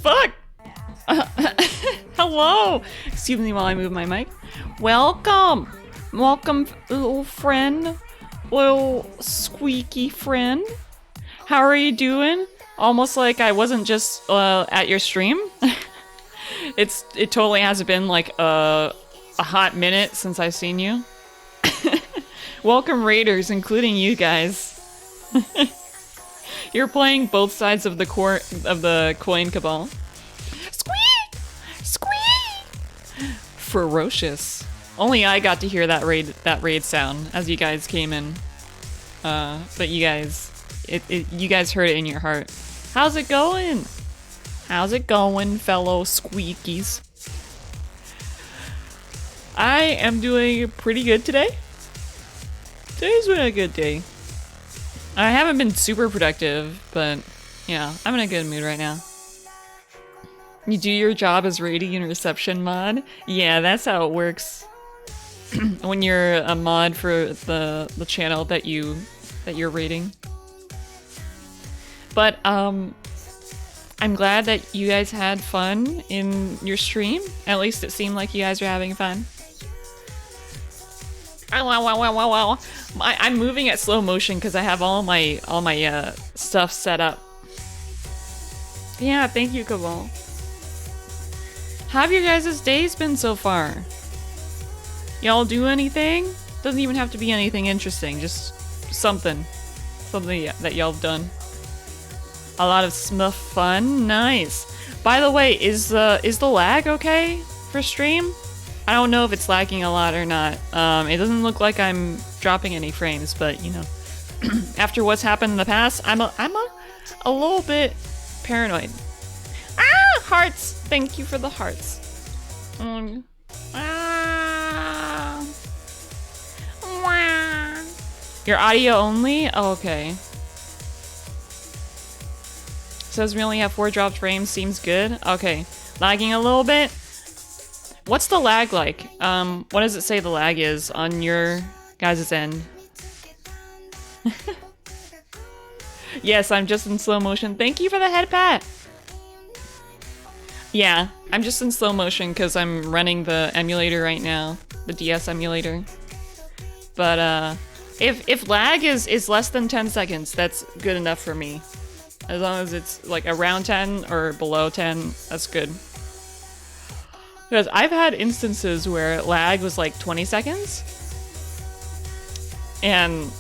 fuck? Hello! Excuse me while I move my mic. Welcome! Welcome, little friend. Little squeaky friend. How are you doing? Almost like I wasn't just at your stream. It totally has been like a hot minute since I've seen you. Welcome raiders, including you guys. You're playing both sides of the coin cabal. Squeak! Squeak! Ferocious. Only I got to hear that raid sound as you guys came in. But you guys, you guys heard it in your heart. How's it going? How's it going, fellow squeakies? I am doing pretty good today. Today's been a good day. I haven't been super productive, but yeah, I'm in a good mood right now. You do your job as rating and reception mod? Yeah, that's how it works. When you're a mod for the channel that you're rating. But I'm glad that you guys had fun in your stream. At least it seemed like you guys were having fun. I'm moving at slow motion because I have all my stuff set up. Yeah, thank you, Cabal. How have your guys' days been so far? Y'all do anything? Doesn't even have to be anything interesting, just something that y'all have done. A lot of smuff fun, nice. By the way, is the lag okay for stream? I don't know if it's lagging a lot or not. It doesn't look like I'm dropping any frames, but you know, after what's happened in the past, I'm a little bit paranoid. Ah, hearts! Thank you for the hearts. Your audio only? Oh, okay. Says we only have 4 dropped frames. Seems good. Okay, lagging a little bit. What's the lag like? What does it say the lag is on your guys' end? Yes, I'm just in slow motion. Thank you for the head pat. Yeah, I'm just in slow motion because I'm running the emulator right now, the DS emulator. But if lag is less than 10 seconds, that's good enough for me. As long as it's like around 10 or below 10, that's good. Because I've had instances where lag was like 20 seconds. And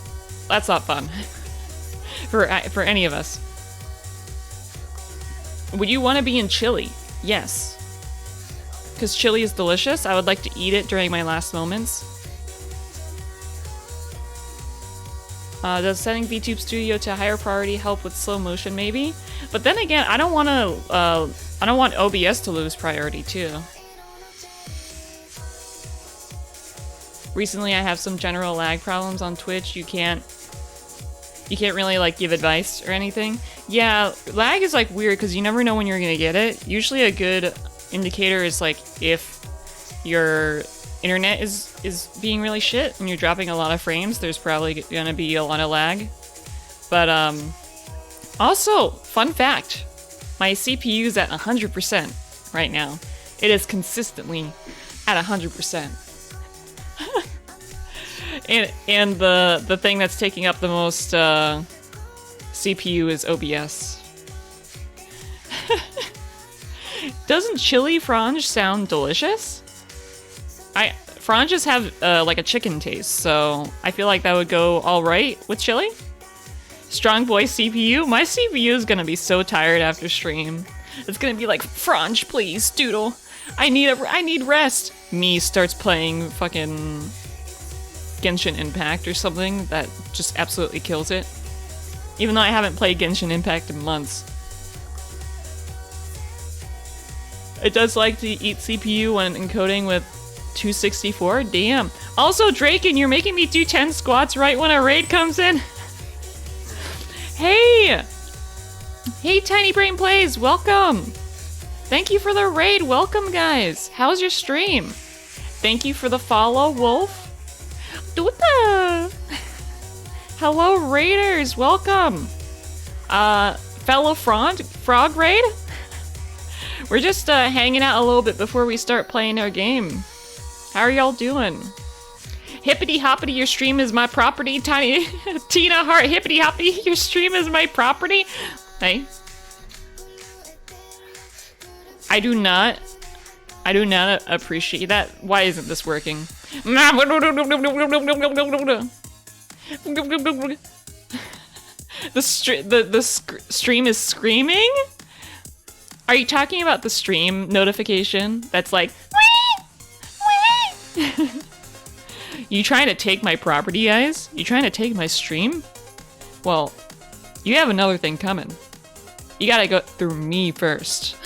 that's not fun. for any of us. Would you want to be in chili? Yes. Because chili is delicious. I would like to eat it during my last moments. Does setting VTube Studio to higher priority help with slow motion? Maybe. But then again, I don't want OBS to lose priority too. Recently, I have some general lag problems on Twitch. You can't really like give advice or anything. Yeah, lag is like weird because you never know when you're gonna get it. Usually, a good indicator is like if your internet is being really shit and you're dropping a lot of frames. There's probably gonna be a lot of lag. But also, fun fact: my CPU is at 100% right now. It is consistently at 100%. and the thing that's taking up the most CPU is OBS. Doesn't chili Fronge sound delicious? Franges have like a chicken taste, so I feel like that would go all right with chili. Strong boy CPU. My CPU is gonna be so tired after stream. It's gonna be like, Fronge, please, doodle. I need rest. Me starts playing fucking Genshin Impact or something that just absolutely kills it. Even though I haven't played Genshin Impact in months. It does like to eat CPU when encoding with 264. Damn. Also, Draken, you're making me do 10 squats right when a raid comes in. Hey! Hey, Tiny Brain Plays, welcome! Thank you for the raid, welcome guys! How's your stream? Thank you for the follow, Wolf. Duta! Hello, raiders, welcome! Fellow frog raid? We're just hanging out a little bit before we start playing our game. How are y'all doing? Hippity hoppity, your stream is my property. Tiny Tina Hart, hippity hoppity, your stream is my property. Hey. I do not appreciate that. Why isn't this working? The stream is screaming? Are you talking about the stream notification that's like, wee, wee? You trying to take my property, guys? You trying to take my stream? Well, you have another thing coming. You gotta go through me first.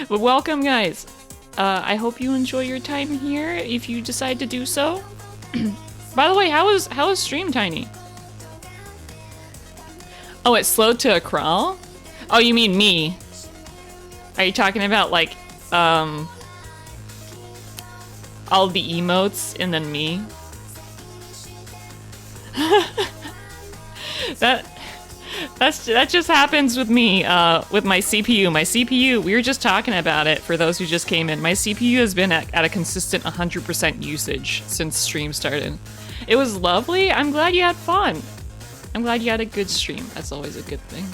But welcome, guys. I hope you enjoy your time here if you decide to do so. By the way, how is stream Tiny? Oh, it slowed to a crawl? Oh, you mean me? Are you talking about like all the emotes and then me? That just happens with me with my CPU. My CPU, we were just talking about it for those who just came in. My CPU has been at a consistent 100% usage since stream started. It was lovely. I'm glad you had fun. I'm glad you had a good stream. That's always a good thing.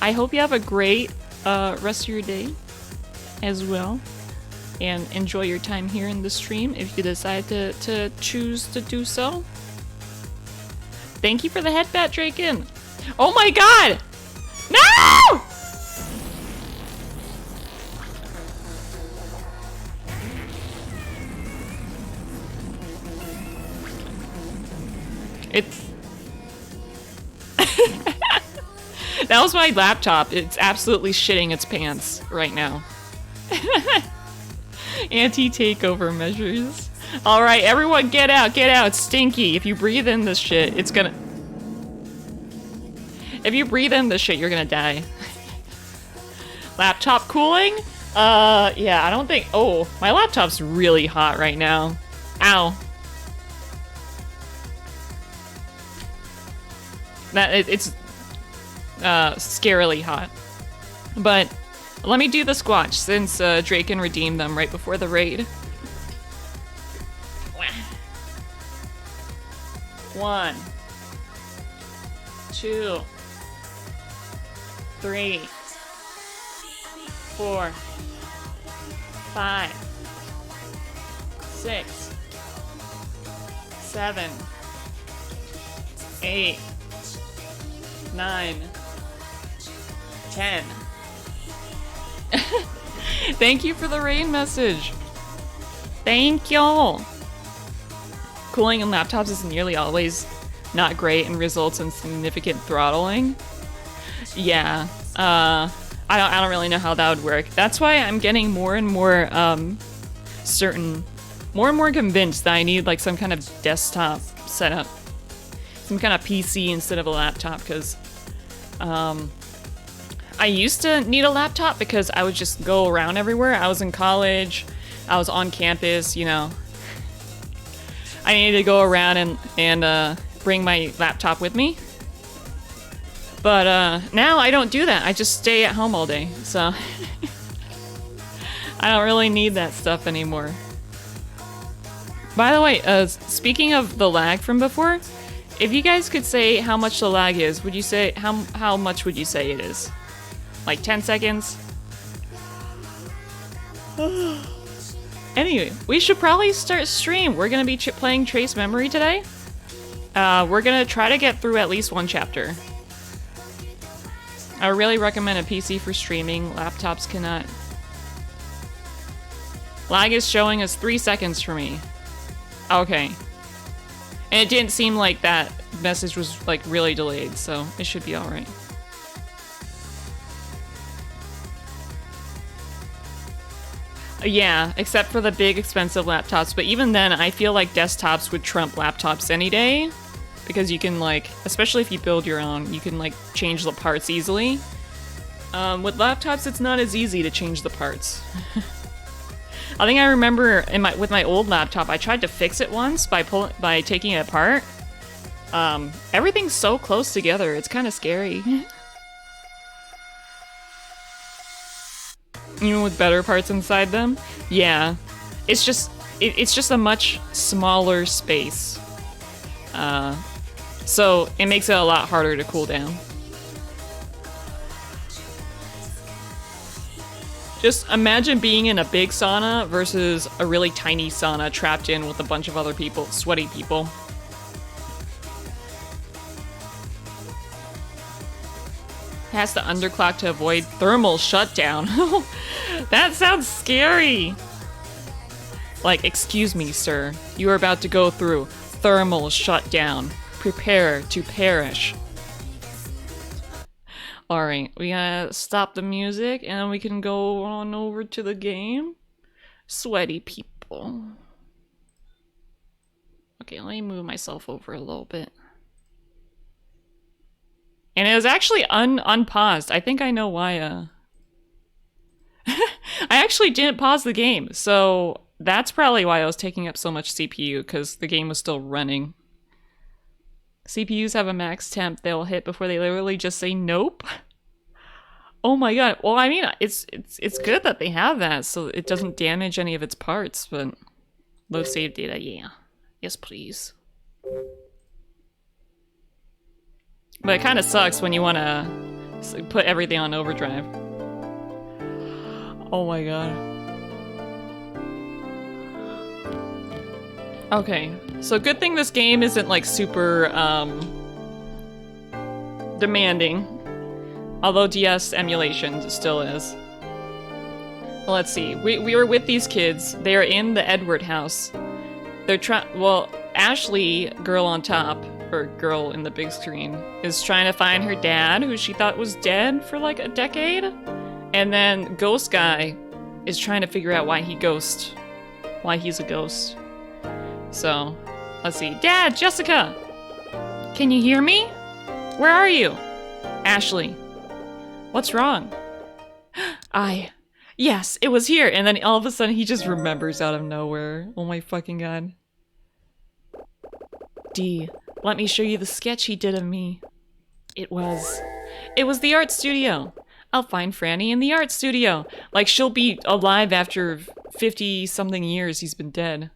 I hope you have a great rest of your day as well. And enjoy your time here in the stream if you decide to choose to do so. Thank you for the headbat, Draken. Oh my god! No! It's... That was my laptop. It's absolutely shitting its pants right now. Anti-takeover measures. Alright, everyone get out, get out. It's stinky. If you breathe in this shit, it's gonna... If you breathe in this shit, you're gonna die. Laptop cooling? Yeah, I don't think... Oh, my laptop's really hot right now. Ow. It's scarily hot. But let me do the squatch since Draken redeemed them right before the raid. 1, 2, 3, 4, 5, 6, 7, 8, 9, 10. Thank you for the rain message. Thank y'all. Cooling in laptops is nearly always not great and results in significant throttling. Yeah, I don't really know how that would work. That's why I'm getting more and more more and more convinced that I need like some kind of desktop setup, some kind of PC instead of a laptop, because I used to need a laptop because I would just go around everywhere. I was in college, I was on campus, you know. I needed to go around and bring my laptop with me. But now I don't do that. I just stay at home all day, so I don't really need that stuff anymore. By the way, speaking of the lag from before, if you guys could say how much the lag is, would you say how much would you say it is? Like 10 seconds? Anyway, we should probably start stream. We're gonna be playing Trace Memory today. We're gonna try to get through at least one chapter. I really recommend a PC for streaming. Laptops cannot. Lag is showing us 3 seconds for me. Okay. And it didn't seem like that message was like really delayed, so it should be alright. Yeah, except for the big expensive laptops, but even then I feel like desktops would trump laptops any day, because you can like, especially if you build your own, you can like change the parts easily. With laptops it's not as easy to change the parts. I think I remember with my old laptop I tried to fix it once by taking it apart. Everything's so close together, it's kind of scary. Even with better parts inside them. Yeah. It's just a much smaller space. So it makes it a lot harder to cool down. Just imagine being in a big sauna versus a really tiny sauna trapped in with a bunch of other people, sweaty people. Has to underclock to avoid thermal shutdown. That sounds scary. Like, excuse me, sir. You are about to go through thermal shutdown. Prepare to perish. Alright, we gotta stop the music and we can go on over to the game. Sweaty people. Okay, let me move myself over a little bit. And it was actually unpaused. I think I know why, I actually didn't pause the game, so that's probably why I was taking up so much CPU, because the game was still running. CPUs have a max temp they'll hit before they literally just say nope. Oh my god. Well, I mean, it's good that they have that, so it doesn't damage any of its parts, but low save data, yeah. Yes, please. But it kind of sucks when you want to put everything on overdrive. Oh my god. Okay, so good thing this game isn't like super demanding, although DS emulation still is. Well, let's see. We were with these kids. They are in the Edward house. They're well, Ashley, girl on top, or girl in the big screen, is trying to find her dad, who she thought was dead for like a decade. And then Ghost Guy is trying to figure out why he's a ghost. So, let's see. Dad, Jessica! Can you hear me? Where are you? Ashley. What's wrong? Yes, it was here. And then all of a sudden he just remembers out of nowhere. Oh my fucking god. D, let me show you the sketch he did of me. It was the art studio. I'll find Franny in the art studio. Like, she'll be alive after 50-something years he's been dead.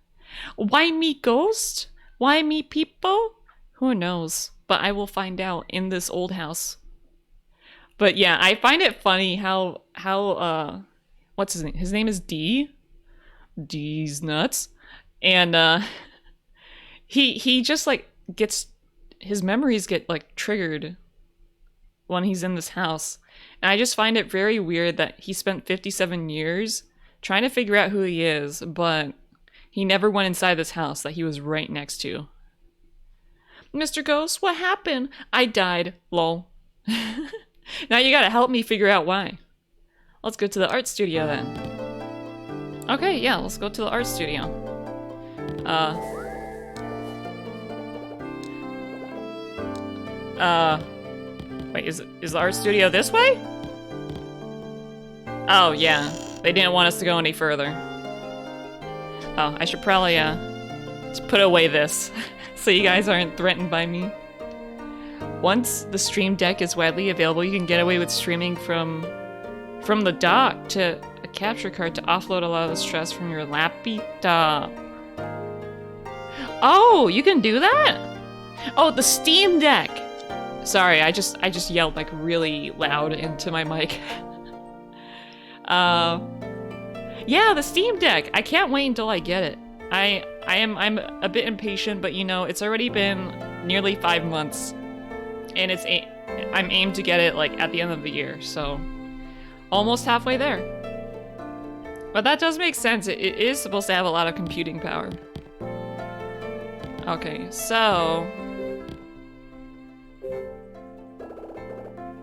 Why me ghost? Why me people? Who knows? But I will find out in this old house. But yeah, I find it funny how what's his name? His name is D. D's nuts. And he just like gets, his memories get like triggered when he's in this house. And I just find it very weird that he spent 57 years trying to figure out who he is, but he never went inside this house that he was right next to. Mr. Ghost, what happened? I died. Lol. Now you gotta help me figure out why. Let's go to the art studio then. Okay, yeah, let's go to the art studio. Wait, is the art studio this way? Oh, yeah. They didn't want us to go any further. Oh, I should probably, just put away this so you guys aren't threatened by me. Once the Stream Deck is widely available, you can get away with streaming from the dock to a capture card to offload a lot of the stress from your laptop. Oh, you can do that? Oh, the Steam Deck! Sorry, I just yelled like really loud into my mic. Yeah, the Steam Deck. I can't wait until I get it. I'm a bit impatient, but you know, it's already been nearly 5 months, and I'm aimed to get it like at the end of the year, so almost halfway there. But that does make sense. It is supposed to have a lot of computing power. Okay, so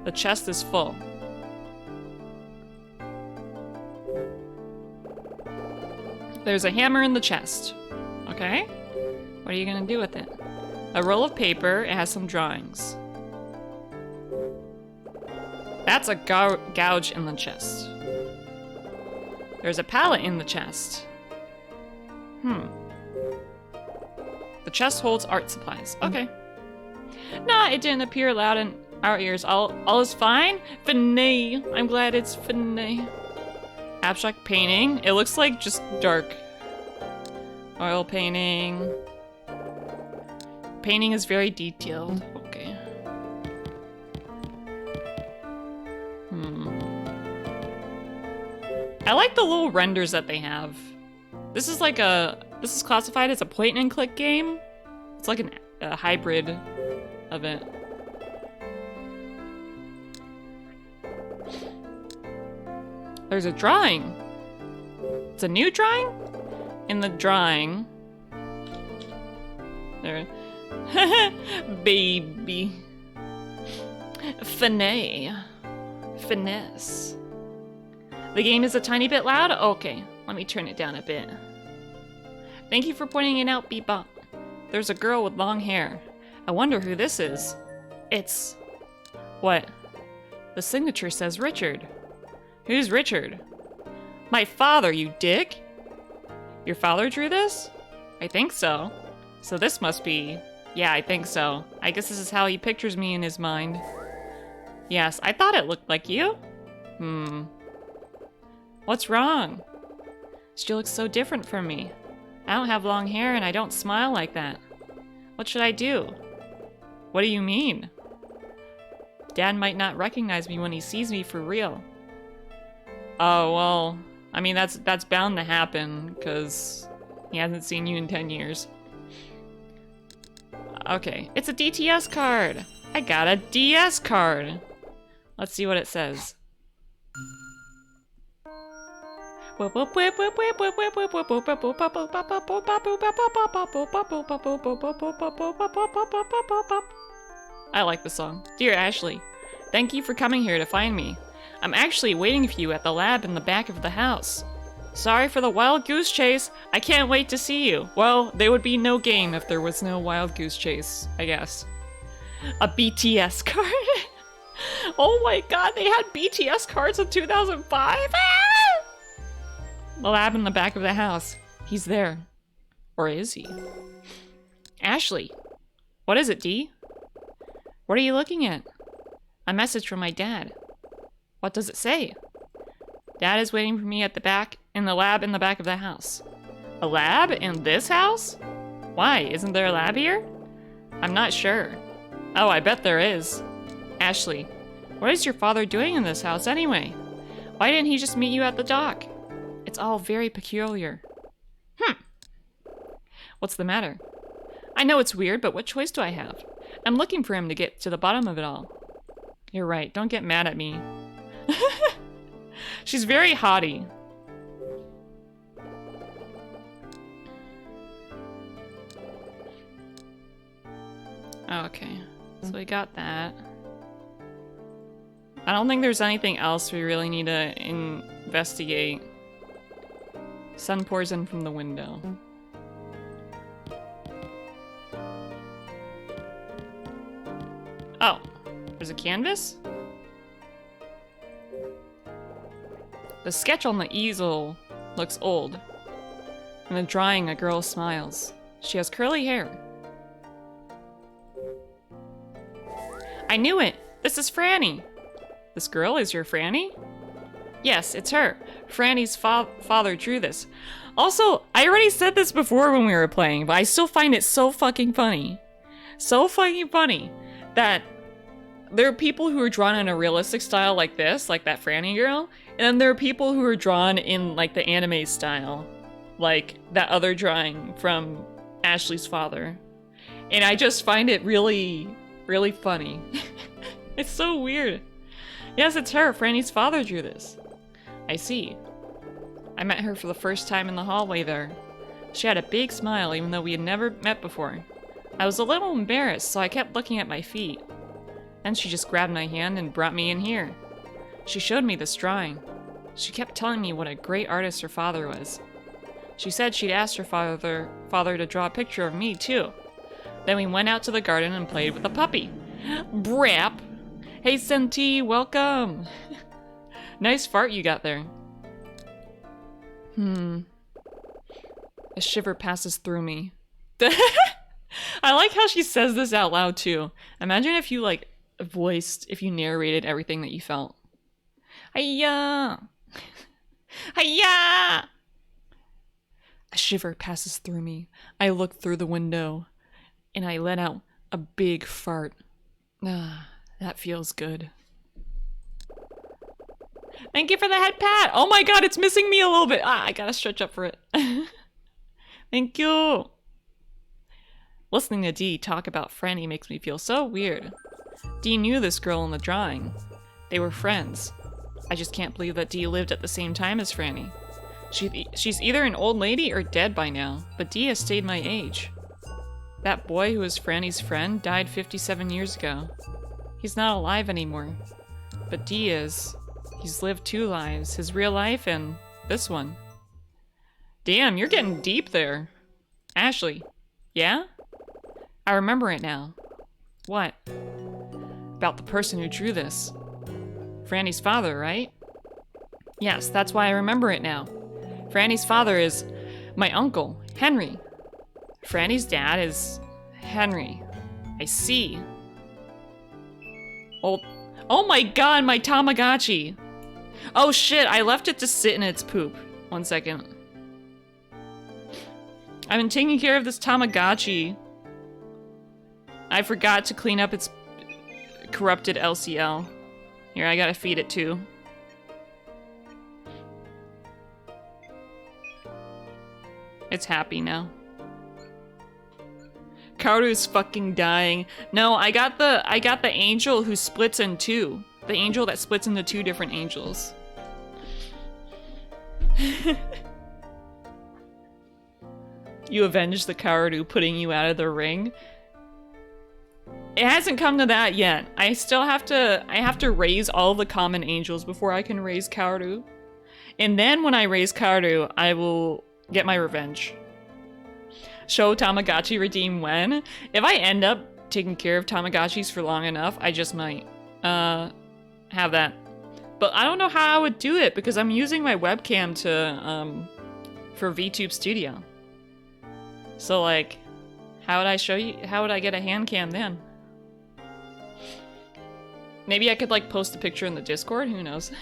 the chest is full. There's a hammer in the chest. Okay. What are you gonna do with it? A roll of paper. It has some drawings. That's a gouge in the chest. There's a pallet in the chest. The chest holds art supplies. Okay. Nah, it didn't appear loud in our ears. All is fine? Finay. I'm glad it's finay. Abstract painting. It looks like just dark. Oil painting. Painting is very detailed. Okay. I like the little renders that they have. This is like this is classified as a point and click game. It's like a hybrid of it. There's a drawing. It's a new drawing? In the drawing. There. Baby. Finesse. The game is a tiny bit loud? Okay, let me turn it down a bit. Thank you for pointing it out, Bebop. There's a girl with long hair. I wonder who this is. It's... What? The signature says Richard. Who's Richard? My father, you dick! Your father drew this? I think so. So this must be... Yeah, I think so. I guess this is how he pictures me in his mind. Yes, I thought it looked like you. What's wrong? She looks so different from me. I don't have long hair and I don't smile like that. What should I do? What do you mean? Dad might not recognize me when he sees me for real. Oh, well, I mean, that's bound to happen, because he hasn't seen you in 10 years. Okay, it's a DTS card! I got a DS card! Let's see what it says. I like the song. Dear Ashley, thank you for coming here to find me. I'm actually waiting for you at the lab in the back of the house. Sorry for the wild goose chase. I can't wait to see you. Well, there would be no game if there was no wild goose chase, I guess. A BTS card? Oh my god, they had BTS cards in 2005? Ah! The lab in the back of the house. He's there. Or is he? Ashley. What is it, Dee? What are you looking at? A message from my dad. What does it say? Dad is waiting for me at the back, in the lab in the back of the house. A lab in this house? Why, isn't there a lab here? I'm not sure. Oh, I bet there is. Ashley, what is your father doing in this house anyway? Why didn't he just meet you at the dock? It's all very peculiar. What's the matter? I know it's weird, but what choice do I have? I'm looking for him to get to the bottom of it all. You're right, don't get mad at me. She's very haughty. Okay, so we got that. I don't think there's anything else we really need to investigate. Sun pours in from the window. Oh, there's a canvas? The sketch on the easel looks old. In the drawing, a girl smiles. She has curly hair. I knew it! This is Franny! This girl is your Franny? Yes, it's her. Franny's father drew this. Also, I already said this before when we were playing, but I still find it so fucking funny. So fucking funny that there are people who are drawn in a realistic style like this, like that Franny girl, and then there are people who are drawn in like the anime style, like that other drawing from Ashley's father. And I just find it really, really funny. It's so weird. Yes, it's her. Franny's father drew this. I see. I met her for the first time in the hallway there. She had a big smile even though we had never met before. I was a little embarrassed, so I kept looking at my feet. Then she just grabbed my hand and brought me in here. She showed me this drawing. She kept telling me what a great artist her father was. She said she'd asked her father to draw a picture of me too. Then we went out to the garden and played with a puppy. Brap! Hey Senti, welcome! Nice fart you got there. A shiver passes through me. I like how she says this out loud too. Imagine if you like if you narrated everything that you felt. Hiya! Hiya! A shiver passes through me. I look through the window, and I let out a big fart. Ah, that feels good. Thank you for the head pat! Oh my god, it's missing me a little bit! Ah, I gotta stretch up for it. Thank you! Listening to Dee talk about Franny makes me feel so weird. Dee knew this girl in the drawing. They were friends. I just can't believe that Dee lived at the same time as Franny. She's either an old lady or dead by now, but Dee has stayed my age. That boy who was Franny's friend died 57 years ago. He's not alive anymore. But Dee is. He's lived 2 lives, his real life and this one. Damn, you're getting deep there. Ashley, yeah? I remember it now. What? About the person who drew this. Franny's father, right? Yes, that's why I remember it now. Franny's father is my uncle, Henry. Franny's dad is Henry. I see. Oh my god, my Tamagotchi! Oh shit, I left it to sit in its poop. 1 second. I've been taking care of this Tamagotchi. I forgot to clean up its corrupted LCL. Here, I gotta feed it too. It's happy now. Kaoru's fucking dying. No, I got the angel who splits in 2. The angel that splits into 2 different angels. You avenged the Kaoru putting you out of the ring. It hasn't come to that yet. I have to raise all the common angels before I can raise Kaoru. And then when I raise Kaoru, I will get my revenge. Show Tamagotchi redeem when? If I end up taking care of Tamagotchis for long enough, I just might have that. But I don't know how I would do it because I'm using my webcam to for VTube Studio. So like, how would I show you? How would I get a hand cam then? Maybe I could like post a picture in the Discord. Who knows?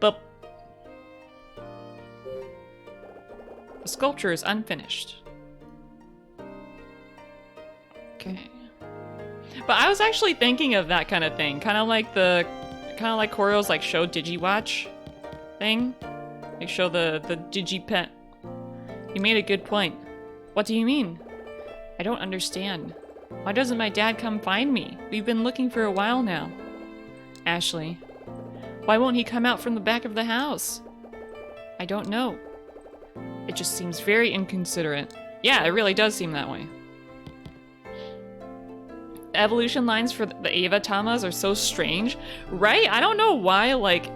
But the sculpture is unfinished. Okay. But I was actually thinking of that kind of thing, kind of like Koryo's like show DigiWatch thing. Like show the DigiPet. You made a good point. What do you mean? I don't understand. Why doesn't my dad come find me? We've been looking for a while now. Ashley. Why won't he come out from the back of the house? I don't know. It just seems very inconsiderate. Yeah, it really does seem that way. The evolution lines for the Eva Tamas are so strange, right? I don't know why, like...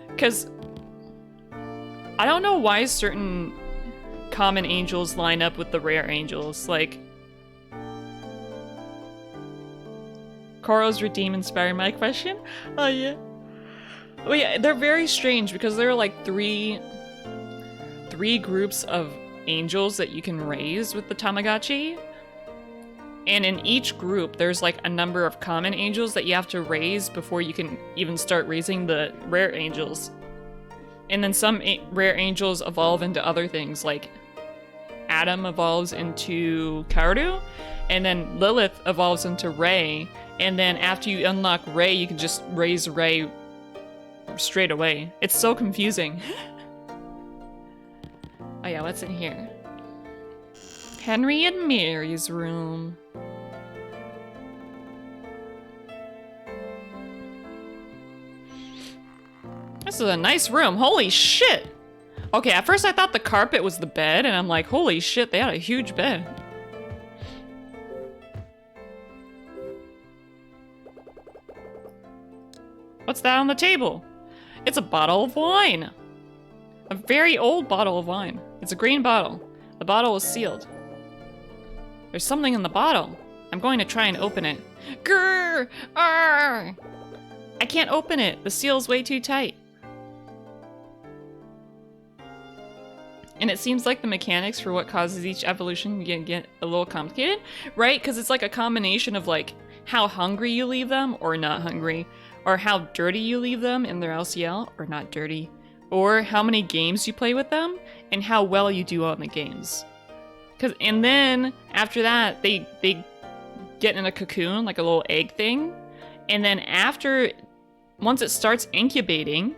Because... I don't know why certain common angels line up with the rare angels, like... Koro's redeem inspired my question? Oh yeah. Oh yeah, they're very strange because there are like three groups of angels that you can raise with the Tamagotchi. And in each group, there's like a number of common angels that you have to raise before you can even start raising the rare angels. And then some rare angels evolve into other things, like Adam evolves into Kaoru, and then Lilith evolves into Rei, and then after you unlock Rei, you can just raise Rei straight away. It's so confusing. Oh yeah, what's in here? Henry and Mary's room. This is a nice room. Holy shit! Okay, at first I thought the carpet was the bed, and I'm like, holy shit, they had a huge bed. What's that on the table? It's a bottle of wine. A very old bottle of wine. It's a green bottle. The bottle is sealed. There's something in the bottle. I'm going to try and open it. Grrr! Arr! I can't open it. The seal's way too tight. And it seems like the mechanics for what causes each evolution can get a little complicated, right? Because it's like a combination of like how hungry you leave them or not hungry, or how dirty you leave them in their LCL, or not dirty, or how many games you play with them, and how well you do on the games. And then after that, they get in a cocoon, like a little egg thing, and then once it starts incubating,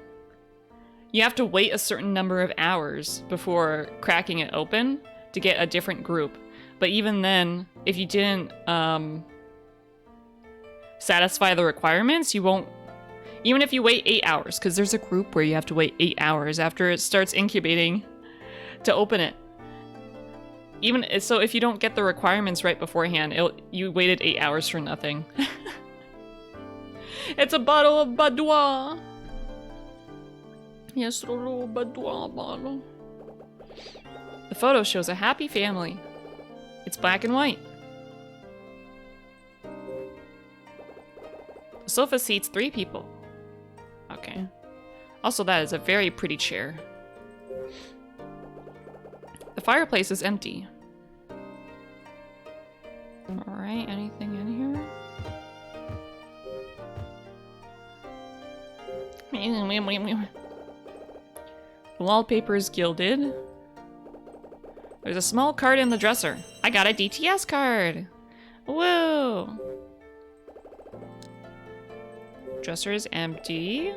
you have to wait a certain number of hours before cracking it open to get a different group. But even then, if you didn't satisfy the requirements, you won't. Even if you wait 8 hours, because there's a group where you have to wait 8 hours after it starts incubating to open it. Even so, if you don't get the requirements right beforehand, you waited 8 hours for nothing. It's a bottle of Badois. Yes, a little Badois bottle. The photo shows a happy family. It's black and white. The sofa seats 3 people. Okay. Also, that is a very pretty chair. The fireplace is empty. Alright, anything in here? The wallpaper is gilded. There's a small card in the dresser. I got a DTS card! Whoa! Dresser is empty.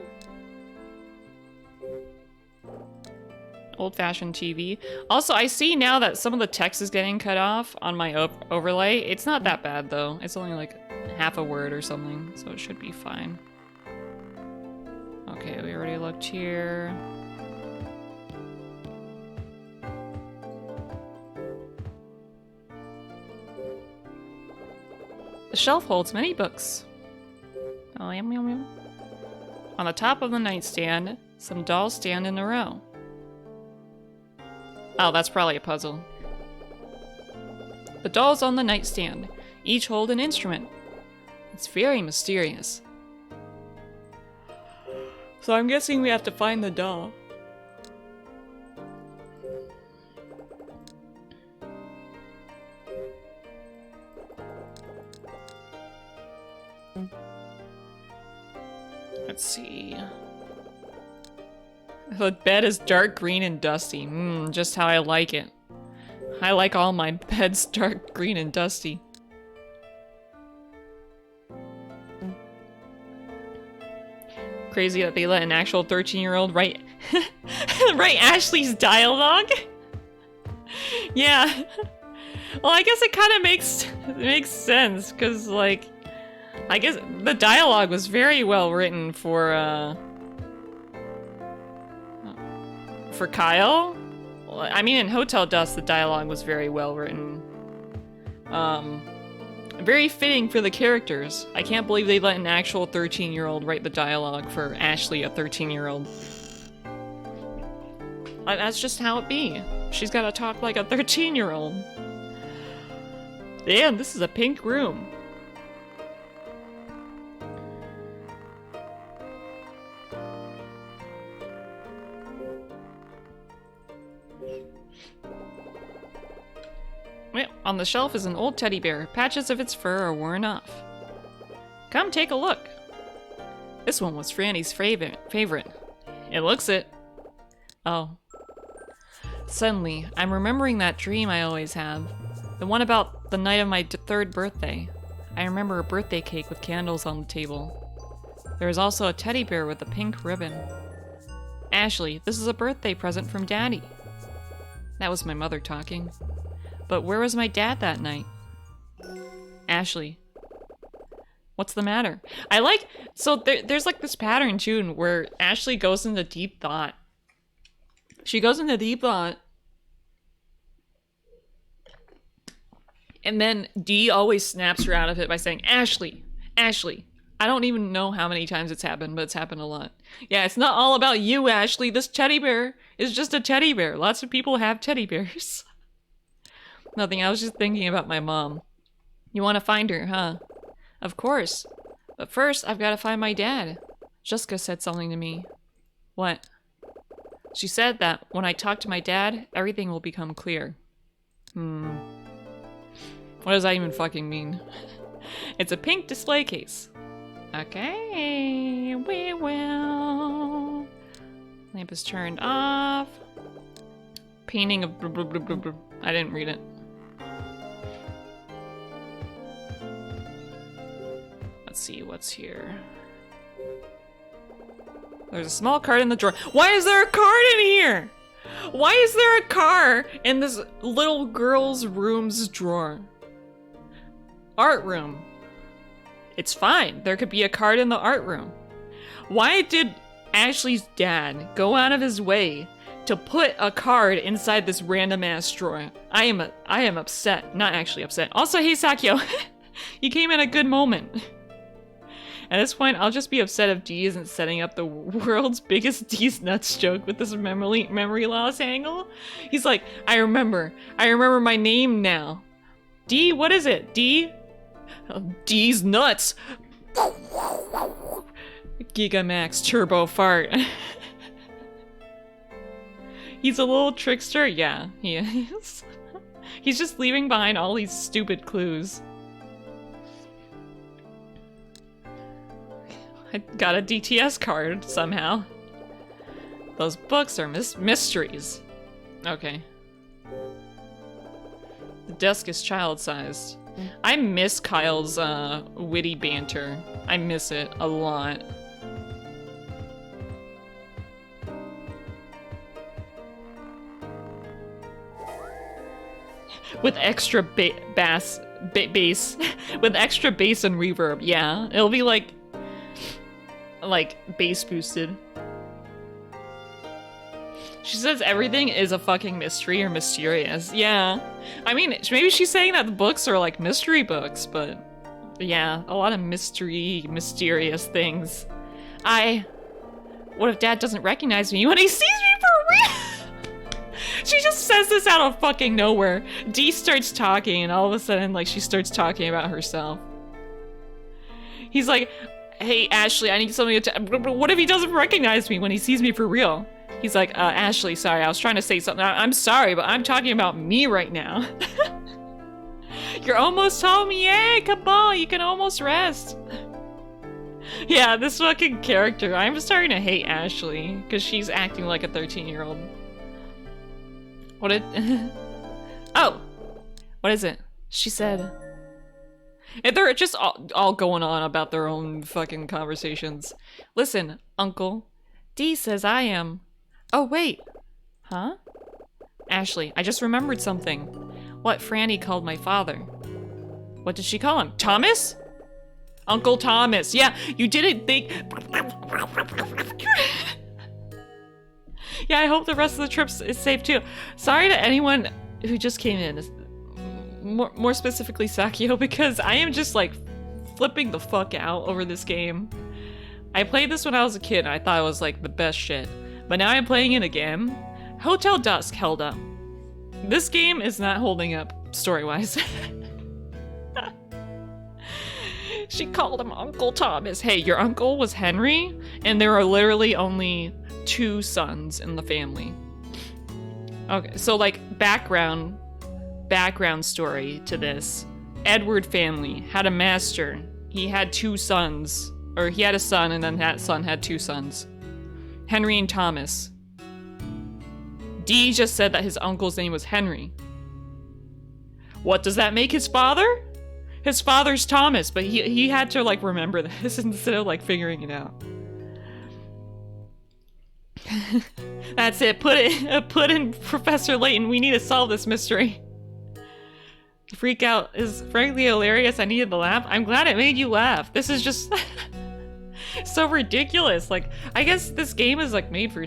Old-fashioned TV. Also, I see now that some of the text is getting cut off on my overlay. It's not that bad, though. It's only like half a word or something, so it should be fine. Okay, we already looked here. The shelf holds many books. Oh, yum, yum, yum. On the top of the nightstand, some dolls stand in a row. Oh, that's probably a puzzle. The dolls on the nightstand each hold an instrument. It's very mysterious. So I'm guessing we have to find the doll. Let's see. The bed is dark green and dusty. Just how I like it. I like all my beds dark green and dusty. Crazy that they let an actual 13-year-old write Ashley's dialogue. Yeah. Well, I guess it kind of makes sense, because like, I guess the dialogue was very well written for Kyle. I mean, in Hotel Dust, the dialogue was very well written. Very fitting for the characters. I can't believe they let an actual 13-year-old write the dialogue for Ashley, a 13-year-old. That's just how it be. She's gotta talk like a 13-year-old. Damn, this is a pink room. On the shelf is an old teddy bear. Patches of its fur are worn off. Come take a look. This one was Franny's favorite. It looks it. Oh. Suddenly, I'm remembering that dream I always have. The one about the night of my 3rd birthday. I remember a birthday cake with candles on the table. There was also a teddy bear with a pink ribbon. Ashley, this is a birthday present from Daddy. That was my mother talking. But where was my dad that night? Ashley. What's the matter? So there's like this pattern too where Ashley goes into deep thought. She goes into deep thought. And then Dee always snaps her out of it by saying, Ashley, Ashley. I don't even know how many times it's happened, but it's happened a lot. Yeah, it's not all about you, Ashley. This teddy bear is just a teddy bear. Lots of people have teddy bears. Nothing, I was just thinking about my mom. You want to find her, huh? Of course. But first, I've got to find my dad. Jessica said something to me. What? She said that when I talk to my dad, everything will become clear. What does that even fucking mean? It's a pink display case. Okay, we will. Lamp is turned off. Painting of I didn't read it. Let's see what's here. There's a small card in the drawer. Why is there a card in here? Why is there a car in this little girl's room's drawer? Art room. It's fine. There could be a card in the art room. Why did Ashley's dad go out of his way to put a card inside this random ass drawer? I am upset. Not actually upset. Also, hey Sakyo, you came at a good moment. At this point, I'll just be upset if D isn't setting up the world's biggest D's nuts joke with this memory loss angle. He's like, I remember my name now. D, what is it? D? Oh, D's nuts. Gigamax turbo fart. He's a little trickster? Yeah, he is. He's just leaving behind all these stupid clues. I got a DTS card somehow. Those books are mysteries. Okay. The desk is child-sized. I miss Kyle's witty banter. I miss it a lot. With extra bass, with extra bass and reverb. Yeah, it'll be like bass boosted. She says everything is a fucking mystery or mysterious. Yeah. I mean, maybe she's saying that the books are like mystery books, but yeah, a lot of mysterious things. What if Dad doesn't recognize me when he sees me for real? She just says this out of fucking nowhere. Dee starts talking and all of a sudden, like, she starts talking about herself. He's like, hey, Ashley, I need something to what if he doesn't recognize me when he sees me for real? He's like, Ashley, sorry, I was trying to say something. I'm sorry, but I'm talking about me right now. You're almost home, yay, come on, you can almost rest. Yeah, this fucking character, I'm starting to hate Ashley, because she's acting like a 13-year-old. What oh, what is it? She said... And they're just all going on about their own fucking conversations. Listen, Uncle. Dee says I am... Oh, wait. Huh? Ashley, I just remembered something. What Franny called my father. What did she call him? Thomas? Uncle Thomas. Yeah, you didn't think... Yeah, I hope the rest of the trip is safe too. Sorry to anyone who just came in. More specifically Sakio, because I am just like flipping the fuck out over this game. I played this when I was a kid and I thought it was like the best shit. But now I'm playing it again. Hotel Dusk held up. This game is not holding up story-wise. She called him Uncle Thomas. Hey, your uncle was Henry, and there are literally only 2 sons in the family. Okay, so like background story to this. Edward family had a master. He had 2 sons, or he had a son and then that son had 2 sons. Henry and Thomas. Dee just said that his uncle's name was Henry. What does that make his father? His father's Thomas, but he had to like remember this instead of like figuring it out. That's it. Put in Professor Layton. We need to solve this mystery. Freak out is frankly hilarious. I needed the laugh. I'm glad it made you laugh. This is just so ridiculous. Like, I guess this game is like made for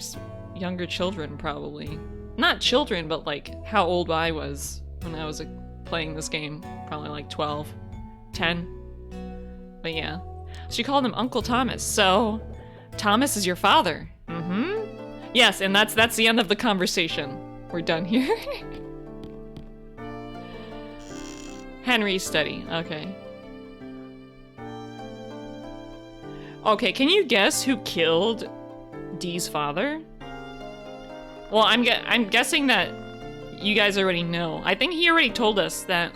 younger children, probably. Not children, but like how old I was when I was playing this game. Probably like 12, 10. But yeah. She called him Uncle Thomas. So, Thomas is your father. Mm-hmm. Yes, and that's the end of the conversation. We're done here. Henry's study. Okay. Okay, can you guess who killed Dee's father? Well, I'm guessing that you guys already know. I think he already told us that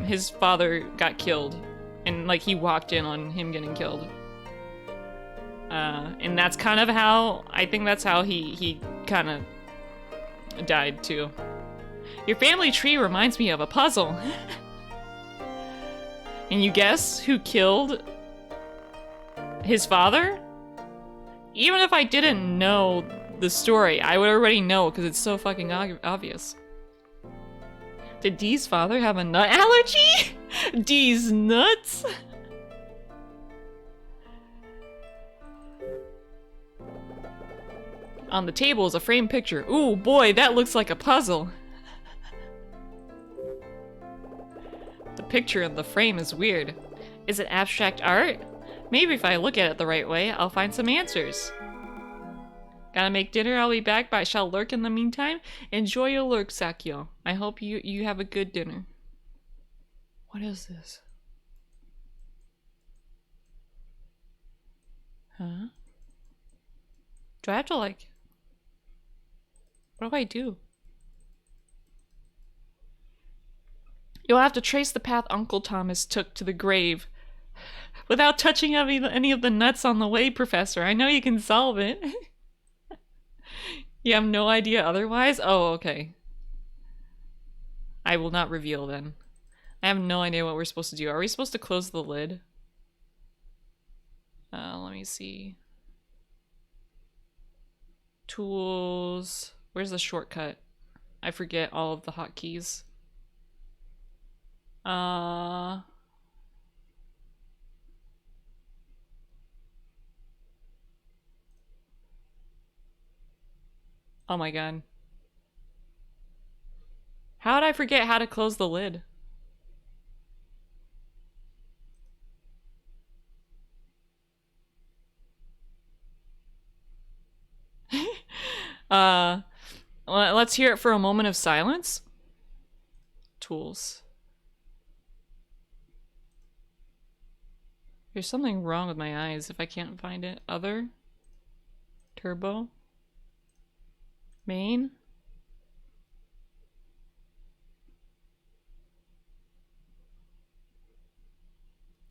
his father got killed, and like he walked in on him getting killed. And that's kind of how, I think that's how he kind of died too. Your family tree reminds me of a puzzle. And you guess who killed his father? Even if I didn't know the story, I would already know because it's so fucking obvious. Did Dee's father have a nut allergy? Dee's nuts? On the table is a framed picture. Ooh, boy, that looks like a puzzle. The picture in the frame is weird. Is it abstract art? Maybe if I look at it the right way, I'll find some answers. Gotta make dinner, I'll be back, but I shall lurk in the meantime. Enjoy your lurk, Sakyo. I hope you have a good dinner. What is this? Huh? Do I have to like... What do I do? You'll have to trace the path Uncle Thomas took to the grave. Without touching any of the nuts on the way, Professor. I know you can solve it. You have no idea otherwise? Oh, okay. I will not reveal then. I have no idea what we're supposed to do. Are we supposed to close the lid? Let me see. Tools. Where's the shortcut? I forget all of the hotkeys. Oh my god. How did I forget how to close the lid? Let's hear it for a moment of silence. Tools. There's something wrong with my eyes if I can't find it. Other. Turbo. Main.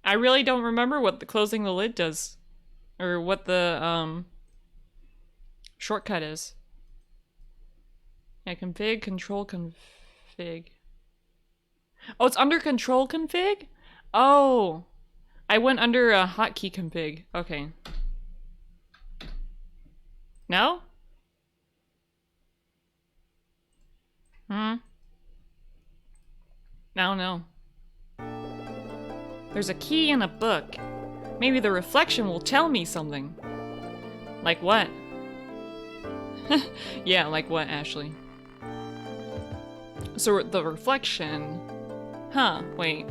I really don't remember what the closing the lid does. Or what the, shortcut is. Yeah, config, control, config. Oh, it's under control config? Oh. I went under a hotkey config. Okay. No? No. There's a key in a book. Maybe the reflection will tell me something. Like what? Yeah, like what, Ashley? So the reflection... Huh, wait.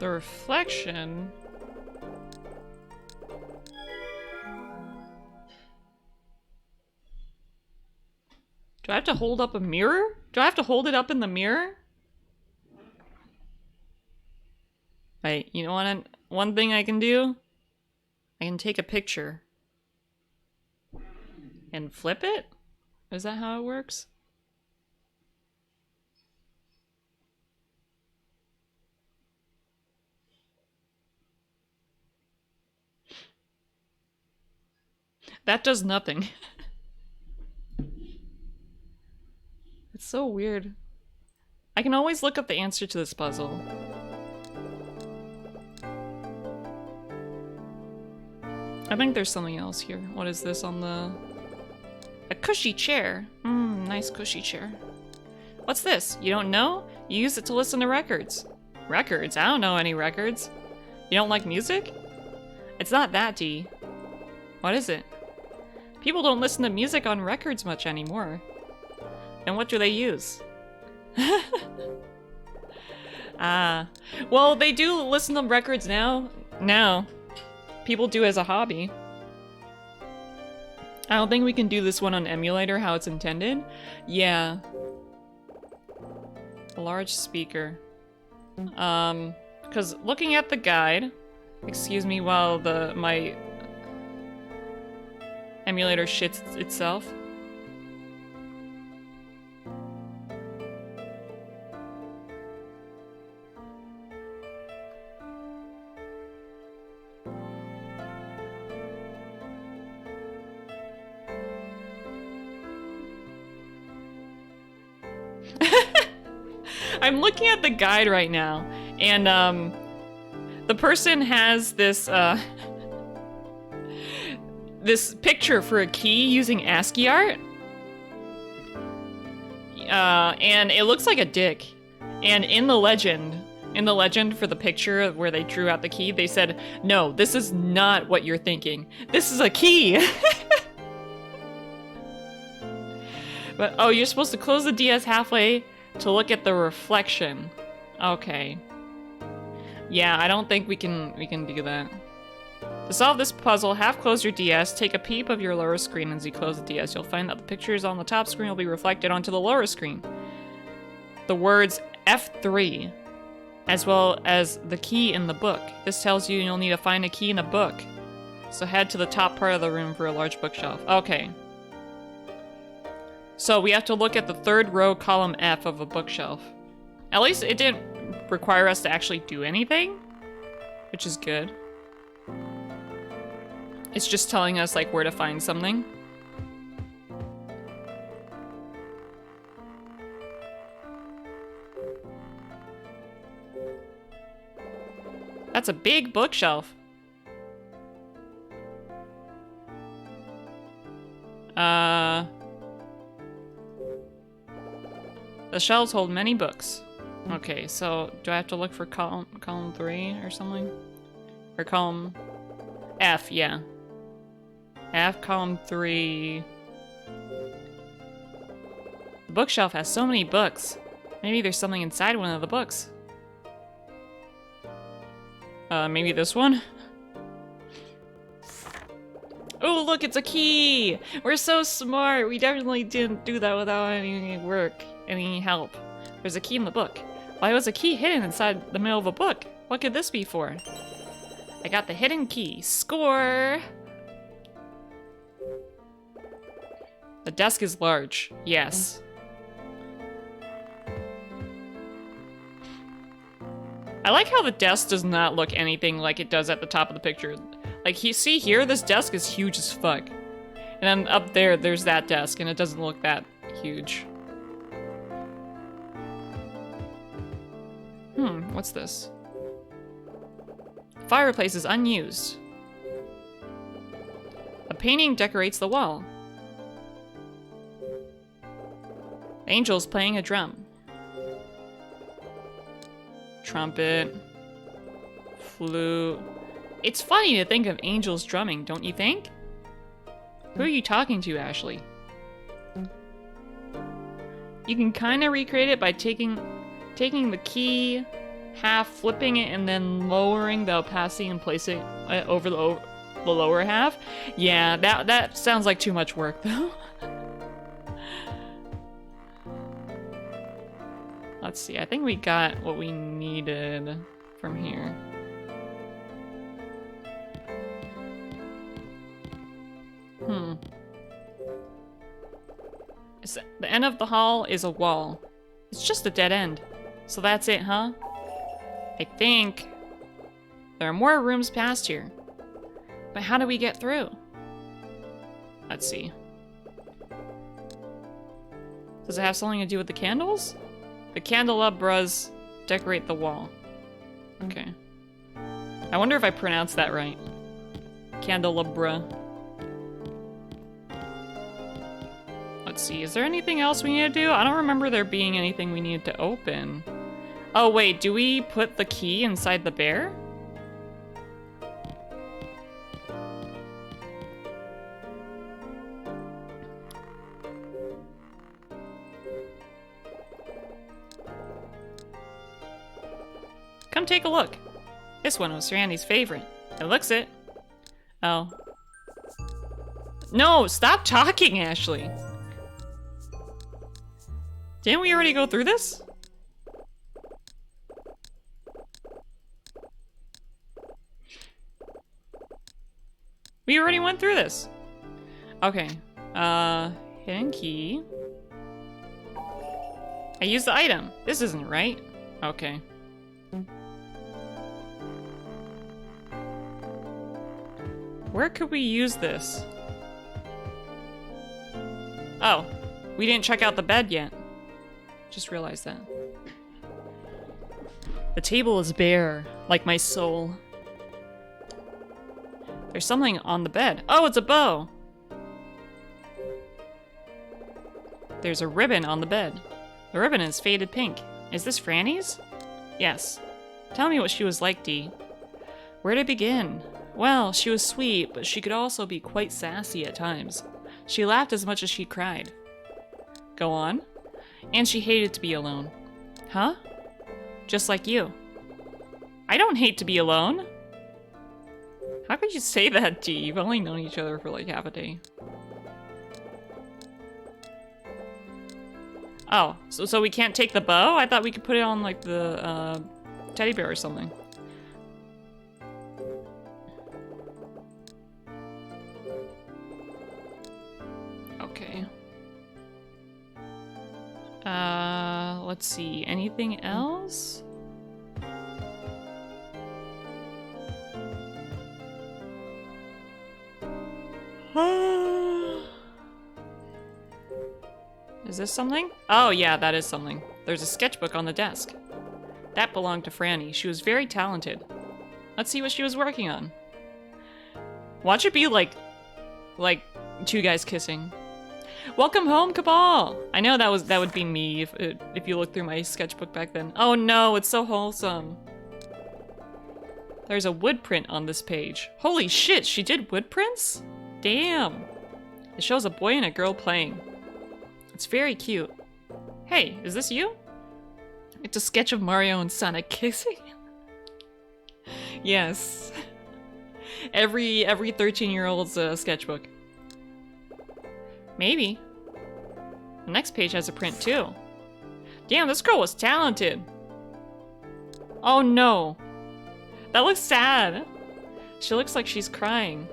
The reflection... Do I have to hold up a mirror? Do I have to hold it up in the mirror? Wait, you know what? One thing I can do? I can take a picture. And flip it? Is that how it works? That does nothing. It's so weird. I can always look up the answer to this puzzle. I think there's something else here. What is this on the... A cushy chair. Nice cushy chair. What's this? You don't know? You use it to listen to records. Records? I don't know any records. You don't like music? It's not that, Dee. What is it? People don't listen to music on records much anymore. And what do they use? Well, they do listen to records now. Now. People do as a hobby. I don't think we can do this one on emulator how it's intended. Yeah. A large speaker. Because looking at the guide... Excuse me while my emulator shits itself. I'm looking at the guide right now, and the person has this this picture for a key using ASCII art, and it looks like a dick. And in the legend for the picture where they drew out the key, they said, "No, this is not what you're thinking. This is a key." But oh, you're supposed to close the DS halfway to look at the reflection. Okay. Yeah, I don't think we can do that. To solve this puzzle, half close your DS, take a peep of your lower screen. As you close the DS, you'll find that the pictures on the top screen will be reflected onto the lower screen. The words F3, as well as the key in the book. This tells you you'll need to find a key in a book. So head to the top part of the room for a large bookshelf. Okay. So we have to look at the third row, column F of a bookshelf. At least it didn't require us to actually do anything, which is good. It's just telling us like where to find something. That's a big bookshelf. The shelves hold many books. Okay, so do I have to look for column 3 or something? Or column F, yeah. F, column 3. The bookshelf has so many books. Maybe there's something inside one of the books. Maybe this one? Oh, look, it's a key! We're so smart! We definitely didn't do that without any work, any help. There's a key in the book. Why was a key hidden inside the middle of a book? What could this be for? I got the hidden key. Score! The desk is large. Yes. I like how the desk does not look anything like it does at the top of the picture. Like, you see here, this desk is huge as fuck. And then up there, there's that desk, and it doesn't look that huge. What's this? Fireplace is unused. A painting decorates the wall. Angel's playing a drum. Trumpet. Flute. It's funny to think of angels drumming, don't you think? Who are you talking to, Ashley? You can kind of recreate it by taking the key, half, flipping it, and then lowering the opacity and placing it over the lower half. Yeah, that sounds like too much work, though. Let's see, I think we got what we needed from here. The end of the hall is a wall. It's just a dead end. So that's it, huh? I think there are more rooms past here. But how do we get through? Let's see. Does it have something to do with the candles? The candelabras decorate the wall. Okay. I wonder if I pronounced that right. Candelabra. Let's see, is there anything else we need to do? I don't remember there being anything we needed to open. Oh wait, do we put the key inside the bear? Come take a look. This one was Randy's favorite. It looks it. Oh. No, stop talking, Ashley. Didn't we already go through this? We already went through this. Okay. Hidden key. I used the item. This isn't right. Okay. Where could we use this? Oh, we didn't check out the bed yet. Just realized that. The table is bare, like my soul. There's something on the bed. Oh, it's a bow! There's a ribbon on the bed. The ribbon is faded pink. Is this Franny's? Yes. Tell me what she was like, Dee. Where to begin? Well, she was sweet, but she could also be quite sassy at times. She laughed as much as she cried. Go on. And she hated to be alone. Huh? Just like you. I don't hate to be alone. How could you say that, Dee? You've only known each other for like half a day. Oh, so we can't take the bow? I thought we could put it on like the teddy bear or something. Okay. Let's see. Anything else? Is this something? Oh yeah, that is something. There's a sketchbook on the desk. That belonged to Franny. She was very talented. Let's see what she was working on. Watch it be like two guys kissing. Welcome home, Cabal! I know that would be me if you look through my sketchbook back then. Oh no, it's so wholesome. There's a wood print on this page. Holy shit, she did wood prints? Damn. It shows a boy and a girl playing. It's very cute. Hey, is this you? It's a sketch of Mario and Sonic kissing. Yes. Every 13-year-old's sketchbook. Maybe. The next page has a print too. Damn, this girl was talented. Oh no. That looks sad. She looks like she's crying.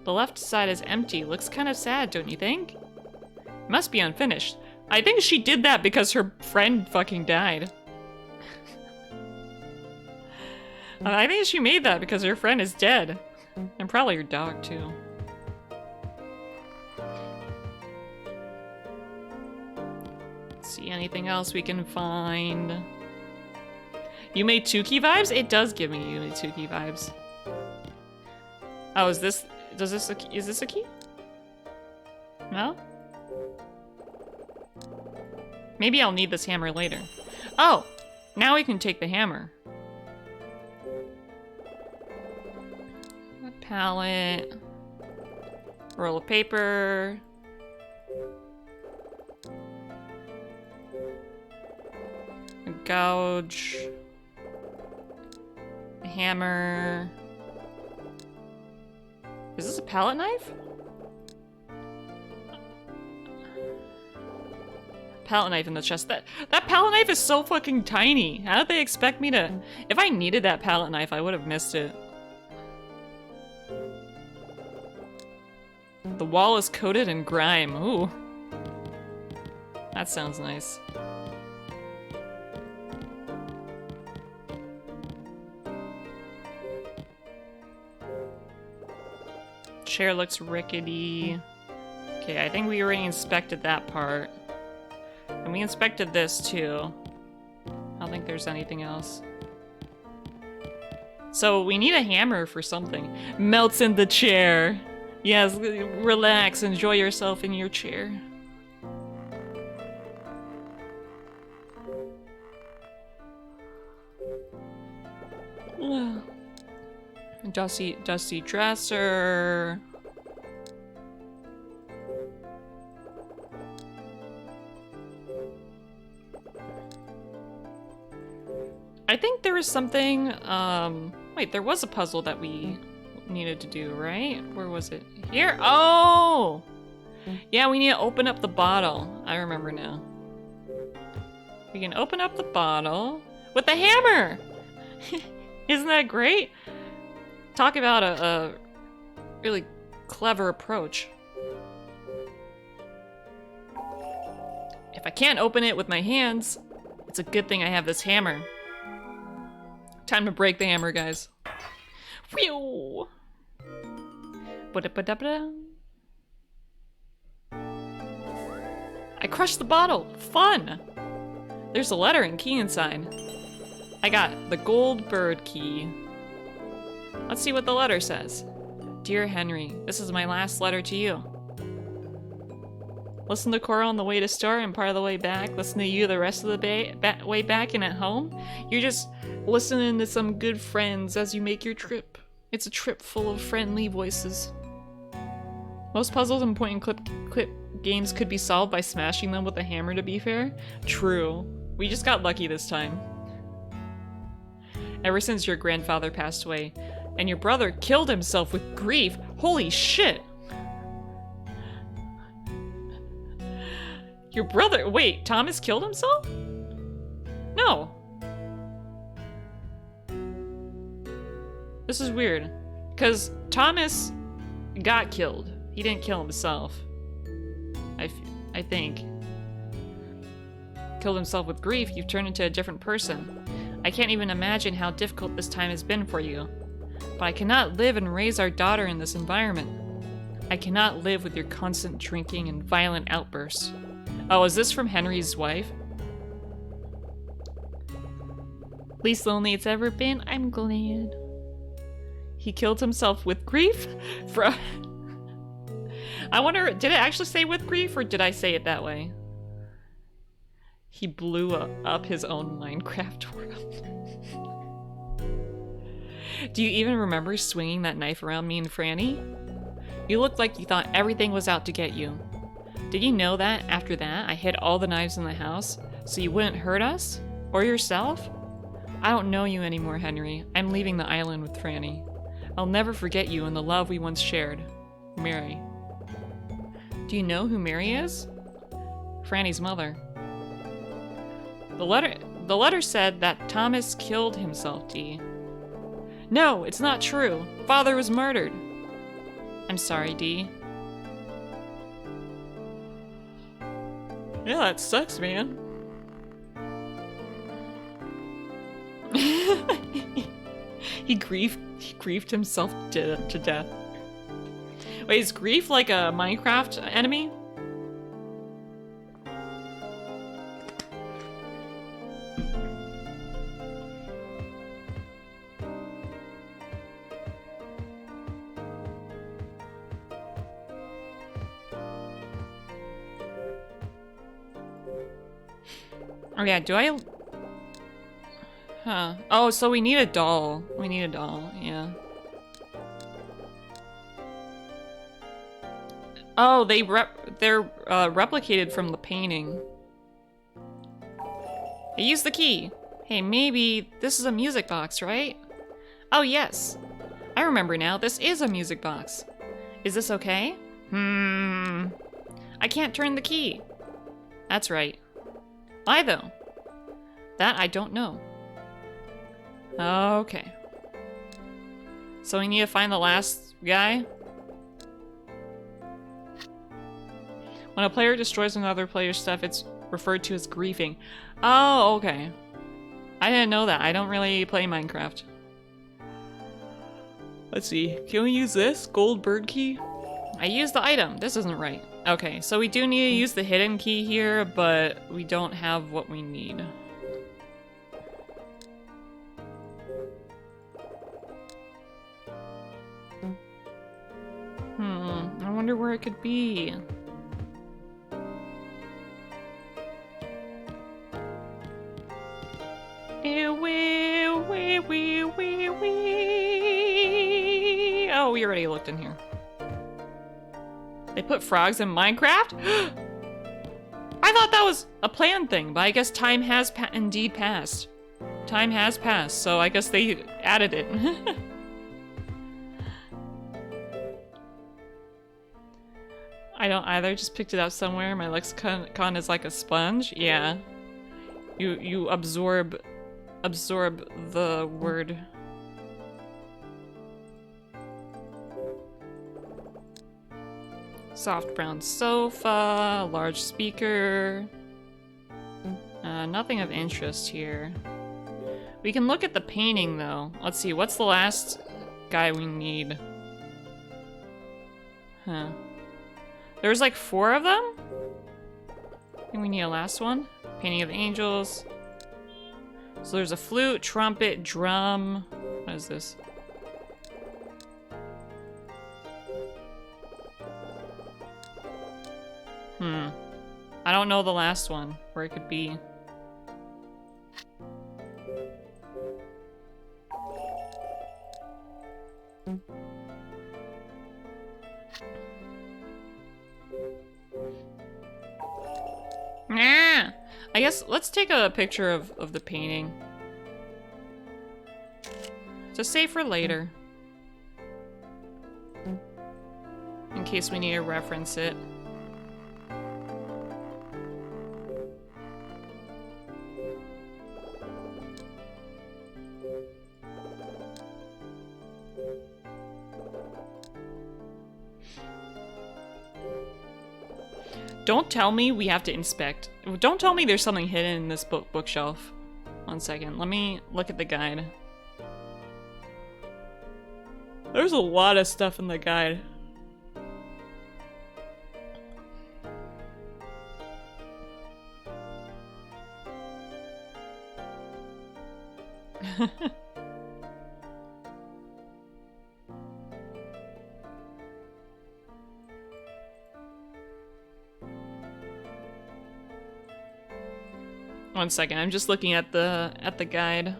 The left side is empty. Looks kind of sad, don't you think? Must be unfinished. I think she did that because her friend fucking died. I think she made that because her friend is dead. And probably her dog too. Let's see, anything else we can find? You made Tuki vibes? It does give me You Made Tuki vibes. Oh, is this a key? No? Maybe I'll need this hammer later. Oh! Now we can take the hammer. A palette. Roll of paper. A gouge. A hammer. Is this a palette knife? Palette knife in the chest. That palette knife is so fucking tiny. How did they expect me to... If I needed that palette knife, I would have missed it. The wall is coated in grime. Ooh. That sounds nice. Chair looks rickety. Okay, I think we already inspected that part. And we inspected this too. I don't think there's anything else. So we need a hammer for something. Melts in the chair. Yes, relax, enjoy yourself in your chair. Dusty dresser. I think there was something, wait, there was a puzzle that we needed to do, right? Where was it? Here? Oh! Yeah, we need to open up the bottle. I remember now. We can open up the bottle with the hammer! Isn't that great? Talk about a really clever approach. If I can't open it with my hands, it's a good thing I have this hammer. Time to break the hammer, guys. Phew! I crushed the bottle! Fun! There's a letter and key inside. I got the gold bird key. Let's see what the letter says. Dear Henry, this is my last letter to you. Listen to Coral on the way to store and part of the way back. Listen to you the rest of the way back and at home. You're just listening to some good friends as you make your trip. It's a trip full of friendly voices. Most puzzles and point-and-click games could be solved by smashing them with a hammer, to be fair. True. We just got lucky this time. Ever since your grandfather passed away, and your brother killed himself with grief. Holy shit! Your brother- wait, Thomas killed himself? No. This is weird. Because Thomas got killed. He didn't kill himself. I think. Killed himself with grief, you've turned into a different person. I can't even imagine how difficult this time has been for you. But I cannot live and raise our daughter in this environment. I cannot live with your constant drinking and violent outbursts. Oh, is this from Henry's wife? Least lonely it's ever been, I'm glad. He killed himself with grief? I wonder, did it actually say with grief, or did I say it that way? He blew up his own Minecraft world. Do you even remember swinging that knife around me and Franny? You looked like you thought everything was out to get you. Did you know that after that I hid all the knives in the house so you wouldn't hurt us? Or yourself? I don't know you anymore, Henry. I'm leaving the island with Franny. I'll never forget you and the love we once shared. Mary. Do you know who Mary is? Franny's mother. The letter said that Thomas killed himself, Dee. No, it's not true. Father was murdered. I'm sorry, Dee. Yeah, that sucks, man. He grieved himself to death. Wait, is grief like a Minecraft enemy? Oh yeah, do I... Huh. Oh, so we need a doll. We need a doll, yeah. Oh, they're replicated from the painting. I used the key. Hey, maybe this is a music box, right? Oh yes. I remember now, this is a music box. Is this okay? I can't turn the key. That's right. Why though? That I don't know. Okay. So we need to find the last guy? When a player destroys another player's stuff, it's referred to as griefing. Oh, okay. I didn't know that. I don't really play Minecraft. Let's see. Can we use this? Gold bird key? I used the item. This isn't right. Okay, so we do need to use the hidden key here, but we don't have what we need. I wonder where it could be. Oh, we already looked in here. They put frogs in Minecraft? I thought that was a planned thing, but I guess time has indeed passed. Time has passed, so I guess they added it. I don't either, just picked it up somewhere. My lexicon is like a sponge. Yeah. You absorb the word. Soft brown sofa, large speaker. Nothing of interest here. We can look at the painting though. Let's see, what's the last guy we need? Huh. There's like 4 of them? I think we need a last one. Painting of angels. So there's a flute, trumpet, drum. What is this? I don't know the last one, where it could be. Nah! I guess let's take a picture of the painting. To save for later. In case we need to reference it. Don't tell me we have to inspect. Don't tell me there's something hidden in this bookshelf. One second, let me look at the guide. There's a lot of stuff in the guide. One second, I'm just looking at the guide.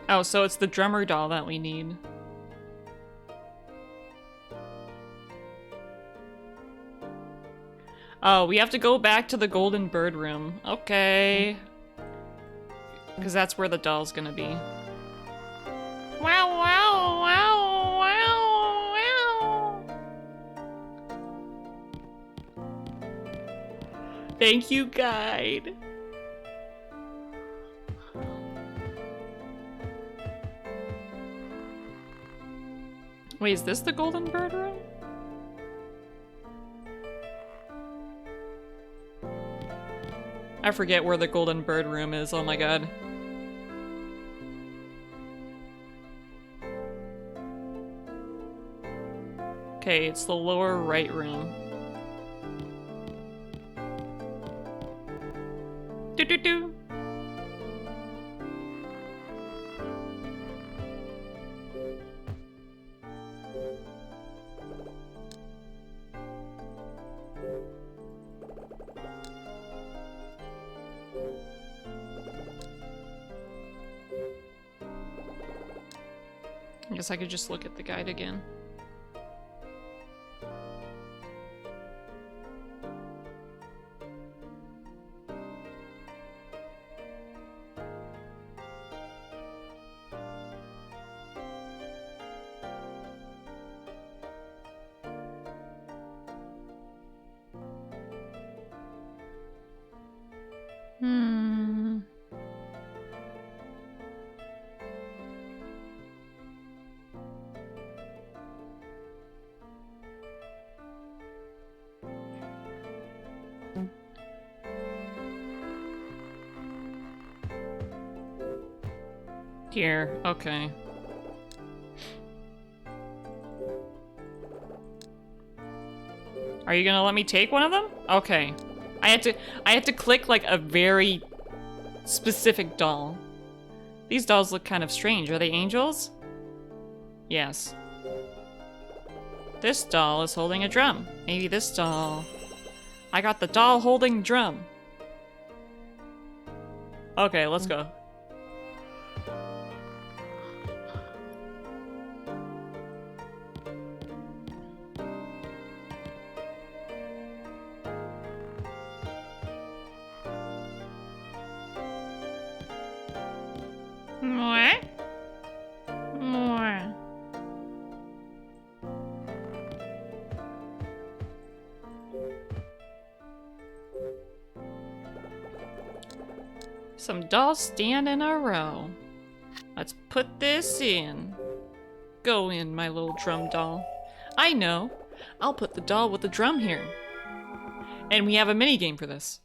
Oh, so it's the drummer doll that we need. Oh, we have to go back to the Golden Bird room. Okay. Because that's where the doll's gonna be. Wow, wow, wow, wow, wow. Thank you, guide. Wait, is this the Golden Bird room? I forget where the Golden Bird room is, oh my god. Okay, it's the lower right room. Do-do-do! I guess I could just look at the guide again. Here, okay. Are you gonna let me take one of them? Okay. I had to click like a very specific doll. These dolls look kind of strange. Are they angels? Yes. This doll is holding a drum. Maybe this doll. I got the doll holding drum. Okay, let's go. Some dolls stand in a row. Let's put this in. Go in, my little drum doll. I know. I'll put the doll with the drum here. And we have a mini game for this.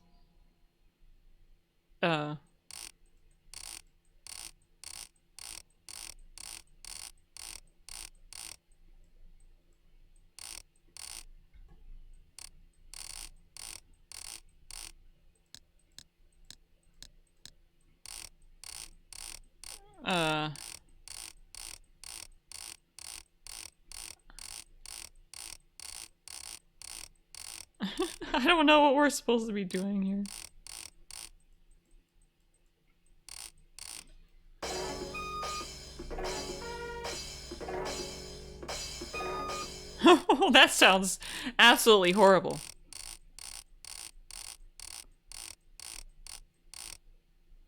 I don't know what we're supposed to be doing here. Oh, that sounds absolutely horrible.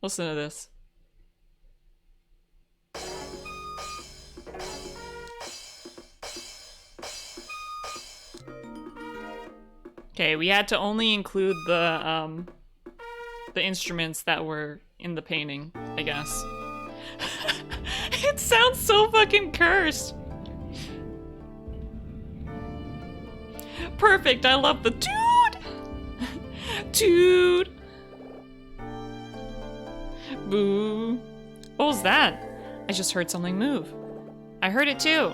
Listen to this. Okay, we had to only include the instruments that were in the painting, I guess. It sounds so fucking cursed. Perfect, I love the toot! Toot! Boo. What was that? I just heard something move. I heard it too.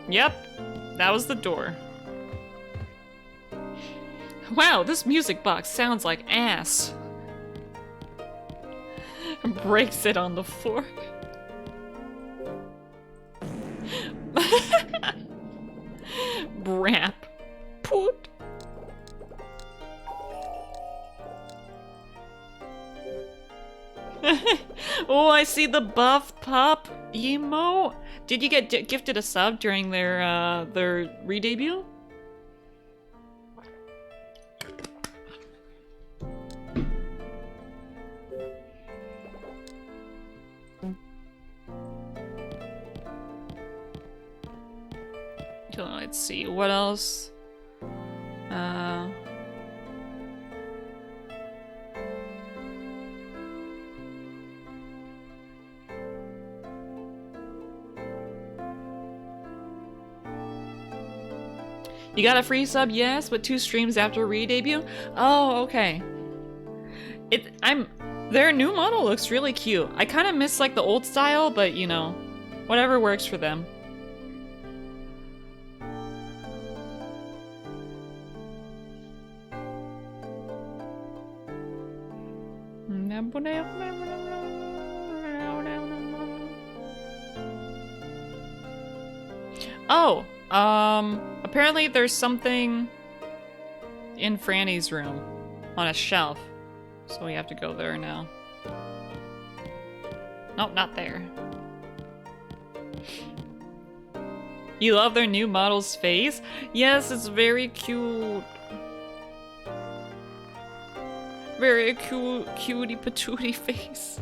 Yep, that was the door. Wow, this music box sounds like ass. Breaks it on the floor. Brap. Put. Oh, I see the buff pup emo. Did you get gifted a sub during their re-debut? Let's see, what else? You got a free sub, yes, with 2 streams after re-debut? Oh, okay. Their new model looks really cute. I kind of miss like the old style, but you know, whatever works for them. Oh, apparently there's something in Franny's room on a shelf, so we have to go there now. Nope, not there. You love their new model's face? Yes, it's very cute. Very cute, cutie patootie face.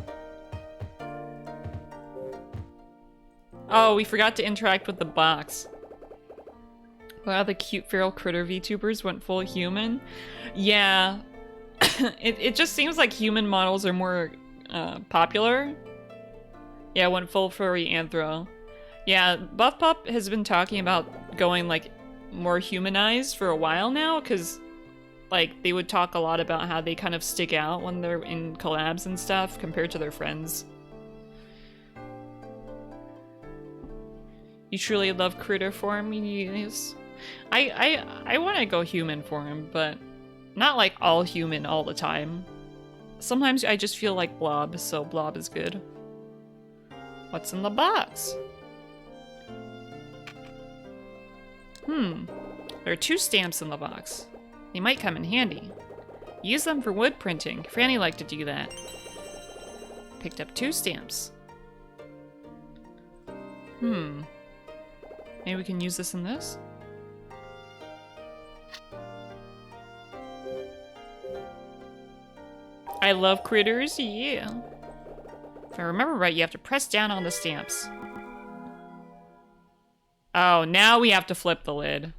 Oh, we forgot to interact with the box. Wow, the cute feral critter VTubers went full human. Yeah, it just seems like human models are more popular. Yeah, went full furry anthro. Yeah, Buff Pup has been talking about going like more humanized for a while now, because like they would talk a lot about how they kind of stick out when they're in collabs and stuff compared to their friends. You truly love critter form? Yes. I want to go human form, but not like all human all the time. Sometimes I just feel like blob, so blob is good. What's in the box? There are 2 stamps in the box. They might come in handy. Use them for wood printing. Franny liked to do that. Picked up 2 stamps. Maybe we can use this and this? I love critters, yeah. If I remember right, you have to press down on the stamps. Oh, now we have to flip the lid.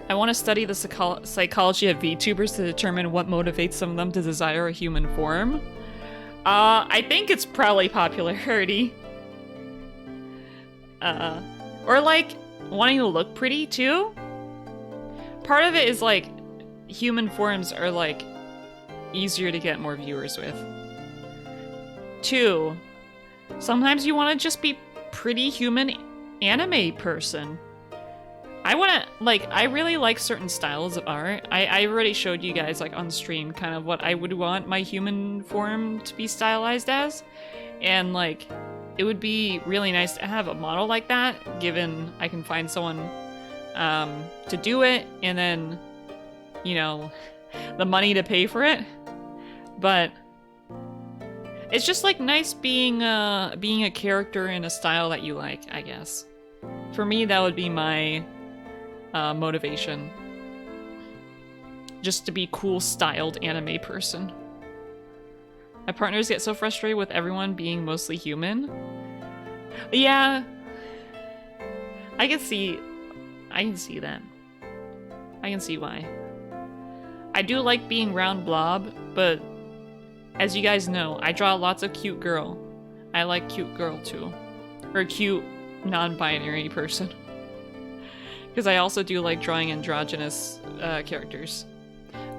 I want to study the psychology of VTubers to determine what motivates some of them to desire a human form. I think it's probably popularity. Or like wanting to look pretty too. Part of it is like human forms are like easier to get more viewers with. 2, sometimes you want to just be pretty human anime person. I really like certain styles of art. I already showed you guys like on stream kind of what I would want my human form to be stylized as. And like, it would be really nice to have a model like that, given I can find someone to do it, and then, you know, the money to pay for it. But it's just like nice being a character in a style that you like, I guess. For me, that would be my motivation. Just to be cool styled anime person. My partners get so frustrated with everyone being mostly human. Yeah. I can see that. I can see why. I do like being round blob, but as you guys know, I draw lots of cute girl. I like cute girl too. Or cute non-binary person. Because I also do like drawing androgynous characters.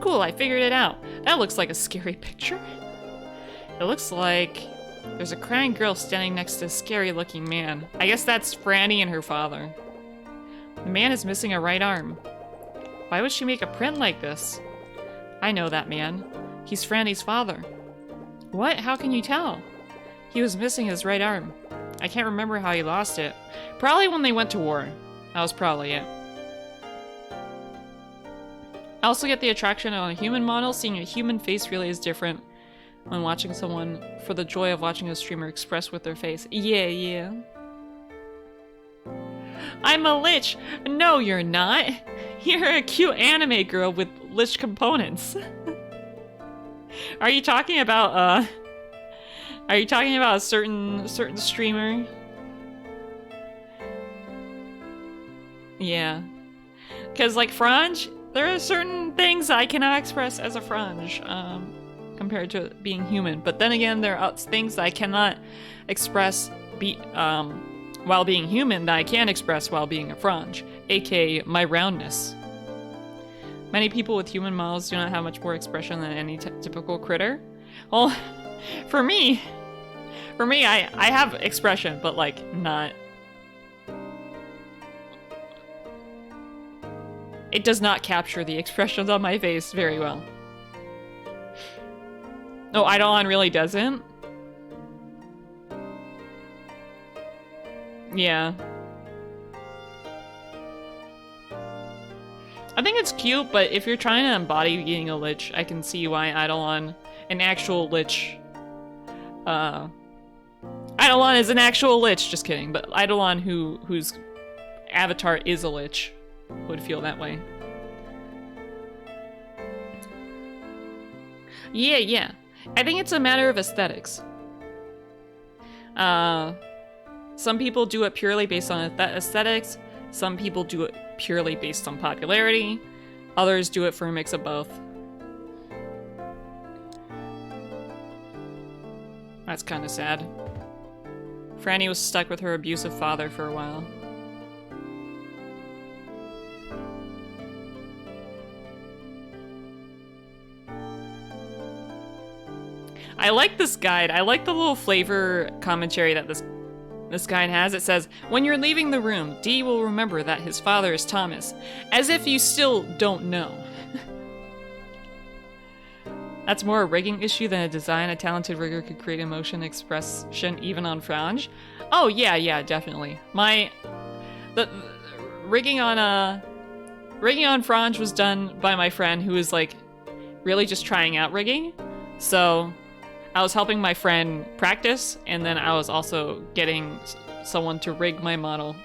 Cool, I figured it out. That looks like a scary picture. It looks like there's a crying girl standing next to a scary looking man. I guess that's Franny and her father. The man is missing a right arm. Why would she make a print like this? I know that man. He's Franny's father. What? How can you tell? He was missing his right arm. I can't remember how he lost it. Probably when they went to war. That was probably it. I also get the attraction on a human model. Seeing a human face really is different when watching someone for the joy of watching a streamer express with their face. Yeah. I'm a lich. No, you're not. You're a cute anime girl with lich components. Are you talking about a certain streamer? Yeah. Cause like Fronge, there are certain things I cannot express as a Fronge, compared to being human. But then again, there are things I cannot express while being human that I can express while being a Fronge, aka my roundness. Many people with human models do not have much more expression than any typical critter. Well, for me, I have expression, but like not. It does not capture the expressions on my face very well. No, Eidolon really doesn't? Yeah. I think it's cute, but if you're trying to embody being a lich, I can see why Eidolon, an actual lich, Eidolon is an actual lich, just kidding, but Eidolon whose avatar is a lich would feel that way. Yeah. I think it's a matter of aesthetics. Some people do it purely based on aesthetics. Some people do it purely based on popularity. Others do it for a mix of both. That's kind of sad. Franny was stuck with her abusive father for a while. I like this guide. I like the little flavor commentary that this guide has. It says, when you're leaving the room, Dee will remember that his father is Thomas. As if you still don't know. That's more a rigging issue than a design. A talented rigger could create emotion expression even on Fronge. Oh yeah, definitely. The rigging on Fronge was done by my friend who was like really just trying out rigging. So I was helping my friend practice, and then I was also getting someone to rig my model.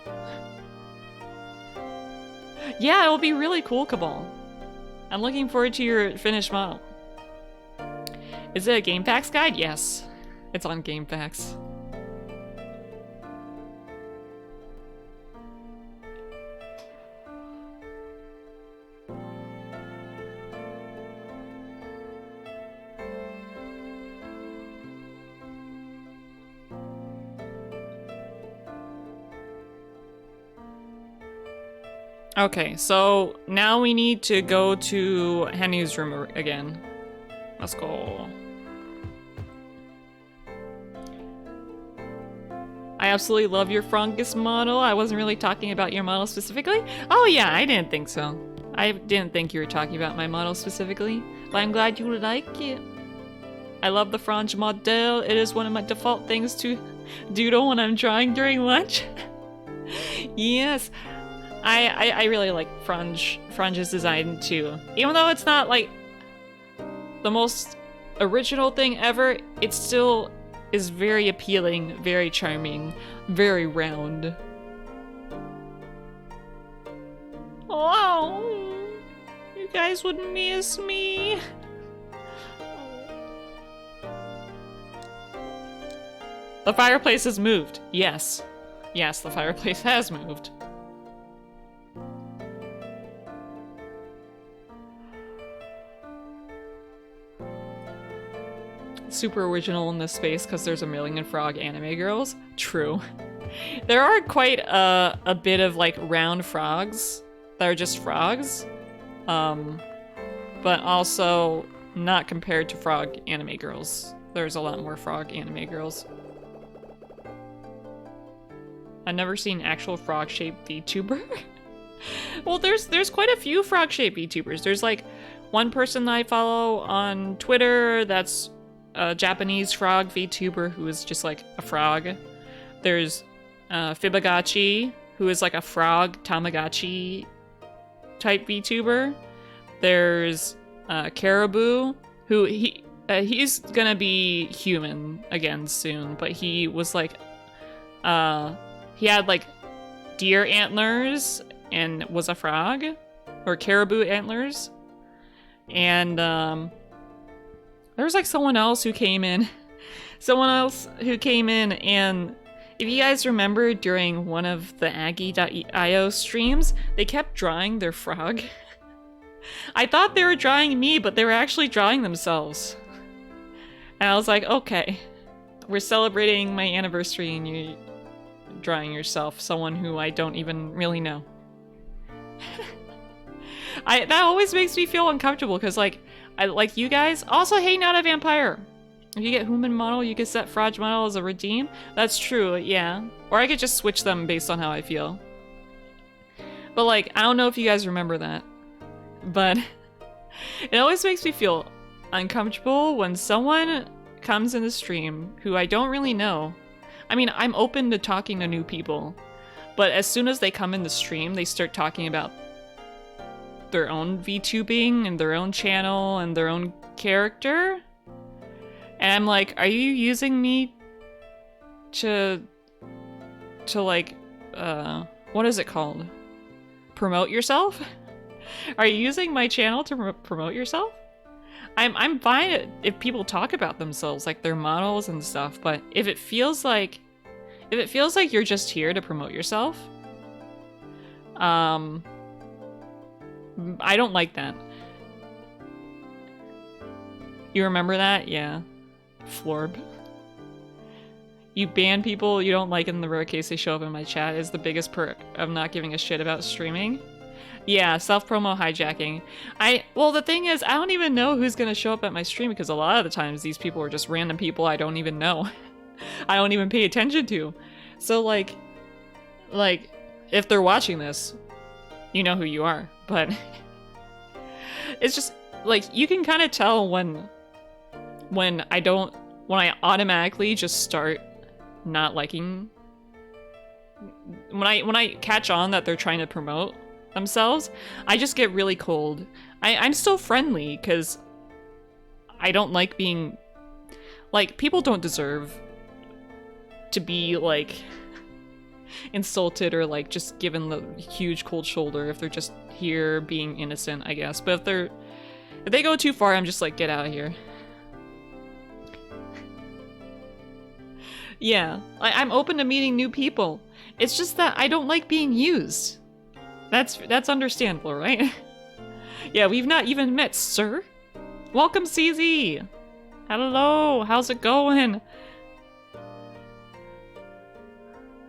Yeah, it'll be really cool, Cabal. I'm looking forward to your finished model. Is it a GameFAQs guide? Yes, it's on GameFAQs. Okay, so now we need to go to Henny's room again. Let's go. I absolutely love your Fronge model. I wasn't really talking about your model specifically. Oh yeah, I didn't think so. I didn't think you were talking about my model specifically, but I'm glad you like it. I love the Fronge model. It is one of my default things to doodle when I'm drawing during lunch. Yes, I really like Fronge's design too. Even though it's not like the most original thing ever, it still is very appealing, very charming, very round. Oh, you guys would miss me. The fireplace has moved. Yes. Yes, the fireplace has moved. Super original in this space because there's a million frog anime girls. True. There are quite a bit of like round frogs that are just frogs. But also not compared to frog anime girls. There's a lot more frog anime girls. I've never seen actual frog-shaped VTuber. Well, there's quite a few frog-shaped VTubers. There's like one person that I follow on Twitter that's a Japanese frog VTuber who is just like a frog. There's Fibagachi, who is like a frog Tamagotchi type VTuber. There's Caribou, who he's gonna be human again soon, but he was like he had like deer antlers and was a frog, or caribou antlers. And there was like someone else who came in and if you guys remember during one of the Aggie.io streams, they kept drawing their frog. I thought they were drawing me, but they were actually drawing themselves. And I was like, okay, we're celebrating my anniversary and you're drawing yourself, someone who I don't even really know. That always makes me feel uncomfortable because like I like you guys. Also, hey, not a vampire. If you get human model, you can set Fronge model as a redeem. That's true, yeah. Or I could just switch them based on how I feel. But like, I don't know if you guys remember that. But it always makes me feel uncomfortable when someone comes in the stream who I don't really know. I mean, I'm open to talking to new people. But as soon as they come in the stream, they start talking about their own VTubing and their own channel and their own character. And I'm like, are you using me to like, what is it called? Promote yourself? Are you using my channel to promote yourself? I'm fine if people talk about themselves, like their models and stuff, but if it feels like you're just here to promote yourself, I don't like that. You remember that? Yeah. Florb. You ban people you don't like in the rare case they show up in my chat is the biggest perk of not giving a shit about streaming. Yeah, self-promo hijacking. Well, the thing is, I don't even know who's gonna show up at my stream because a lot of the times these people are just random people I don't even know. I don't even pay attention to. So like, if they're watching this, you know who you are, but it's just, like, you can kind of tell when I automatically just start not liking, when I catch on that they're trying to promote themselves, I just get really cold. I'm still friendly because I don't like being, like, people don't deserve to be like insulted or like just given the huge cold shoulder if they're just here being innocent, I guess. But if they go too far, I'm just like, get out of here. Yeah, I'm open to meeting new people. It's just that I don't like being used. That's understandable, right? Yeah, we've not even met, sir. Welcome, CZ. Hello, how's it going?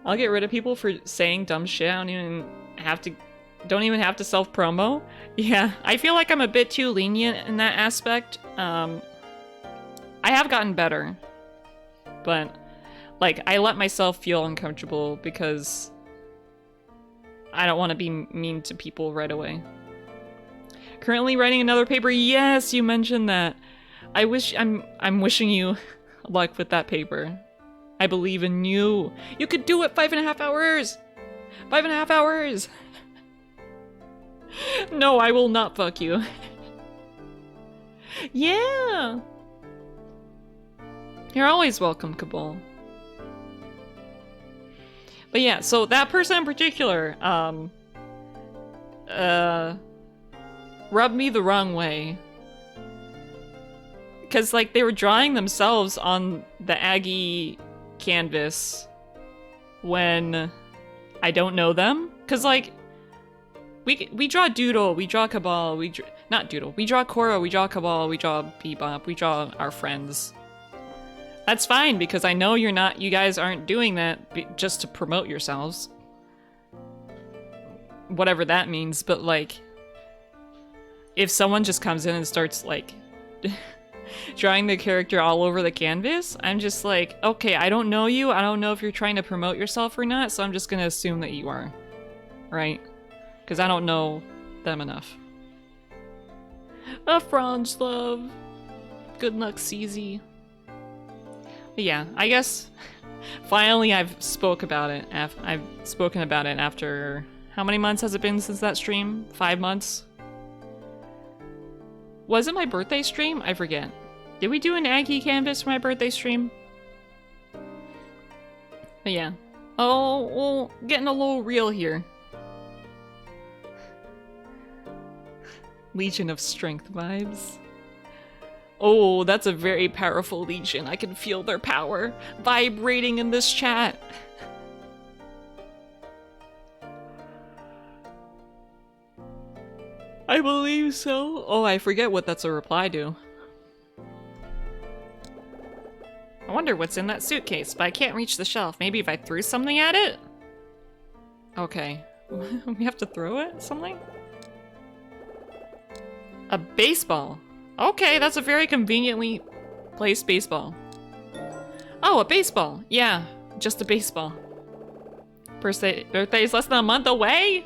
I'll get rid of people for saying dumb shit. I don't even have to don't even have to self-promo. Yeah, I feel like I'm a bit too lenient in that aspect. I have gotten better, but like I let myself feel uncomfortable because I don't want to be mean to people right away. Currently writing another paper. Yes, you mentioned that. I'm wishing you luck with that paper. I believe in you. You could do it. 5.5 hours. 5.5 hours. No, I will not fuck you. Yeah. You're always welcome, Cabal. But yeah, so that person in particular, rubbed me the wrong way. Because, like, they were drawing themselves on the Aggie canvas when I don't know them. Because, like, we draw Doodle, we draw Cabal, not Doodle, we draw Korra, we draw Cabal, we draw Bebop, we draw our friends. That's fine, because I know you guys aren't doing that just to promote yourselves. Whatever that means, but, like, if someone just comes in and starts, like, drawing the character all over the canvas, I'm just like, okay, I don't know you, I don't know if you're trying to promote yourself or not, so I'm just gonna assume that you are. Right? Because I don't know them enough. A Fronge love. Good luck, CZ. But yeah, I guess finally I've spoken about it after, how many months has it been since that stream? 5 months? Was it my birthday stream? I forget. Did we do an Aggie canvas for my birthday stream? But yeah. Oh, well, getting a little real here. Legion of Strength vibes. Oh, that's a very powerful Legion. I can feel their power vibrating in this chat. I believe so. Oh, I forget what that's a reply to. I wonder what's in that suitcase, but I can't reach the shelf. Maybe if I threw something at it? Okay. We have to throw it? Something? A baseball. Okay, that's a very conveniently placed baseball. Oh, a baseball. Yeah, just a baseball. Birthday is less than a month away?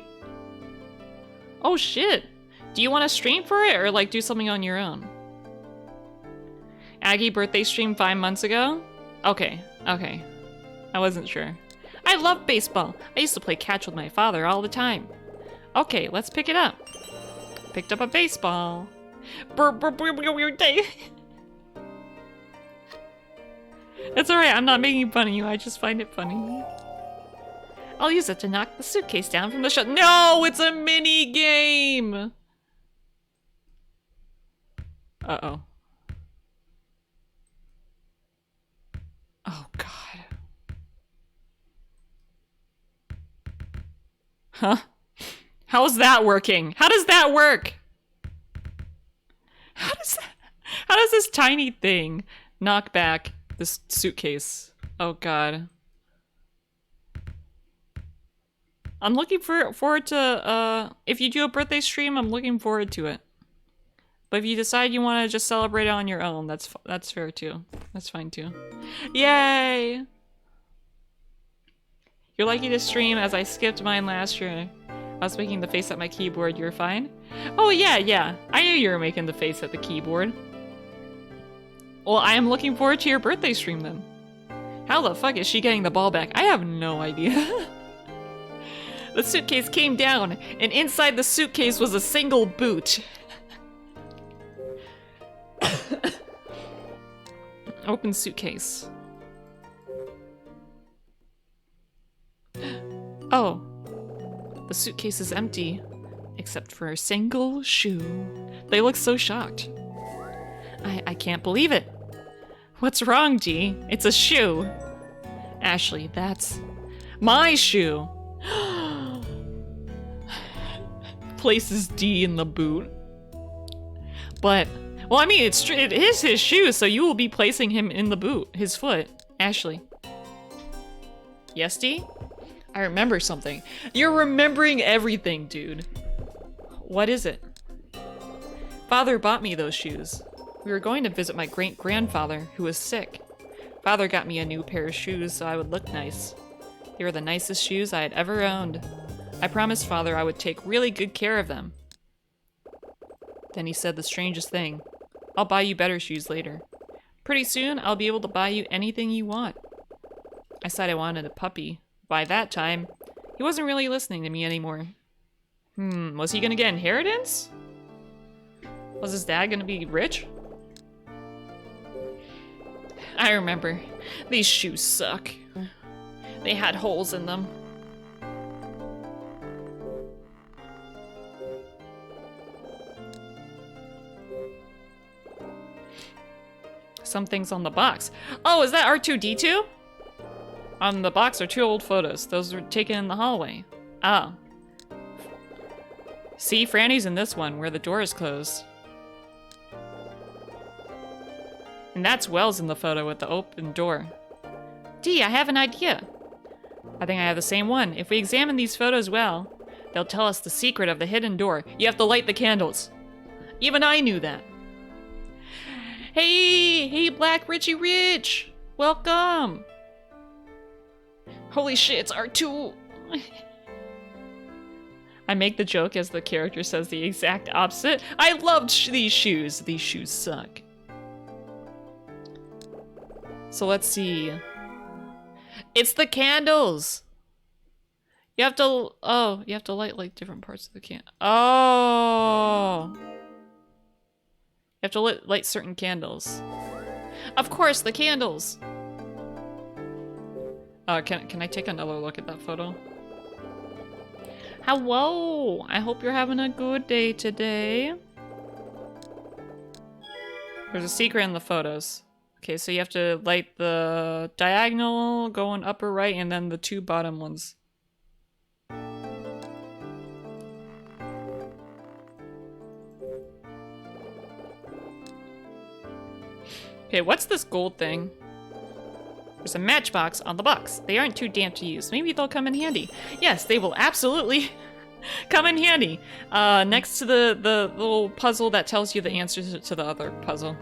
Oh shit. Do you want to stream for it or like do something on your own? Aggie birthday stream 5 months ago? Okay, okay. I wasn't sure. I love baseball. I used to play catch with my father all the time. Okay, let's pick it up. Picked up a baseball. It's alright, I'm not making fun of you, I just find it funny. I'll use it to knock the suitcase down from the shelf. No, it's a mini game! Uh-oh. Oh, God. Huh? How's that working? How does that work? How does this tiny thing knock back this suitcase? Oh, God. I'm looking forward to, if you do a birthday stream, I'm looking forward to it. But if you decide you want to just celebrate it on your own, that's fair too. That's fine too. Yay! You're lucky to stream as I skipped mine last year. I was making the face at my keyboard. You're fine? Oh yeah, yeah. I knew you were making the face at the keyboard. Well, I am looking forward to your birthday stream then. How the fuck is she getting the ball back? I have no idea. The suitcase came down, and inside the suitcase was a single boot. Open suitcase. Oh. The suitcase is empty, except for a single shoe. They look so shocked. I can't believe it. What's wrong, G? It's a shoe. Ashley, that's my shoe. Places D in the boot. But, well, I mean, it is his shoe, so you will be placing him in the boot. His foot. Ashley. Yes, D? I remember something. You're remembering everything, dude. What is it? Father bought me those shoes. We were going to visit my great-grandfather, who was sick. Father got me a new pair of shoes so I would look nice. They were the nicest shoes I had ever owned. I promised Father I would take really good care of them. Then he said the strangest thing. I'll buy you better shoes later. Pretty soon, I'll be able to buy you anything you want. I said I wanted a puppy. By that time, he wasn't really listening to me anymore. Was he gonna get inheritance? Was his dad gonna be rich? I remember. These shoes suck. They had holes in them. Some things on the box. Oh, is that R2-D2? On the box are 2 old photos. Those were taken in the hallway. Oh. See, Franny's in this one, where the door is closed. And that's Wells in the photo with the open door. Dee, I have an idea. I think I have the same one. If we examine these photos well, they'll tell us the secret of the hidden door. You have to light the candles. Even I knew that. Hey, Black Richie Rich! Welcome! Holy shit, it's R2! I make the joke as the character says the exact opposite. I loved these shoes. These shoes suck. So let's see. It's the candles! You have to, you have to light like different parts of the candle. Oh! You have to light certain candles. Of course, the candles! Can I take another look at that photo? Hello! I hope you're having a good day today. There's a secret in the photos. Okay, so you have to light the diagonal going upper right and then the 2 bottom ones. Okay, what's this gold thing? There's a matchbox on the box. They aren't too damp to use. Maybe they'll come in handy. Yes, they will absolutely come in handy. Next to the little puzzle that tells you the answers to the other puzzle.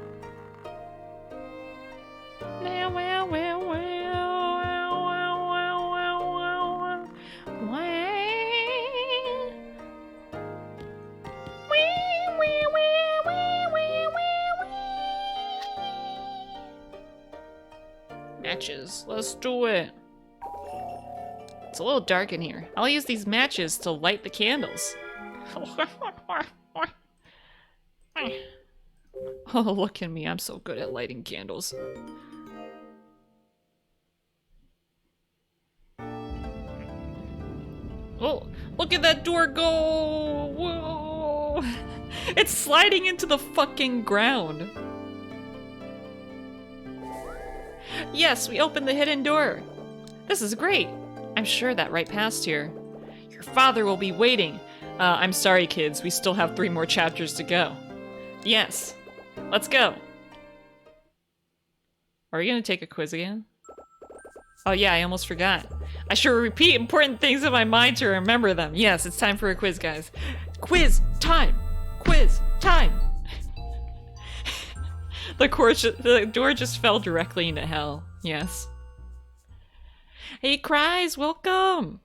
Matches. Let's do it. It's a little dark in here. I'll use these matches to light the candles. Oh, look at me. I'm so good at lighting candles. Oh, look at that door go! Whoa! It's sliding into the fucking ground. Yes, we opened the hidden door. This is great. I'm sure that right past here. Your father will be waiting. I'm sorry, kids. We still have 3 more chapters to go. Yes. Let's go. Are you gonna take a quiz again? Oh yeah, I almost forgot. I should repeat important things in my mind to remember them. Yes, it's time for a quiz, guys. Quiz time! Quiz time! The door just fell directly into hell. Yes. Hey, Cries, welcome!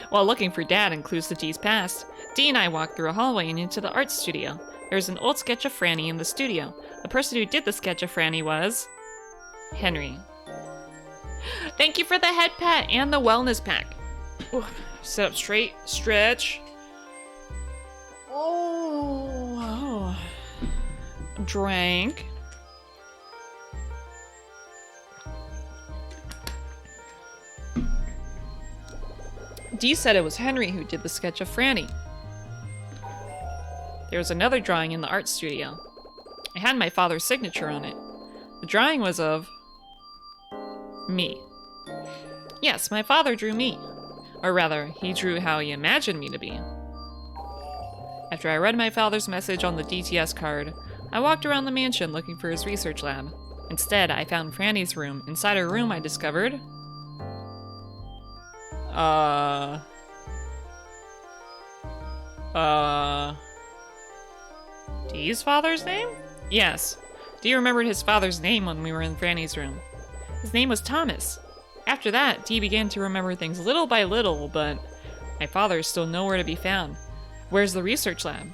While looking for Dad in clues to Dee's past, Dee and I walked through a hallway and into the art studio. There's an old sketch of Franny in the studio. The person who did the sketch of Franny was... Henry. Thank you for the head pat and the wellness pack. Ooh, sit up straight, stretch. Oh. Drank. Dee said it was Henry who did the sketch of Franny. There was another drawing in the art studio. It had my father's signature on it. The drawing was of... me. Yes, my father drew me. Or rather, he drew how he imagined me to be. After I read my father's message on the DTS card, I walked around the mansion looking for his research lab. Instead, I found Franny's room. Inside her room, I discovered... Dee's father's name? Yes. Dee remembered his father's name when we were in Franny's room. His name was Thomas. After that, Dee began to remember things little by little, but my father is still nowhere to be found. Where's the research lab?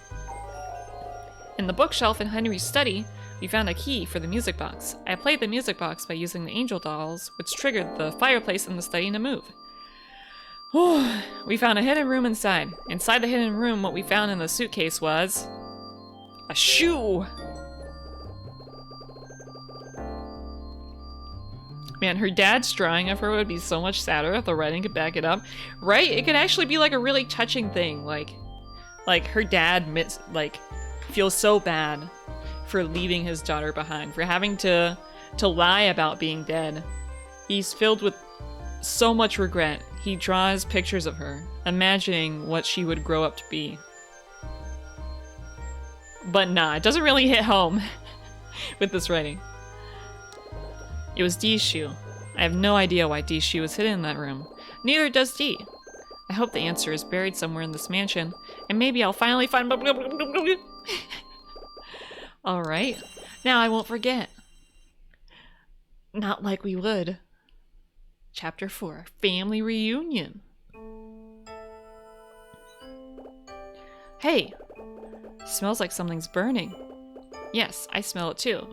In the bookshelf in Henry's study, we found a key for the music box. I played the music box by using the angel dolls, which triggered the fireplace in the study to move. We found a hidden room inside. Inside the hidden room, what we found in the suitcase was... a shoe! Man, her dad's drawing of her would be so much sadder if the writing could back it up. Right? It could actually be like a really touching thing. Like her dad feels so bad for leaving his daughter behind, for having to lie about being dead. He's filled with so much regret. He draws pictures of her, imagining what she would grow up to be. But nah, it doesn't really hit home with this writing. It was Dee's shoe. I have no idea why Dee's shoe was hidden in that room. Neither does Dee. I hope the answer is buried somewhere in this mansion, and maybe I'll finally find... Alright, now I won't forget. Not like we would. Chapter 4, Family Reunion. Hey, smells like something's burning. Yes, I smell it too.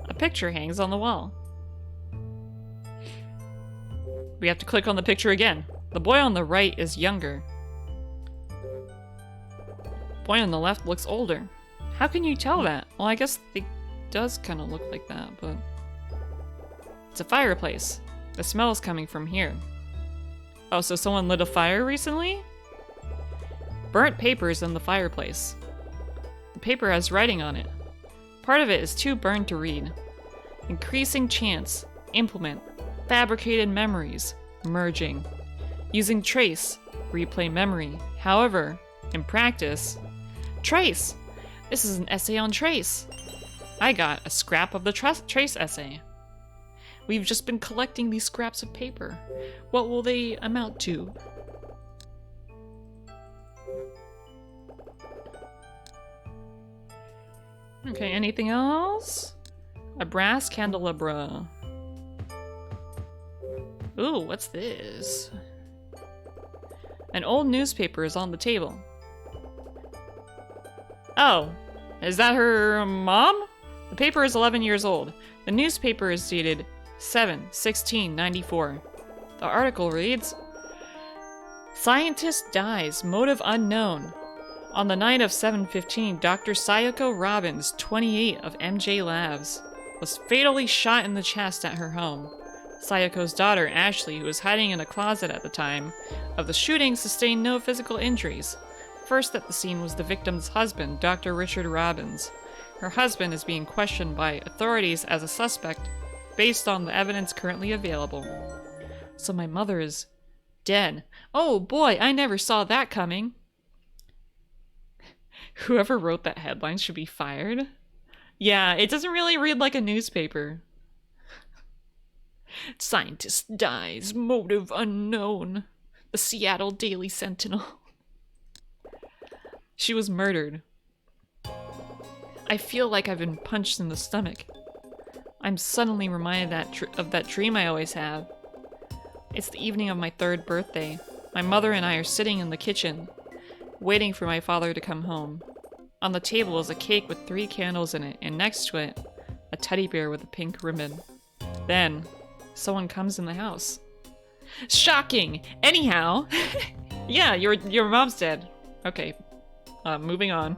A picture hangs on the wall. We have to click on the picture again. The boy on the right is younger. The boy on the left looks older. How can you tell that? Well, I guess it does kind of look like that, but... It's a fireplace. The smell is coming from here. Oh, so someone lit a fire recently? Burnt paper is in the fireplace. The paper has writing on it. Part of it is too burned to read. Increasing chance. Implement. Fabricated memories. Merging. Using trace. Replay memory. However, in practice... Trace! This is an essay on trace. I got a scrap of the trace essay. We've just been collecting these scraps of paper. What will they amount to? Okay, anything else? A brass candelabra. Ooh, what's this? An old newspaper is on the table. Oh, is that her mom? The paper is 11 years old. The newspaper is dated 7/16/94. The article reads, Scientist dies, motive unknown. On the night of 7/15, Dr. Sayako Robbins, 28 of MJ Labs, was fatally shot in the chest at her home. Sayako's daughter, Ashley, who was hiding in a closet at the time of the shooting, sustained no physical injuries. First at the scene was the victim's husband, Dr. Richard Robbins. Her husband is being questioned by authorities as a suspect based on the evidence currently available. So my mother is dead. Oh boy, I never saw that coming. Whoever wrote that headline should be fired. Yeah, it doesn't really read like a newspaper. Scientist dies, motive unknown. The Seattle Daily Sentinel. She was murdered. I feel like I've been punched in the stomach. I'm suddenly reminded of that dream I always have. It's the evening of my 3rd birthday. My mother and I are sitting in the kitchen, waiting for my father to come home. On the table is a cake with 3 candles in it, and next to it, a teddy bear with a pink ribbon. Then, someone comes in the house. Shocking! Anyhow, yeah, your mom's dead. Okay, moving on.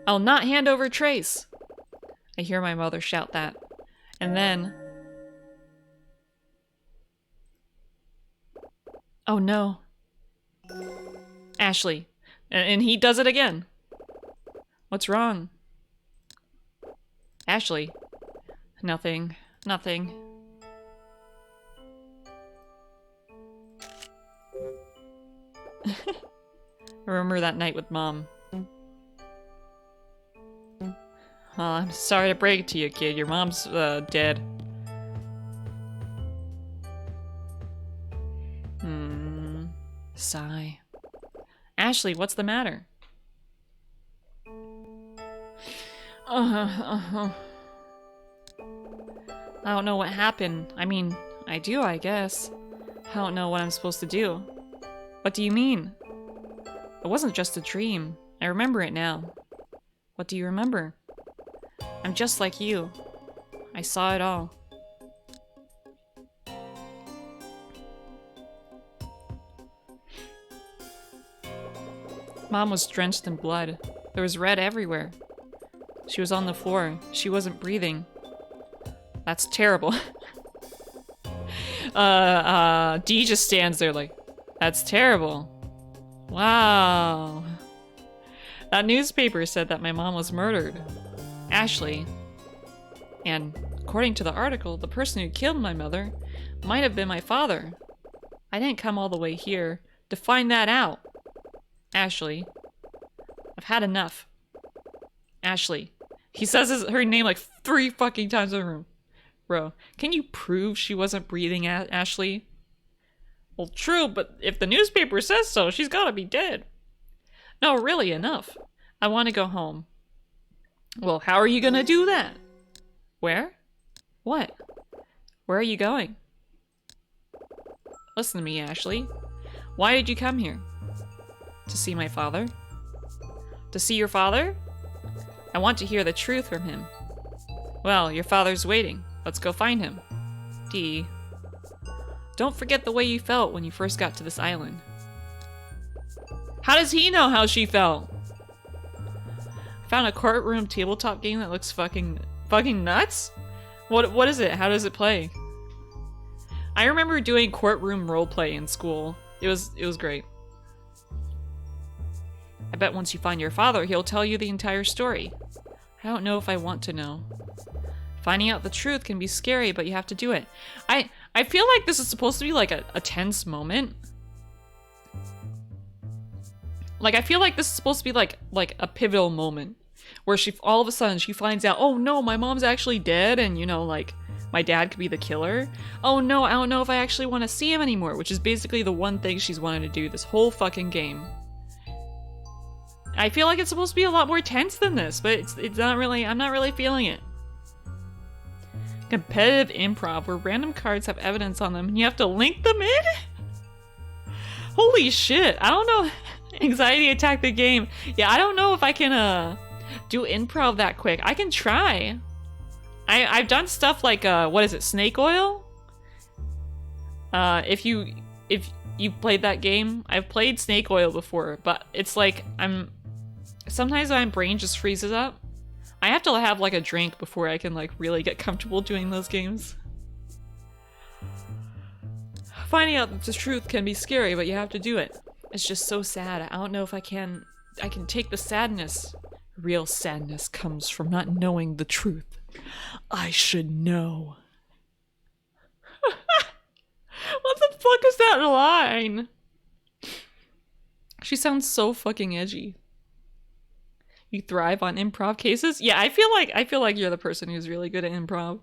I'll not hand over Trace. I hear my mother shout that. And then... Oh no. Ashley. And he does it again. What's wrong? Ashley. Nothing. Nothing. I remember that night with Mom. I'm sorry to break it to you, kid. Your mom's dead. Sigh. Ashley, what's the matter? I don't know what happened. I mean, I do, I guess. I don't know what I'm supposed to do. What do you mean? It wasn't just a dream. I remember it now. What do you remember? I'm just like you. I saw it all. Mom was drenched in blood. There was red everywhere. She was on the floor. She wasn't breathing. That's terrible. Dee just stands there like, that's terrible. Wow. That newspaper said that my mom was murdered. Ashley. And according to the article, the person who killed my mother might have been my father. I didn't come all the way here to find that out. Ashley. I've had enough. Ashley. He says her name like 3 fucking times in the room. Bro, can you prove she wasn't breathing, Ashley? Well, true, but if the newspaper says so, she's gotta be dead. No, really, enough. I want to go home. Well, how are you gonna do that? Where? What? Where are you going? Listen to me, Ashley. Why did you come here? To see my father? To see your father? I want to hear the truth from him. Well, your father's waiting. Let's go find him. Dee. Don't forget the way you felt when you first got to this island. How does he know how she felt? I found a courtroom tabletop game that looks fucking nuts? What is it? How does it play? I remember doing courtroom roleplay in school. It was great. I bet once you find your father, he'll tell you the entire story. I don't know if I want to know. Finding out the truth can be scary, but you have to do it. I feel like this is supposed to be like a tense moment. Like, I feel like this is supposed to be like a pivotal moment where she all of a sudden she finds out, oh no, my mom's actually dead, and you know, like, my dad could be the killer. Oh no, I don't know if I actually want to see him anymore, which is basically the one thing she's wanted to do this whole fucking game. I feel like it's supposed to be a lot more tense than this, but it's not really, I'm not really feeling it. Competitive improv, where random cards have evidence on them and you have to link them in? Holy shit, I don't know. Anxiety attack the game. Yeah, I don't know if I can do improv that quick. I can try. I've done stuff like, what is it, Snake Oil? If you played that game, I've played Snake Oil before, but it's like, sometimes my brain just freezes up. I have to have like a drink before I can like really get comfortable doing those games. Finding out the truth can be scary, but you have to do it. It's just so sad. I don't know if I can take the sadness. Real sadness comes from not knowing the truth. I should know. What the fuck is that line? She sounds so fucking edgy. You thrive on improv cases? Yeah, I feel like you're the person who's really good at improv.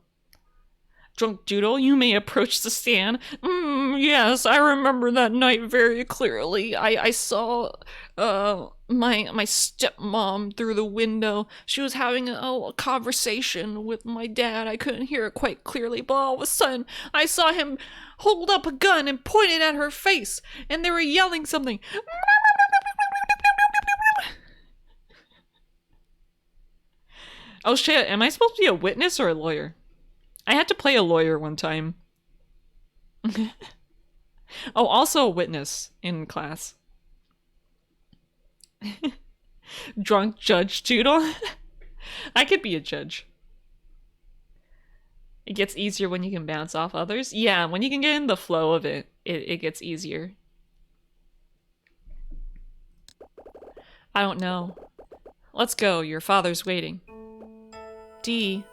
Drunk Doodle, you may approach the stand. Yes, I remember that night very clearly. I saw my stepmom through the window. She was having a conversation with my dad. I couldn't hear it quite clearly, but all of a sudden I saw him hold up a gun and point it at her face, and they were yelling something. Oh shit, am I supposed to be a witness or a lawyer? I had to play a lawyer one time. Oh, also a witness in class. Drunk Judge Doodle. I could be a judge. It gets easier when you can bounce off others. Yeah, when you can get in the flow of it, it gets easier. I don't know. Let's go, your father's waiting. D.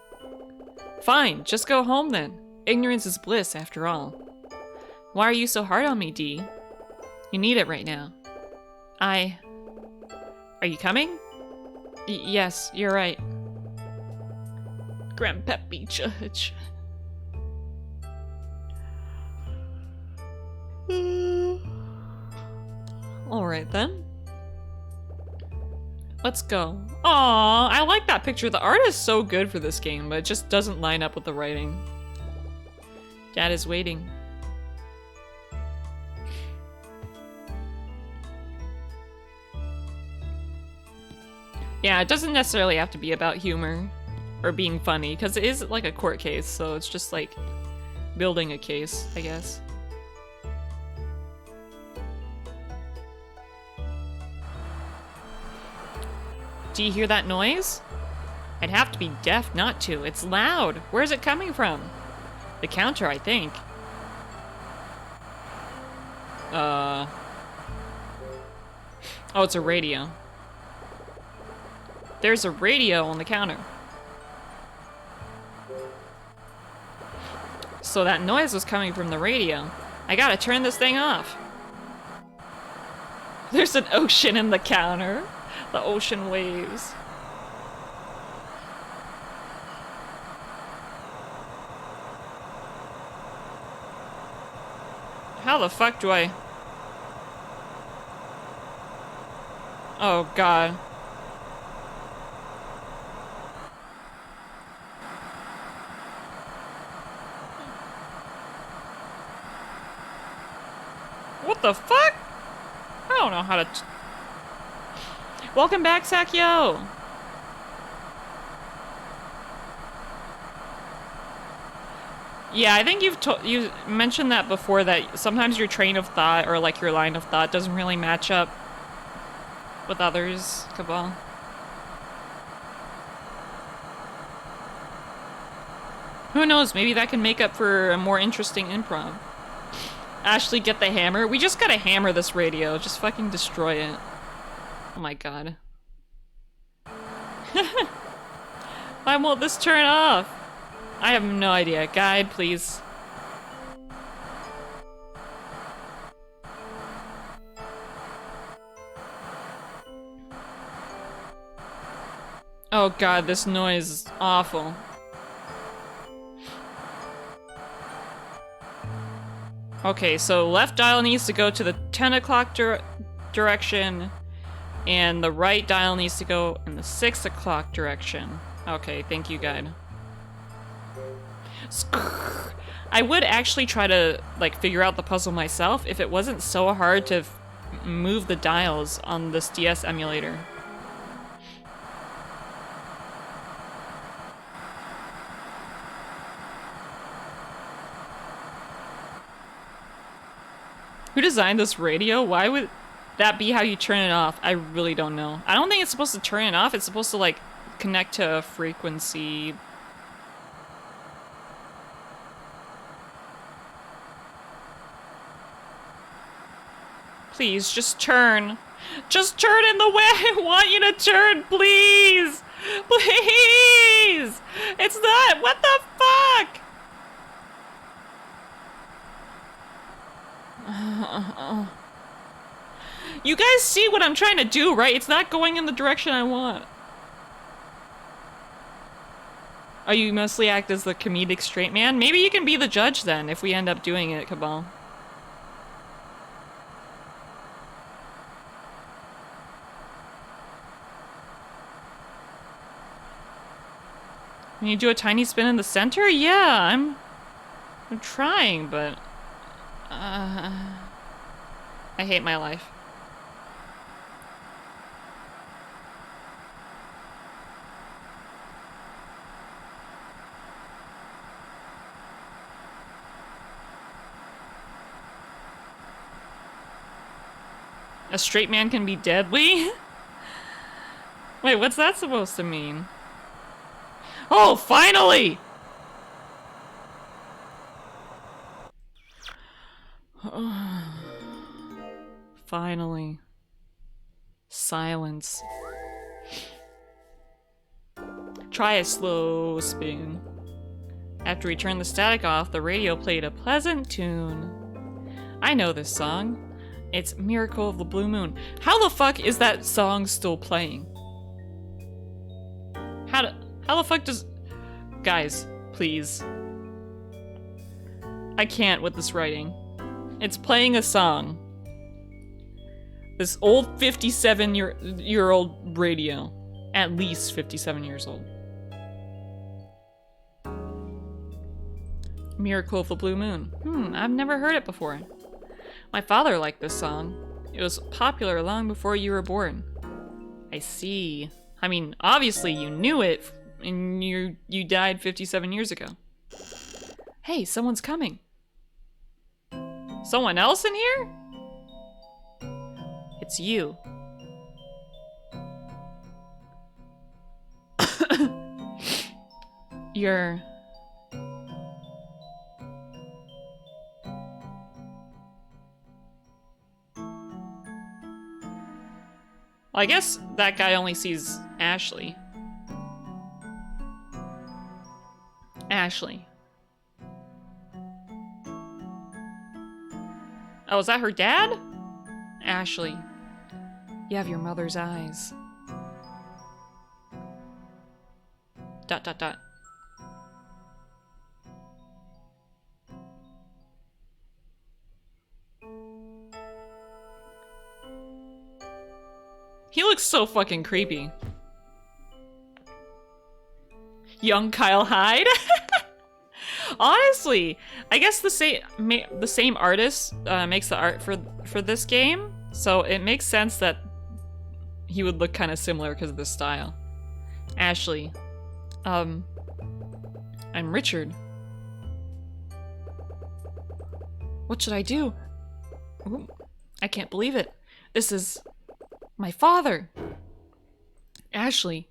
Fine, just go home then. Ignorance is bliss, after all. Why are you so hard on me, D? You need it right now. Are you coming? Yes, you're right. Grandpappy Judge. Alright then. Let's go. Aww, I like that picture. The art is so good for this game, but it just doesn't line up with the writing. Dad is waiting. Yeah, it doesn't necessarily have to be about humor or being funny, because it is like a court case, so it's just like building a case, I guess. Do you hear that noise? I'd have to be deaf not to. It's loud. Where's it coming from? The counter, I think. Oh, it's a radio. There's a radio on the counter. So that noise was coming from the radio. I gotta turn this thing off. There's an ocean in the counter. The ocean waves. How the fuck do I... Oh god. What the fuck? I don't know how to... Welcome back, Sakyo! Yeah, I think you mentioned that before, that sometimes your train of thought or like your line of thought doesn't really match up with others, Cabal. Who knows, maybe that can make up for a more interesting improv. Ashley, get the hammer. We just gotta hammer this radio, just fucking destroy it. Oh my god. Why won't this turn off? I have no idea. Guide, please. Oh god, this noise is awful. Okay, so left dial needs to go to the 10 o'clock direction, and the right dial needs to go in the 6 o'clock direction. Okay, thank you, guide. I would actually try to, like, figure out the puzzle myself if it wasn't so hard to move the dials on this DS emulator. Who designed this radio? Why would that be how you turn it off? I really don't know. I don't think it's supposed to turn it off. It's supposed to, like, connect to a frequency. Please, just turn. Just turn in the way I want you to turn, please! Please! It's not. What the fuck? You guys see what I'm trying to do, right? It's not going in the direction I want. Oh, you mostly act as the comedic straight man? Maybe you can be the judge then, if we end up doing it, Cabal. Can you do a tiny spin in the center? Yeah, I'm trying, but... I hate my life. A straight man can be deadly? Wait, what's that supposed to mean? Oh, finally! Finally. Silence. Try a slow spin. After we turned the static off, the radio played a pleasant tune. I know this song. It's Miracle of the Blue Moon. How the fuck is that song still playing? How the fuck does... Guys, please. I can't with this writing. It's playing a song. This old 57-year-old radio. At least 57 years old. Miracle of the Blue Moon. I've never heard it before. My father liked this song. It was popular long before you were born. I see. I mean, obviously you knew it, and you died 57 years ago. Hey, someone's coming. Someone else in here? It's you. You're... Well, I guess that guy only sees Ashley. Ashley. Oh, is that her dad? Ashley. You have your mother's eyes. ... He looks so fucking creepy. Young Kyle Hyde? Honestly, I guess the same artist makes the art for this game, so it makes sense that he would look kind of similar because of the style. Ashley. I'm Richard. What should I do? Ooh, I can't believe it. This is my father. Ashley.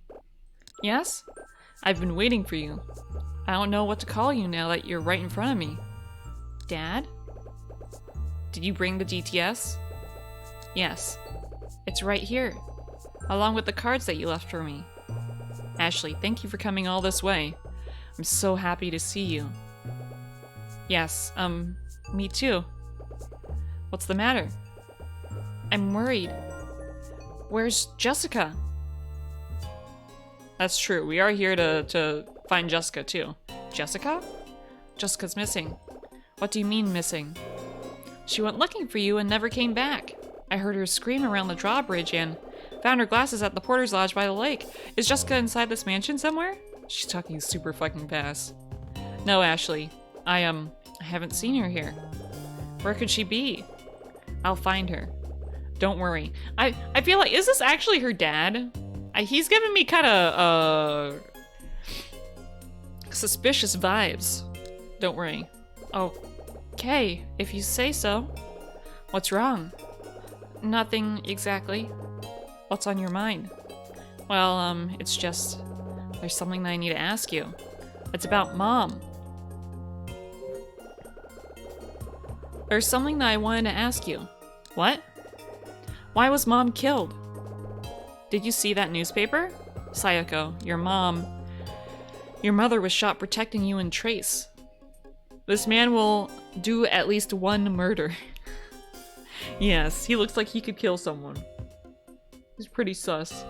Yes? I've been waiting for you. I don't know what to call you now that you're right in front of me. Dad? Did you bring the DTS? Yes. It's right here, along with the cards that you left for me. Ashley, thank you for coming all this way. I'm so happy to see you. Yes, me too. What's the matter? I'm worried. Where's Jessica? That's true. We are here to find Jessica too. Jessica? Jessica's missing. What do you mean missing? She went looking for you and never came back. I heard her scream around the drawbridge and found her glasses at the porter's lodge by the lake. Is Jessica inside this mansion somewhere? She's talking super fucking fast. No, Ashley. I haven't seen her here. Where could she be? I'll find her. Don't worry. I feel like, is this actually her dad? He's giving me kind of suspicious vibes. Don't worry. Okay, if you say so. What's wrong? Nothing exactly. What's on your mind? Well, it's just, there's something that I need to ask you. It's about Mom. There's something that I wanted to ask you. What? Why was Mom killed? Did you see that newspaper? Sayako, your mother was shot protecting you and Trace. This man will do at least one murder. Yes, he looks like he could kill someone. He's pretty sus.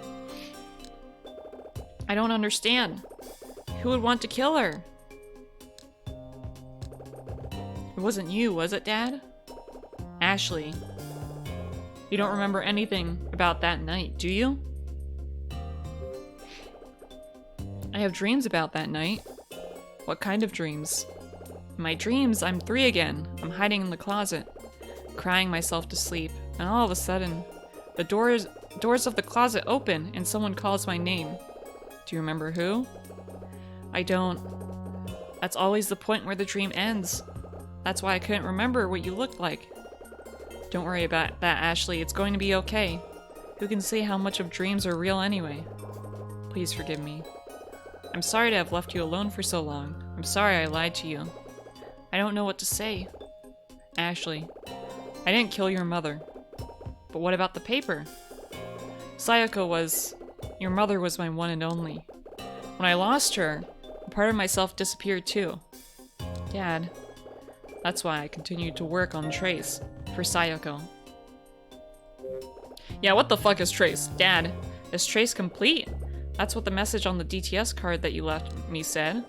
I don't understand. Who would want to kill her? It wasn't you, was it, Dad? Ashley. You don't remember anything about that night, do you? I have dreams about that night. What kind of dreams? In my dreams, I'm 3 again. I'm hiding in the closet, crying myself to sleep, and all of a sudden, the doors of the closet open and someone calls my name. Do you remember who? I don't. That's always the point where the dream ends. That's why I couldn't remember what you looked like. Don't worry about that, Ashley. It's going to be okay. Who can say how much of dreams are real anyway? Please forgive me. I'm sorry to have left you alone for so long. I'm sorry I lied to you. I don't know what to say. Ashley, I didn't kill your mother. But what about the paper? Sayako was... Your mother was my one and only. When I lost her, a part of myself disappeared too. Dad. That's why I continued to work on Trace for Sayako. Yeah, what the fuck is Trace? Dad, is Trace complete? That's what the message on the DTS card that you left me said.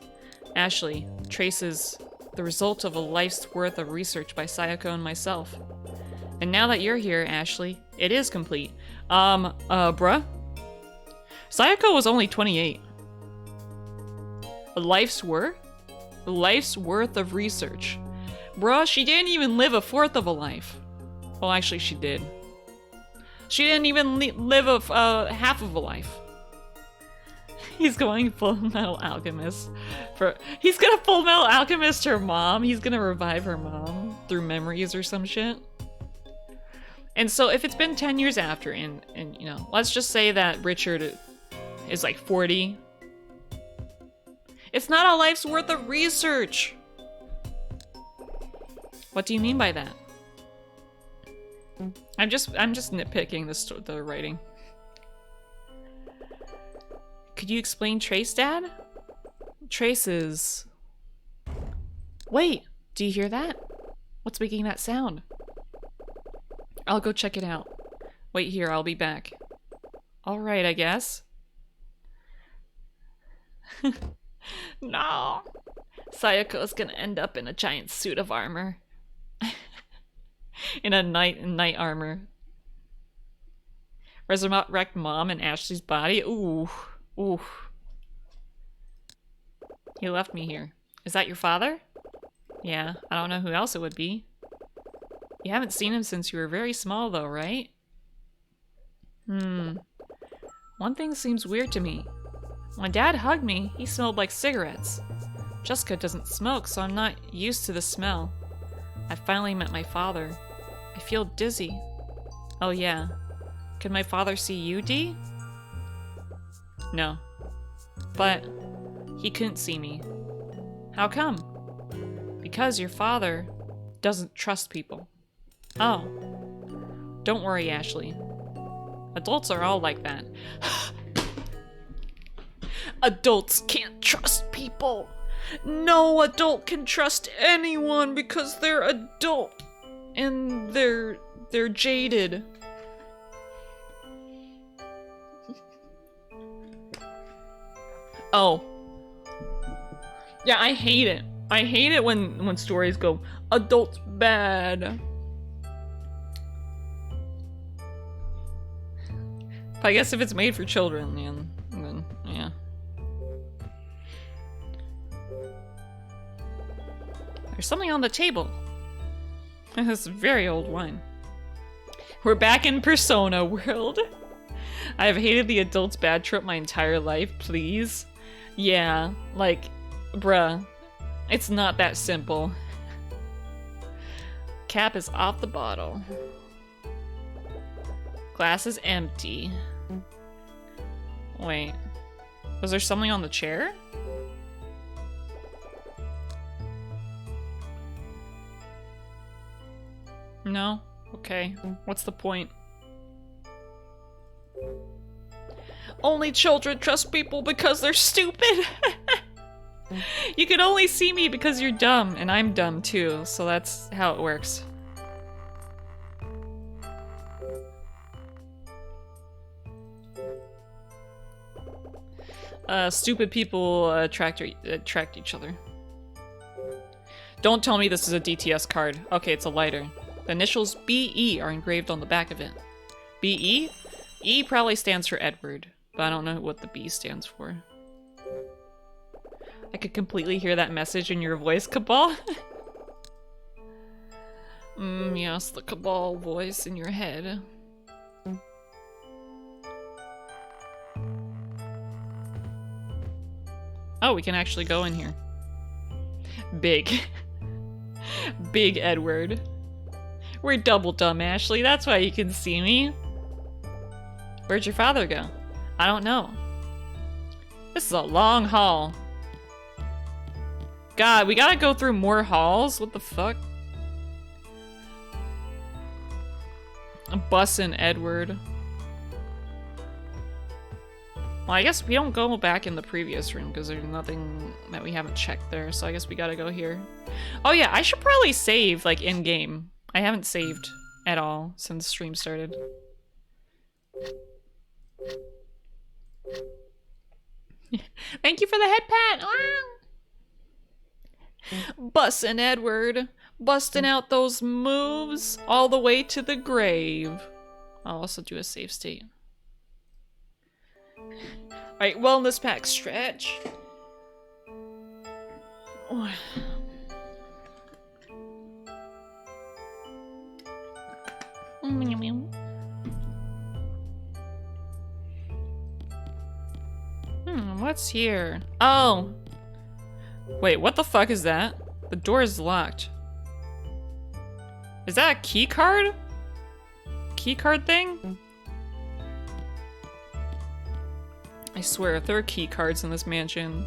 Ashley, Trace is the result of a life's worth of research by Sayako and myself. And now that you're here, Ashley, it is complete. Bruh? Sayako was only 28. A life's worth? A life's worth of research. Bruh, she didn't even live a fourth of a life. Well, actually, she did. She didn't even live a half of a life. He's going Full Metal Alchemist. He's gonna Full Metal Alchemist her mom. He's gonna revive her mom through memories or some shit. And so if it's been 10 years after, and you know, let's just say that Richard is like 40. It's not a life's worth of research. What do you mean by that? I'm just nitpicking the writing. Could you explain Trace, Dad? Trace is... Wait, do you hear that? What's making that sound? I'll go check it out. Wait here, I'll be back. Alright, I guess. No. Sayako's gonna end up in a giant suit of armor. In a knight armor. Resurrect Mom and Ashley's body? Ooh. Ooh. He left me here. Is that your father? Yeah, I don't know who else it would be. You haven't seen him since you were very small though, right? One thing seems weird to me. When Dad hugged me, he smelled like cigarettes. Jessica doesn't smoke, so I'm not used to the smell. I finally met my father. I feel dizzy. Oh yeah. Could my father see you, Dee? No. But he couldn't see me. How come? Because your father doesn't trust people. Oh. Don't worry, Ashley. Adults are all like that. Adults can't trust people. No adult can trust anyone because they're adult and they're jaded. Oh. Yeah, I hate it. I hate it when stories go, adults bad. But I guess if it's made for children, then yeah. There's something on the table. This is very old wine. We're back in Persona world. I've hated the adults bad trope my entire life, please. Yeah, like, bruh. It's not that simple. Cap is off the bottle. Glass is empty. Wait. Was there something on the chair? No? Okay. What's the point? Only children trust people because they're stupid! You can only see me because you're dumb, and I'm dumb too, so that's how it works. Stupid people attract each other. Don't tell me this is a DTS card. Okay, it's a lighter. The initials BE are engraved on the back of it. BE? E probably stands for Edward, but I don't know what the B stands for. I could completely hear that message in your voice, Cabal. Yes, the Cabal voice in your head. Oh, we can actually go in here. Big. Big Edward. We're double dumb, Ashley. That's why you can see me. Where'd your father go? I don't know. This is a long haul. God, we gotta go through more halls? What the fuck? I'm bussin' Edward. Well, I guess we don't go back in the previous room because there's nothing that we haven't checked there, so I guess we gotta go here. Oh yeah, I should probably save, like, in-game. I haven't saved at all since stream started. Thank you for the head pat! Bussin' Edward. Busting out those moves all the way to the grave. I'll also do a save state. Alright, wellness pack stretch. What's here? Oh! Wait, what the fuck is that? The door is locked. Is that a key card? Key card thing? I swear, if there are key cards in this mansion.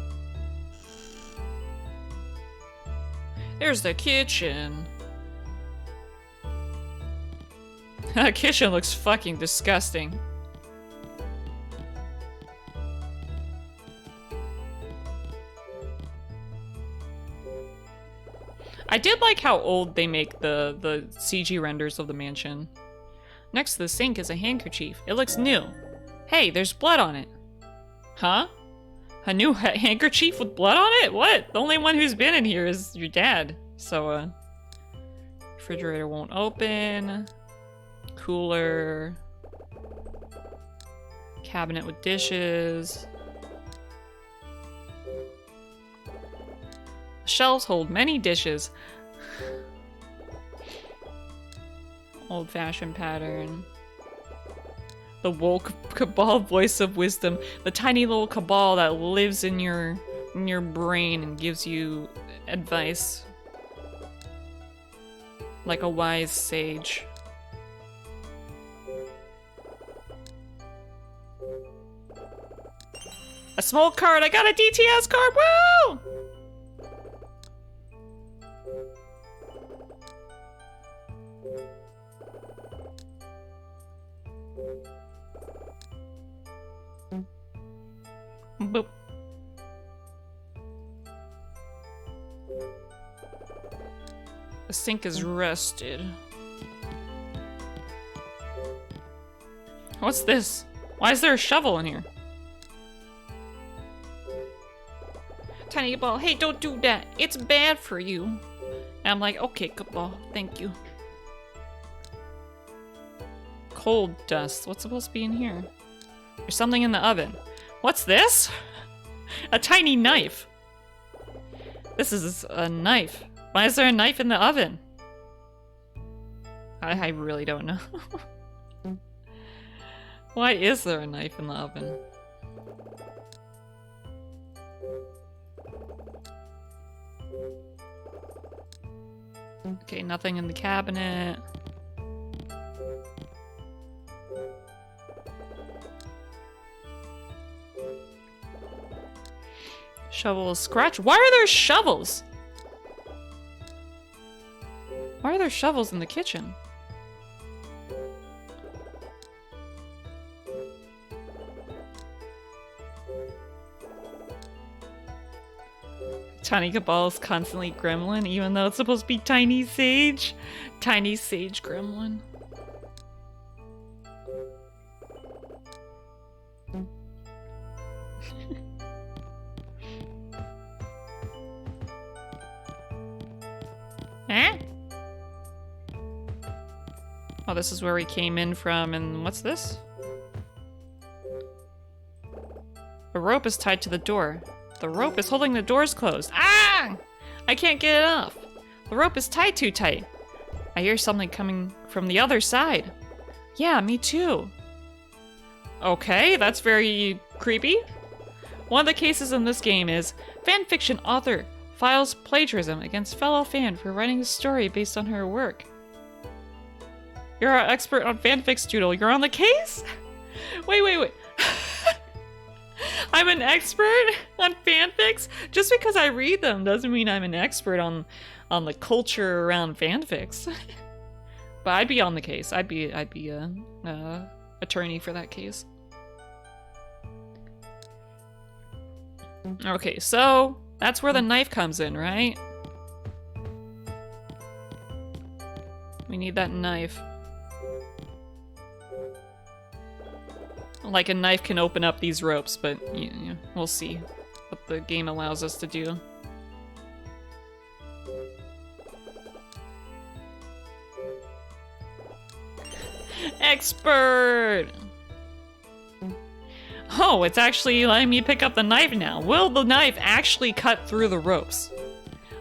There's the kitchen. That kitchen looks fucking disgusting. I did like how old they make the CG renders of the mansion. Next to the sink is a handkerchief. It looks new. Hey, there's blood on it. Huh? A new handkerchief with blood on it? What? The only one who's been in here is your dad. So, refrigerator won't open. Cooler. Cabinet with dishes. Shelves hold many dishes. Old-fashioned pattern. The woke cabal voice of wisdom. The tiny little cabal that lives in your brain and gives you advice. Like a wise sage. A small card! I got a DTS card! Woo! Boop. The sink is rusted. What's this? Why is there a shovel in here? Tiny ball, hey, don't do that. It's bad for you. And I'm like, okay, Cabal, thank you. Cold dust. What's supposed to be in here? There's something in the oven. What's this? A tiny knife. This is a knife. Why is there a knife in the oven? I really don't know. Why is there a knife in the oven? Okay, nothing in the cabinet. Shovel scratch. Why are there shovels? Why are there shovels in the kitchen? Tiny Cabal's constantly gremlin, even though it's supposed to be Tiny Sage. Tiny Sage gremlin. Eh? Oh, this is where we came in from, and what's this? A rope is tied to the door. The rope is holding the doors closed. Ah! I can't get it off. The rope is tied too tight. I hear something coming from the other side. Yeah, me too. Okay, that's very creepy. One of the cases in this game is fanfiction author files plagiarism against fellow fan for writing a story based on her work. You're an expert on fanfics, Doodle. You're on the case? Wait. I'm an expert on fanfics? Just because I read them doesn't mean I'm an expert on the culture around fanfics. But I'd be on the case. I'd be a attorney for that case. Okay, so that's where the knife comes in, right? We need that knife. Like a knife can open up these ropes, but we'll see what the game allows us to do. Expert! Oh, it's actually letting me pick up the knife now. Will the knife actually cut through the ropes?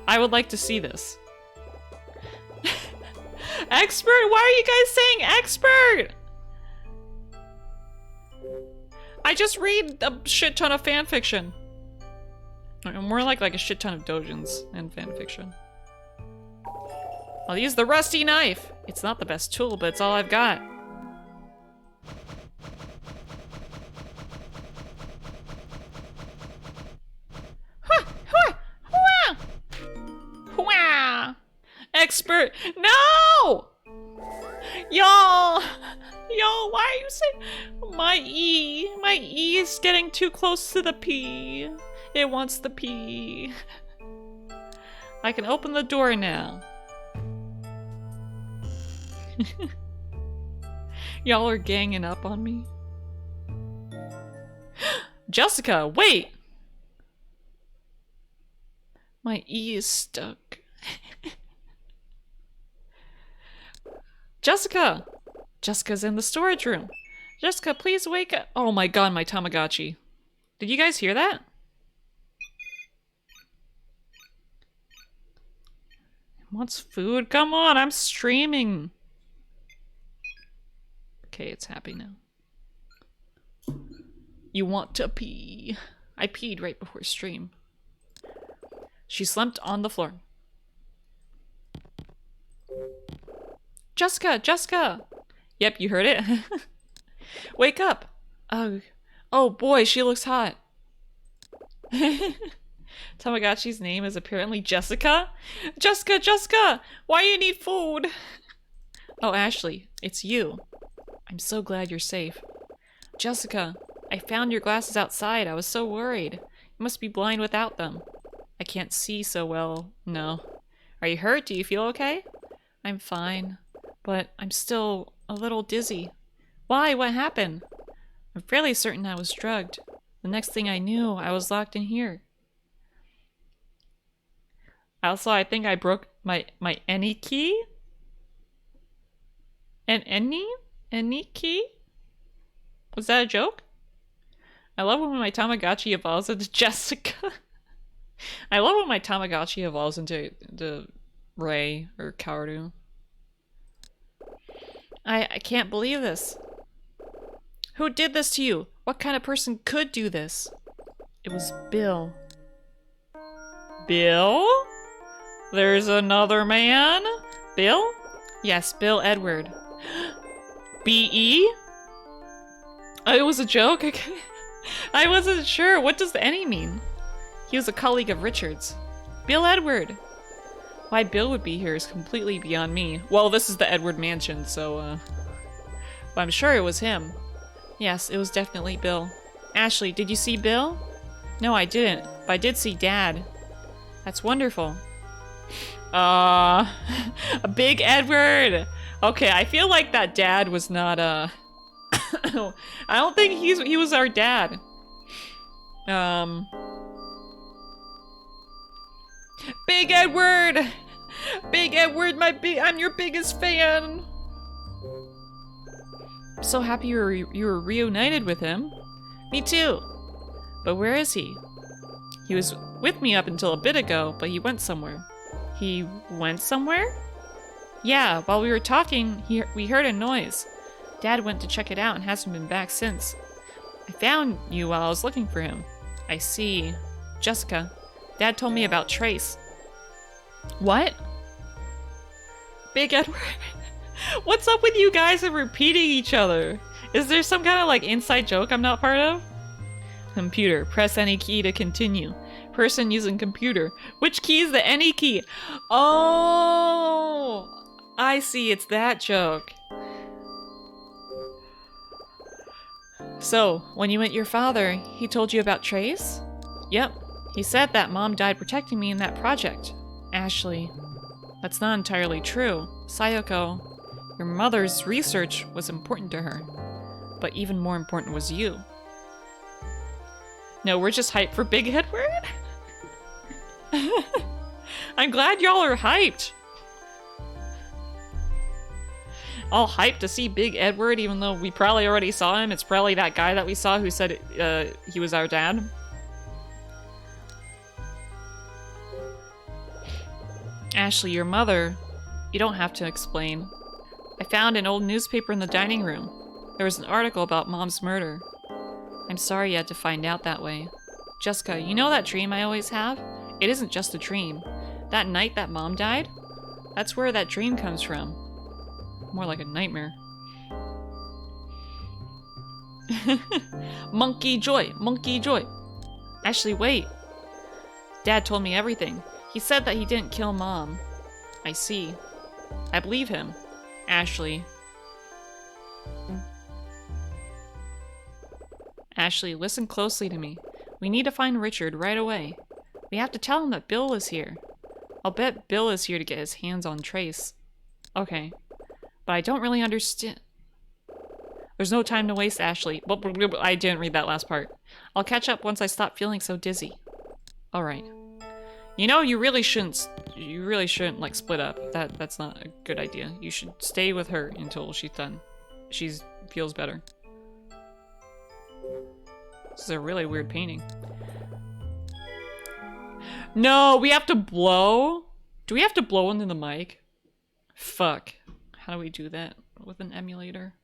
I would like to see this. Expert? Why are you guys saying expert? I just read a shit ton of fanfiction. More like a shit ton of dojins and fanfiction. I'll use the rusty knife. It's not the best tool, but it's all I've got. Expert, no! Y'all, why are you saying my E is getting too close to the P. It wants the P. I can open the door now. Y'all are ganging up on me. Jessica, wait! My E is stuck. Jessica! Jessica's in the storage room. Jessica, please wake up. Oh my god, my Tamagotchi. Did you guys hear that? It wants food? Come on, I'm streaming. Okay, it's happy now. You want to pee. I peed right before stream. She slumped on the floor. Jessica! Jessica! Yep, you heard it. Wake up! Oh boy, she looks hot. Tamagotchi's name is apparently Jessica? Jessica! Jessica! Why you need food? Oh, Ashley, it's you. I'm so glad you're safe. Jessica, I found your glasses outside. I was so worried. You must be blind without them. I can't see so well. No. Are you hurt? Do you feel okay? I'm fine. But I'm still a little dizzy. Why? What happened? I'm fairly certain I was drugged. The next thing I knew, I was locked in here. Also, I think I broke my any key? Any key? Was that a joke? I love when my Tamagotchi evolves into Jessica. I love when my Tamagotchi evolves into Ray or Kaoru. I can't believe this. Who did this to you? What kind of person could do this? It was Bill. Bill? There's another man? Bill? Yes, Bill Edward. B.E.? Oh, it was a joke? I wasn't sure. What does the any mean? He was a colleague of Richard's. Bill Edward! Why Bill would be here is completely beyond me. Well, this is the Edward Mansion, so, but I'm sure it was him. Yes, it was definitely Bill. Ashley, did you see Bill? No, I didn't, but I did see Dad. That's wonderful. A big Edward! Okay, I feel like that dad was not, I don't think he was our dad. Big Edward! Big Edward, I'm your biggest fan! I'm so happy you were reunited with him. Me too. But where is he? He was with me up until a bit ago, but he went somewhere. He went somewhere? Yeah, while we were talking, we heard a noise. Dad went to check it out and hasn't been back since. I found you while I was looking for him. I see. Jessica, Dad told me about Trace. What? Big Edward? What's up with you guys and repeating each other? Is there some kind of like inside joke I'm not part of? Computer, press any key to continue. Person using computer. Which key is the any key? Oh, I see, it's that joke. So, when you met your father, he told you about Trace? Yep. He said that Mom died protecting me in that project. Ashley. That's not entirely true. Sayoko, your mother's research was important to her. But even more important was you. No, we're just hyped for Big Edward? I'm glad y'all are hyped. All hyped to see Big Edward, even though we probably already saw him. It's probably that guy that we saw who said he was our dad. Ashley, your mother, you don't have to explain. I found an old newspaper in the dining room. There was an article about Mom's murder. I'm sorry you had to find out that way. Jessica, you know that dream I always have? It isn't just a dream. That night that Mom died? That's where that dream comes from. More like a nightmare. Monkey joy, monkey joy. Ashley, wait. Dad told me everything. He said that he didn't kill Mom. I see. I believe him. Ashley. Ashley, listen closely to me. We need to find Richard right away. We have to tell him that Bill is here. I'll bet Bill is here to get his hands on Trace. Okay. But I don't really understand. There's no time to waste, Ashley. I didn't read that last part. I'll catch up once I stop feeling so dizzy. Alright. You know, you really shouldn't like split up. That's not a good idea. You should stay with her until she's done. She feels better. This is a really weird painting. No, we have to blow? Do we have to blow into the mic? Fuck. How do we do that with an emulator?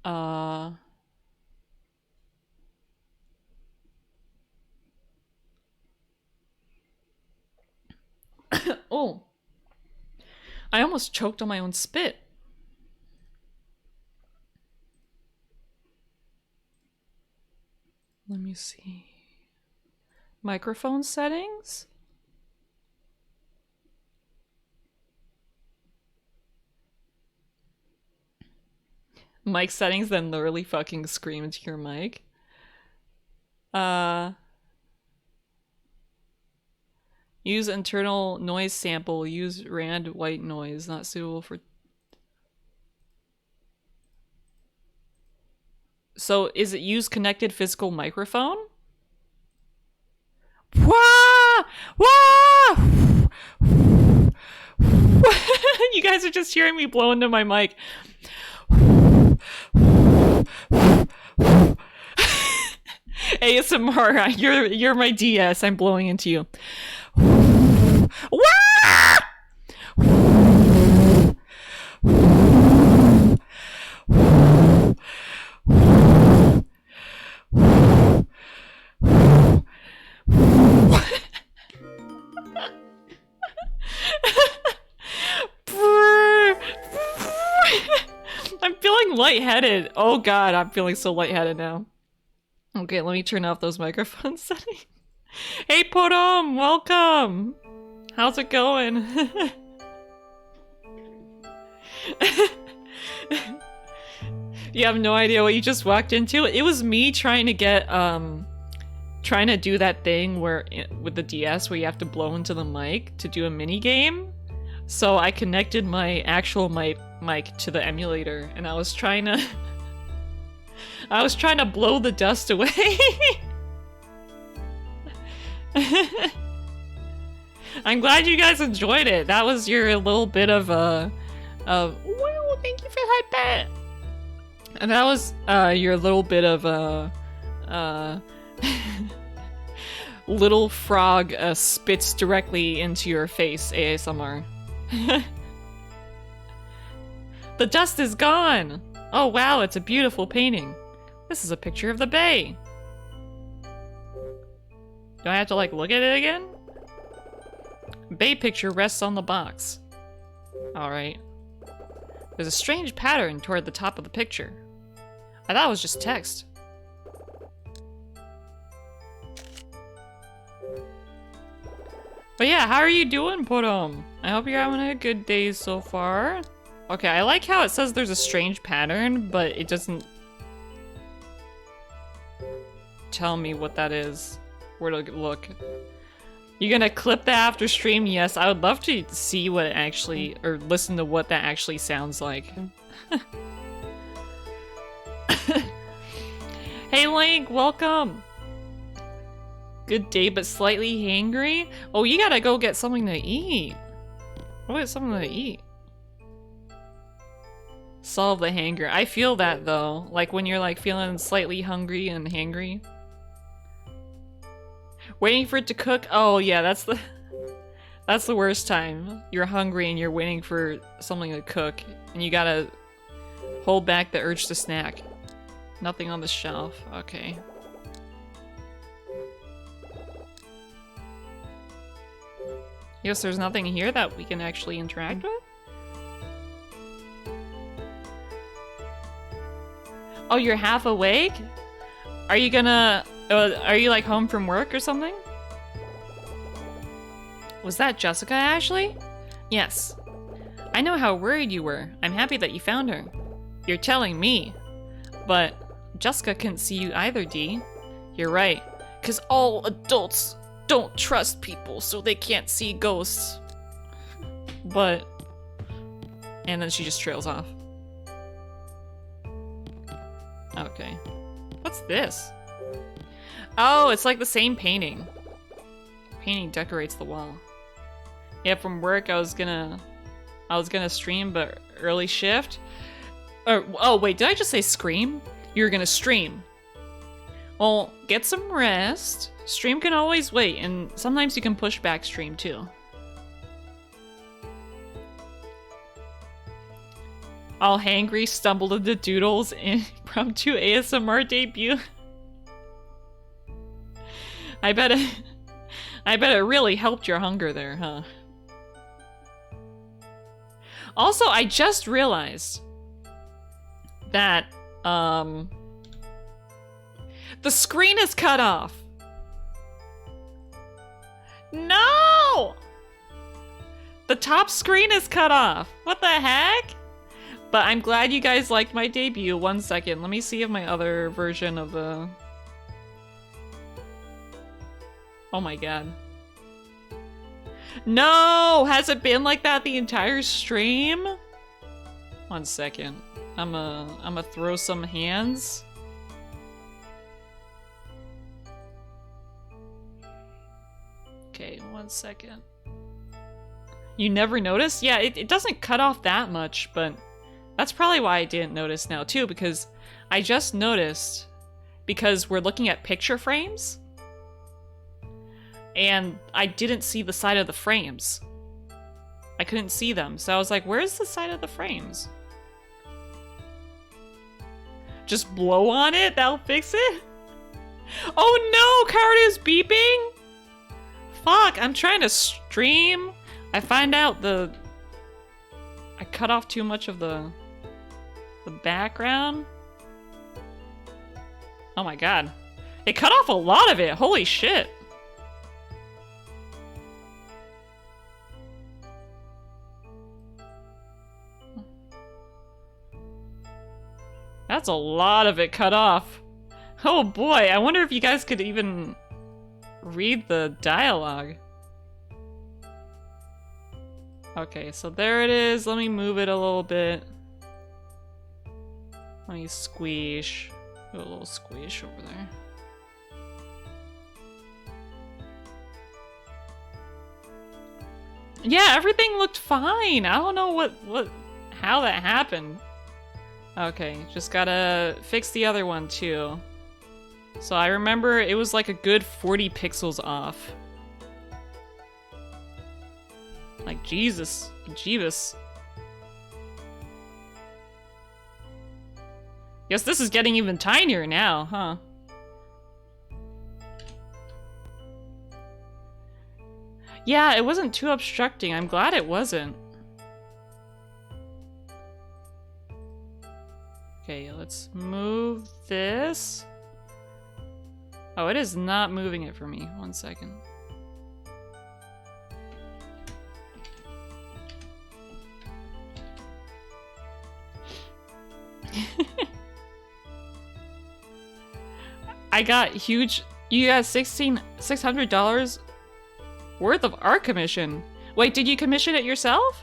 Oh. I almost choked on my own spit. Let me see. Microphone settings? Mic settings, then literally fucking scream into your mic. Use internal noise sample. Use rand white noise. Not suitable for... So, is it use connected physical microphone? Wah! Wah! You guys are just hearing me blow into my mic. ASMR, you're my DS. I'm blowing into you. Wah! I'm feeling lightheaded. Oh god, I'm feeling so lightheaded now. Okay, let me turn off those microphone settings. Hey Potom, welcome! How's it going? You have no idea what you just walked into? It was me trying to get, trying to do that thing where, with the DS, where you have to blow into the mic to do a mini game. So I connected my actual mic to the emulator, and I was trying to... I was trying to blow the dust away. I'm glad you guys enjoyed it. That was your little bit of wow, thank you for that bet. And that was your little bit of little frog spits directly into your face ASMR. The dust is gone. Oh wow, it's a beautiful painting. This is a picture of the bay. Do I have to like look at it again? Bay picture rests on the box. Alright. There's a strange pattern toward the top of the picture. I thought it was just text. But yeah, how are you doing, Potom? I hope you're having a good day so far. Okay, I like how it says there's a strange pattern, but it doesn't... tell me what that is. Where to look. You gonna clip that after stream? Yes, I would love to see what it actually, or listen to what that actually sounds like. Hey Link, welcome! Good day, but slightly hangry? Oh, you gotta go get something to eat. Go get something to eat. Solve the hanger. I feel that though. Like when you're like feeling slightly hungry and hangry. Waiting for it to cook? Oh yeah, that's the worst time. You're hungry and you're waiting for something to cook. And you gotta hold back the urge to snack. Nothing on the shelf. Okay. Yes, there's nothing here that we can actually interact with? Oh, you're half awake? Are you gonna... are you like home from work or something? Was that Jessica, Ashley? Yes. I know how worried you were. I'm happy that you found her. You're telling me. But Jessica couldn't see you either, Dee. You're right. 'Cause all adults don't trust people, so they can't see ghosts. But... And then she just trails off. Okay. What's this? Oh, it's like the same painting. Painting decorates the wall. Yeah, from work I was gonna stream, but early shift. Oh wait, did I just say scream? You're gonna stream. Well, get some rest. Stream can always wait, and sometimes you can push back stream too. All hangry, stumbled into doodles impromptu ASMR debut. I bet it really helped your hunger there, huh? Also, I just realized that the screen is cut off. No! The top screen is cut off. What the heck? But I'm glad you guys liked my debut. 1 second. Let me see if my other version of the... Oh my god. No! Has it been like that the entire stream? 1 second. I'ma throw some hands. Okay, 1 second. You never noticed? Yeah, it doesn't cut off that much, but that's probably why I didn't notice now too, because I just noticed because we're looking at picture frames and I didn't see the side of the frames. I couldn't see them, so I was like, where's the side of the frames? Just blow on it? That'll fix it? Oh no! Card is beeping? Fuck, I'm trying to stream. I find out I cut off too much of the background. Oh my god. It cut off a lot of it. Holy shit. That's a lot of it cut off. Oh boy, I wonder if you guys could even read the dialogue. Okay, so there it is. Let me move it a little bit. Let me squish. Do a little squish over there. Yeah, everything looked fine. I don't know how that happened. Okay, just gotta fix the other one too. So I remember it was like a good 40 pixels off. Like, Jesus. Jeebus. Guess this is getting even tinier now, huh? Yeah, it wasn't too obstructing. I'm glad it wasn't. Okay, let's move this. Oh, it is not moving it for me. 1 second. I got huge. You got $600 worth of art commission. Wait, did you commission it yourself?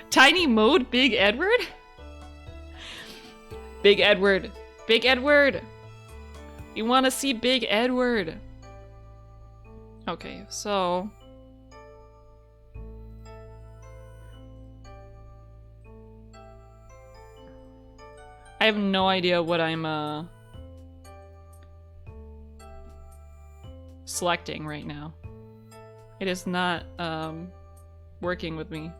Tiny mode, Big Edward? Big Edward. Big Edward. You want to see Big Edward. Okay, so... I have no idea what I'm, selecting right now. It is not, working with me.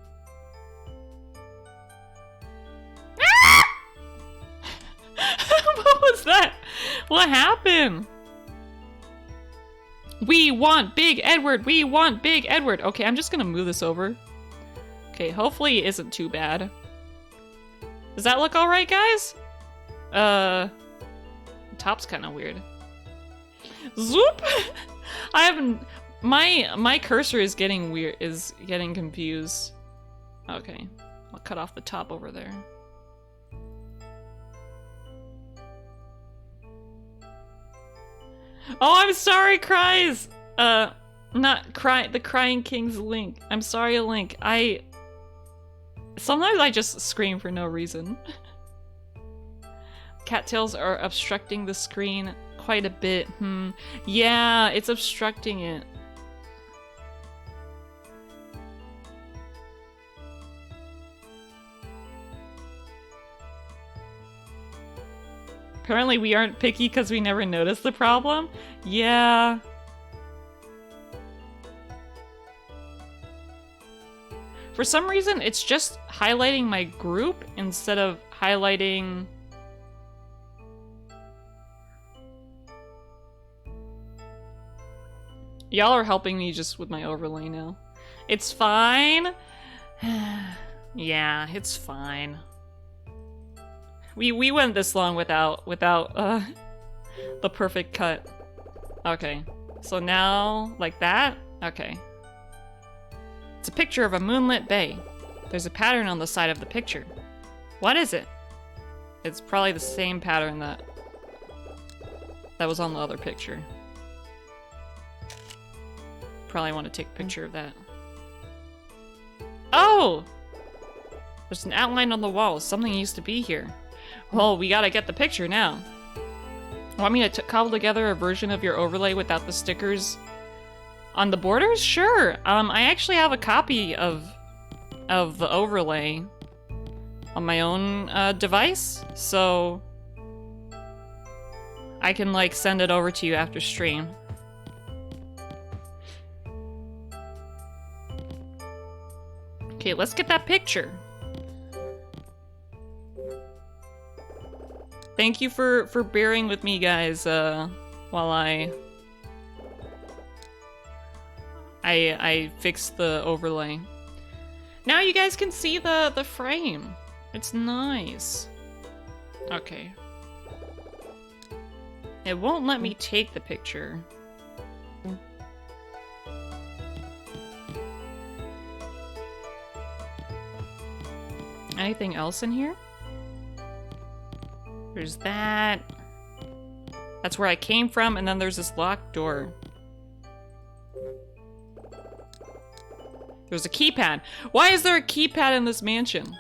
What was that? What happened? We want Big Edward! We want Big Edward! Okay, I'm just gonna move this over. Okay, hopefully it isn't too bad. Does that look alright, guys? The top's kind of weird. Zoop! I haven't... My cursor is getting weird, is getting confused. Okay, I'll cut off the top over there. Oh, I'm sorry, Cries! Not Cry- the Crying King's Link. I'm sorry, Link. Sometimes I just scream for no reason. Cattails are obstructing the screen quite a bit. Yeah, it's obstructing it. Apparently we aren't picky because we never noticed the problem? Yeah. For some reason, it's just highlighting my group instead of highlighting... Y'all are helping me just with my overlay now. It's fine. Yeah, it's fine. We went this long without the perfect cut. Okay, so now like that. Okay, it's a picture of a moonlit bay. There's a pattern on the side of the picture. What is it? It's probably the same pattern that was on the other picture. Probably want to take a picture of that. Oh! There's an outline on the wall. Something used to be here. Well, we gotta get the picture now. Want me to cobble together a version of your overlay without the stickers on the borders? Sure. I actually have a copy of the overlay on my own device, so I can like send it over to you after stream. Okay, let's get that picture. Thank you for bearing with me, guys, while I fix the overlay. Now you guys can see the frame. It's nice. Okay. It won't let me take the picture. Anything else in here? There's that. That's where I came from, and then there's this locked door. There's a keypad. Why is there a keypad in this mansion?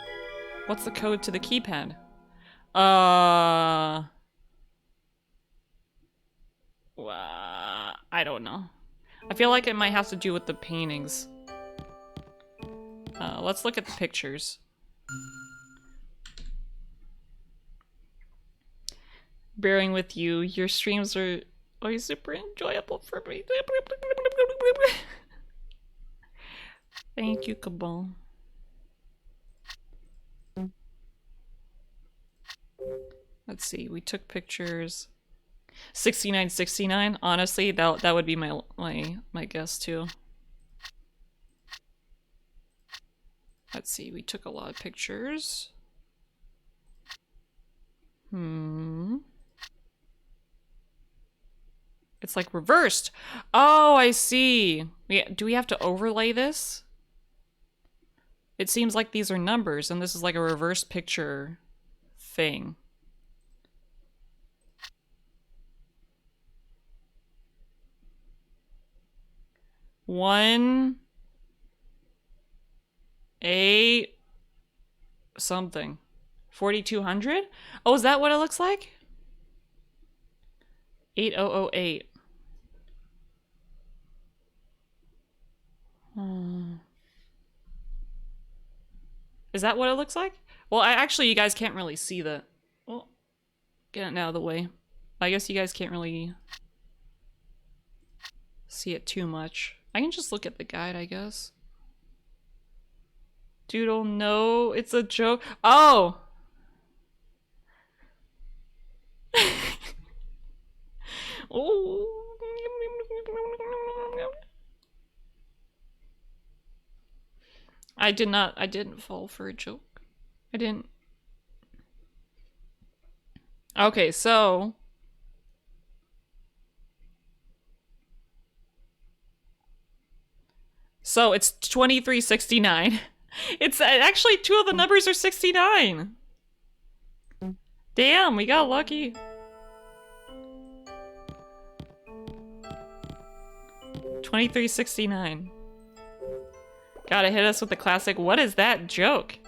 What's the code to the keypad? I don't know. I feel like it might have to do with the paintings. Let's look at the pictures. Bearing with you, your streams are always super enjoyable for me. Thank you, Cabal. Let's see, we took pictures. 6969, honestly, that would be my guess too. Let's see, we took a lot of pictures. It's like reversed. Oh, I see. Do we have to overlay this? It seems like these are numbers, and this is like a reverse picture thing. 1 8 something. 4200? Oh, is that what it looks like? 8008. Is that what it looks like? Well, actually, you guys can't really see the... Well, get it out of the way. I guess you guys can't really see it too much. I can just look at the guide, I guess. Doodle, no, it's a joke. Oh! Oh. I didn't fall for a joke. I didn't. Okay, so. So it's 2369. It's actually 2 of the numbers are 69. Damn, we got lucky. 2369. Gotta hit us with the classic, what is that joke?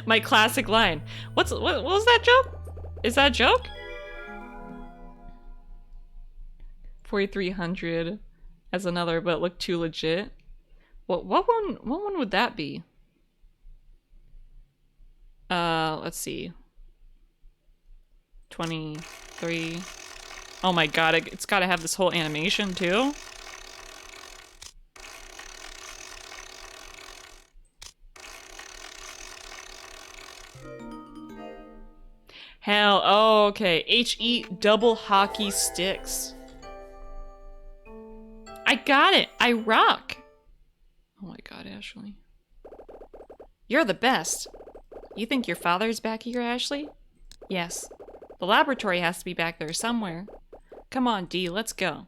My classic line. What was that joke? Is that a joke? 4300 as another, but it looked too legit. What one would that be? Let's see. 23. Oh my god, it's gotta have this whole animation too. Hell, oh, okay. HE double hockey sticks. I got it. I rock. Oh my god, Ashley. You're the best. You think your father's back here, Ashley? Yes. The laboratory has to be back there somewhere. Come on, Dee, let's go.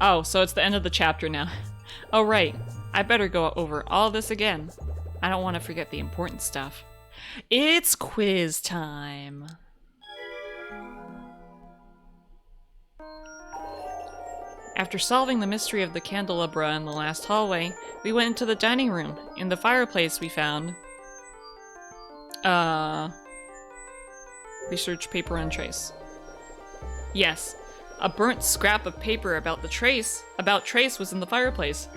Oh, so it's the end of the chapter now. Oh, right. I better go over all this again. I don't want to forget the important stuff. It's quiz time. After solving the mystery of the candelabra in the last hallway, we went into the dining room. In the fireplace we found... research paper on trace. Yes, a burnt scrap of paper about Trace was in the fireplace.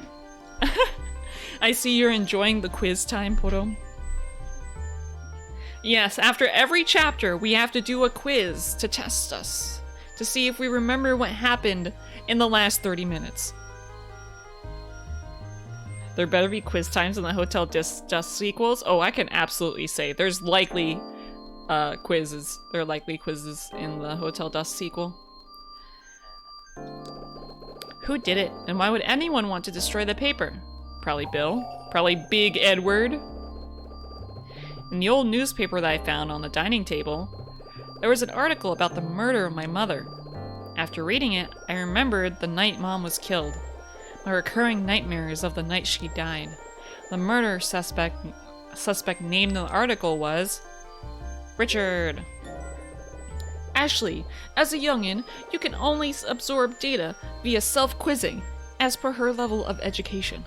I see you're enjoying the quiz time, Poro. Yes, after every chapter, we have to do a quiz to test us, to see if we remember what happened in the last 30 minutes. There better be quiz times in the Hotel Dust sequels. Oh, I can absolutely say there's likely quizzes. There are likely quizzes in the Hotel Dust sequel. Who did it, and why would anyone want to destroy the paper? Probably Bill. Probably Big Edward. In the old newspaper that I found on the dining table, there was an article about the murder of my mother. After reading it, I remembered the night Mom was killed. My recurring nightmares of the night she died. The murder suspect named in the article was... Richard. Ashley, as a youngin', you can only absorb data via self-quizzing, as per her level of education.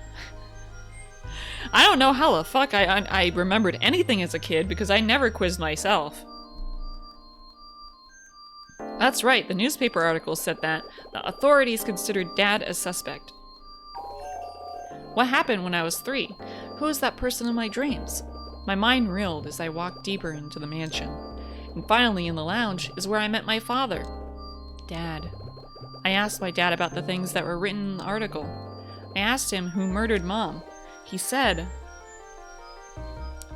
I don't know how the fuck I remembered anything as a kid because I never quizzed myself. That's right, the newspaper article said that the authorities considered Dad a suspect. What happened when I was 3? Who is that person in my dreams? My mind reeled as I walked deeper into the mansion. And finally, in the lounge, is where I met my father. Dad. I asked my dad about the things that were written in the article. I asked him who murdered Mom. He said...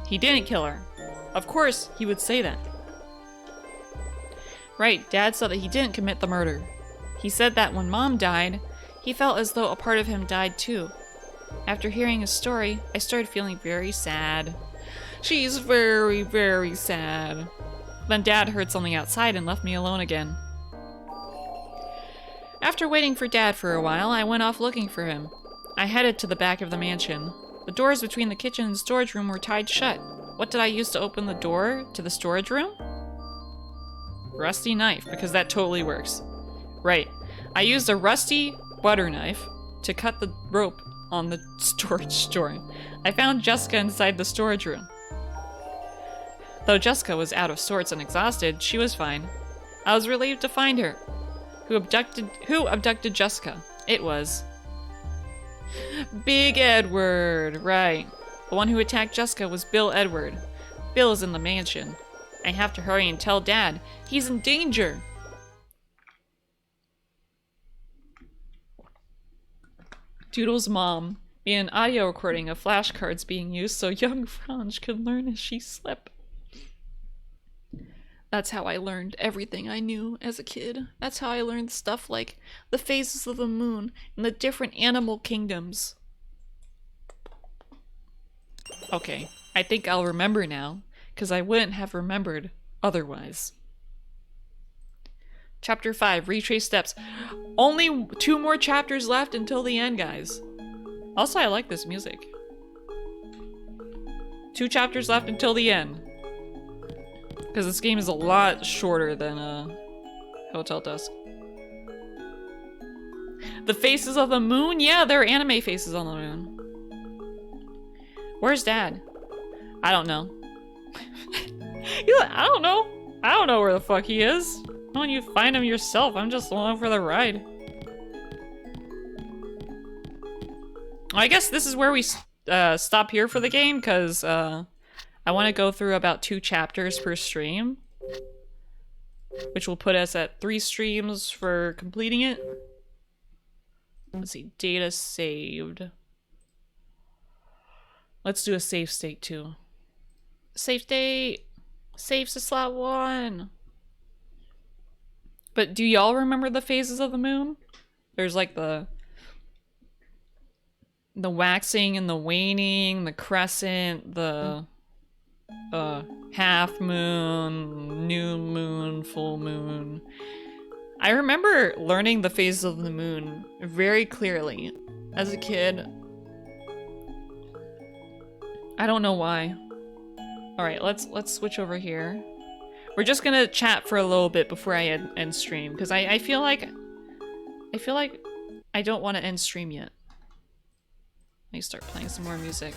he didn't kill her. Of course, he would say that. Right, Dad said that he didn't commit the murder. He said that when Mom died, he felt as though a part of him died too. After hearing his story, I started feeling very sad. She's very, very sad. Then Dad heard something outside and left me alone again. After waiting for Dad for a while, I went off looking for him. I headed to the back of the mansion. The doors between the kitchen and storage room were tied shut. What did I use to open the door to the storage room? Rusty knife, because that totally works. Right. I used a rusty butter knife to cut the rope on the storage door. I found Jessica inside the storage room. Though Jessica was out of sorts and exhausted, she was fine. I was relieved to find her. Who abducted Jessica? It was Big Edward, right. The one who attacked Jessica was Bill Edward. Bill is in the mansion. I have to hurry and tell Dad. He's in danger. Doodle's mom made an audio recording of flashcards being used so young Fronge could learn as she slept. That's how I learned everything I knew as a kid. That's how I learned stuff like the phases of the moon and the different animal kingdoms. Okay, I think I'll remember now, because I wouldn't have remembered otherwise. Chapter 5, Retrace Steps. Only 2 more chapters left until the end, guys. Also, I like this music. 2 chapters left until the end. Because this game is a lot shorter than Hotel Dusk. The faces of the moon? Yeah, there are anime faces on the moon. Where's Dad? I don't know. He's like, I don't know. I don't know where the fuck he is. Why don't you find him yourself? I'm just along for the ride. I guess this is where we stop here for the game, because I want to go through about 2 chapters per stream, which will put us at 3 streams for completing it. Let's see, data saved. Let's do a save state too. Save state! Saves to slot 1! But do y'all remember the phases of the moon? There's like the waxing and the waning, the crescent, the half moon, new moon, full moon. I remember learning the phases of the moon very clearly as a kid. I don't know why. All right, let's switch over here. We're just gonna chat for a little bit before I end stream, because I feel like I don't want to end stream yet. Let me start playing some more music.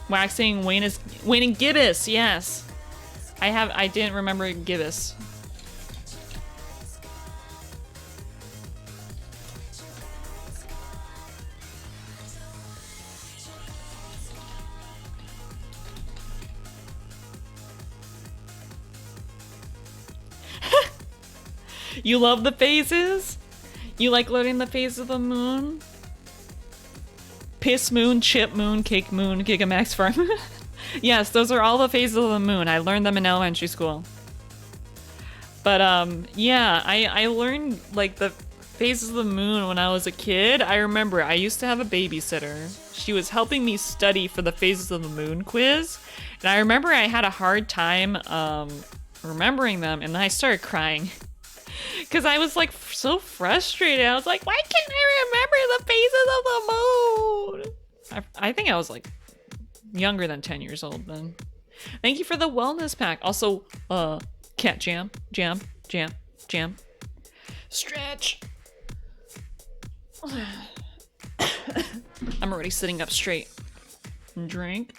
Waxing, waning gibbous, yes. I didn't remember gibbous. You love the phases? You like learning the phases of the moon? Piss moon, chip moon, cake moon, Gigamax farm. Yes, those are all the phases of the moon. I learned them in elementary school. But yeah, I learned like the phases of the moon when I was a kid. I remember I used to have a babysitter. She was helping me study for the phases of the moon quiz. And I remember I had a hard time remembering them, and then I started crying. Because I was like so frustrated. I was like, why can't I remember the phases of the moon? I think I was like younger than 10 years old then. Thank you for the wellness pack. Also, cat jam. Stretch. I'm already sitting up straight. Drink.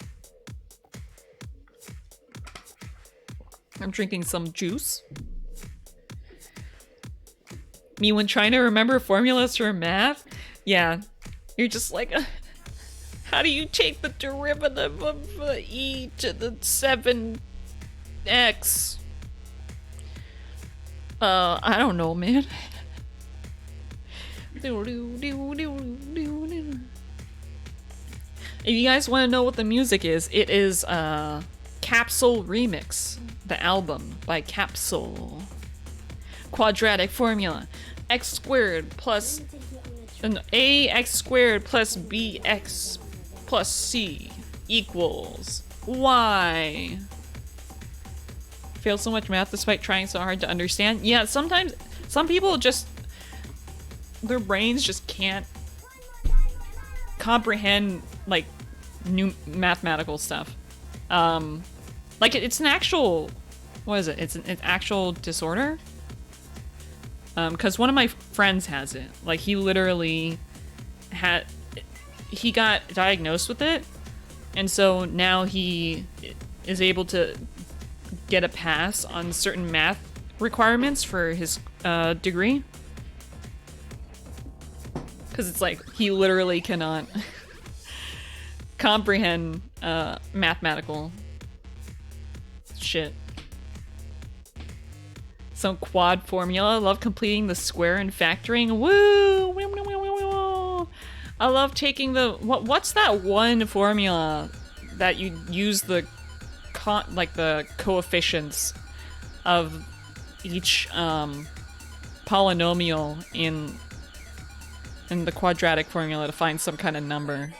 I'm drinking some juice. Me when trying to remember formulas for math? Yeah, you're just like, how do you take the derivative of e to the 7x? I don't know, man. If you guys want to know what the music is, it is Capsule Remix, the album by Capsule. Quadratic formula. X squared plus an ax squared plus bx plus c equals y. Fail so much math despite trying so hard to understand. Yeah, sometimes some people just, their brains just can't comprehend like new mathematical stuff. Like it's an actual What is it? It's an actual disorder? Because one of my friends has it. Like, he literally he got diagnosed with it, and so now he is able to get a pass on certain math requirements for his degree. Because it's like, he literally cannot comprehend mathematical shit. Some quad formula. Love completing the square and factoring. Woo! I love taking the... What's that one formula that you use the the coefficients of each polynomial in the quadratic formula to find some kind of number?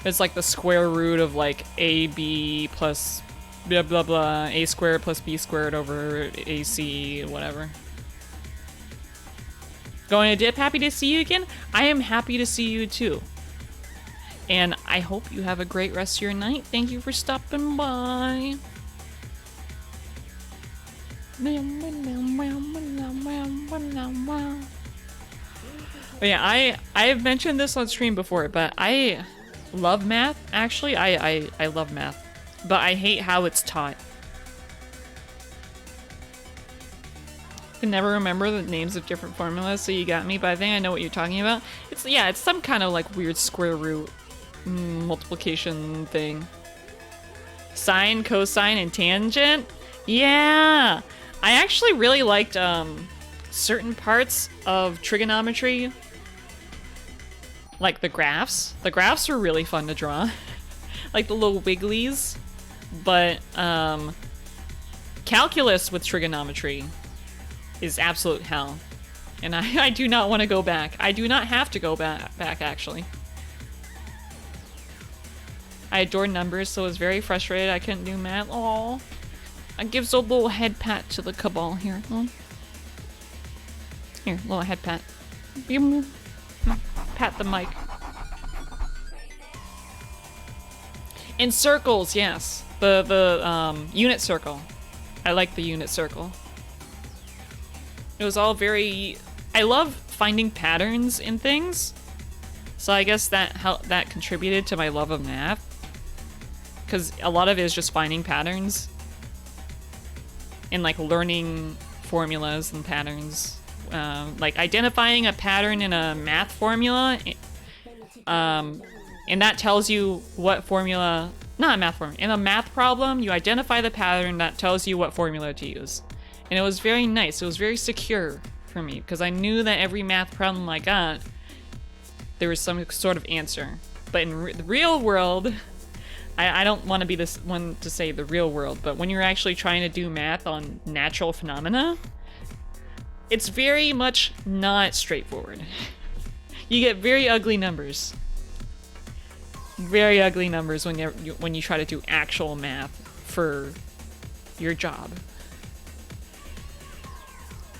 It's like the square root of like AB plus blah blah blah, A squared plus B squared over AC, whatever. Going to dip, happy to see you again. I am happy to see you too. And I hope you have a great rest of your night. Thank you for stopping by. But yeah, I've mentioned this on stream before, but I love math. Actually, I love math. But I hate how it's taught. I can never remember the names of different formulas, so you got me, but I think I know what you're talking about. It's some kind of like weird square root multiplication thing. Sine, cosine, and tangent? Yeah! I actually really liked certain parts of trigonometry. Like the graphs. The graphs were really fun to draw. Like the little wigglies. But calculus with trigonometry is absolute hell. And I do not want to go back. I do not have to go back actually. I adore numbers, so I was very frustrated I couldn't do math. Aww. I gives a little head pat to the cabal here. Here, little head pat. Pat the mic. In circles, yes. The unit circle. I like the unit circle. It was all very... I love finding patterns in things. So I guess that contributed to my love of math. Because a lot of it is just finding patterns. And like learning formulas and patterns. Like identifying a pattern in a math formula. And that tells you what formula... Not a math formula. In a math problem, you identify the pattern that tells you what formula to use. And it was very nice. It was very secure for me. Because I knew that every math problem I got, there was some sort of answer. But in the real world... I don't want to be this one to say the real world, but when you're actually trying to do math on natural phenomena, it's very much not straightforward. You get very ugly numbers. Very ugly numbers when you try to do actual math for your job.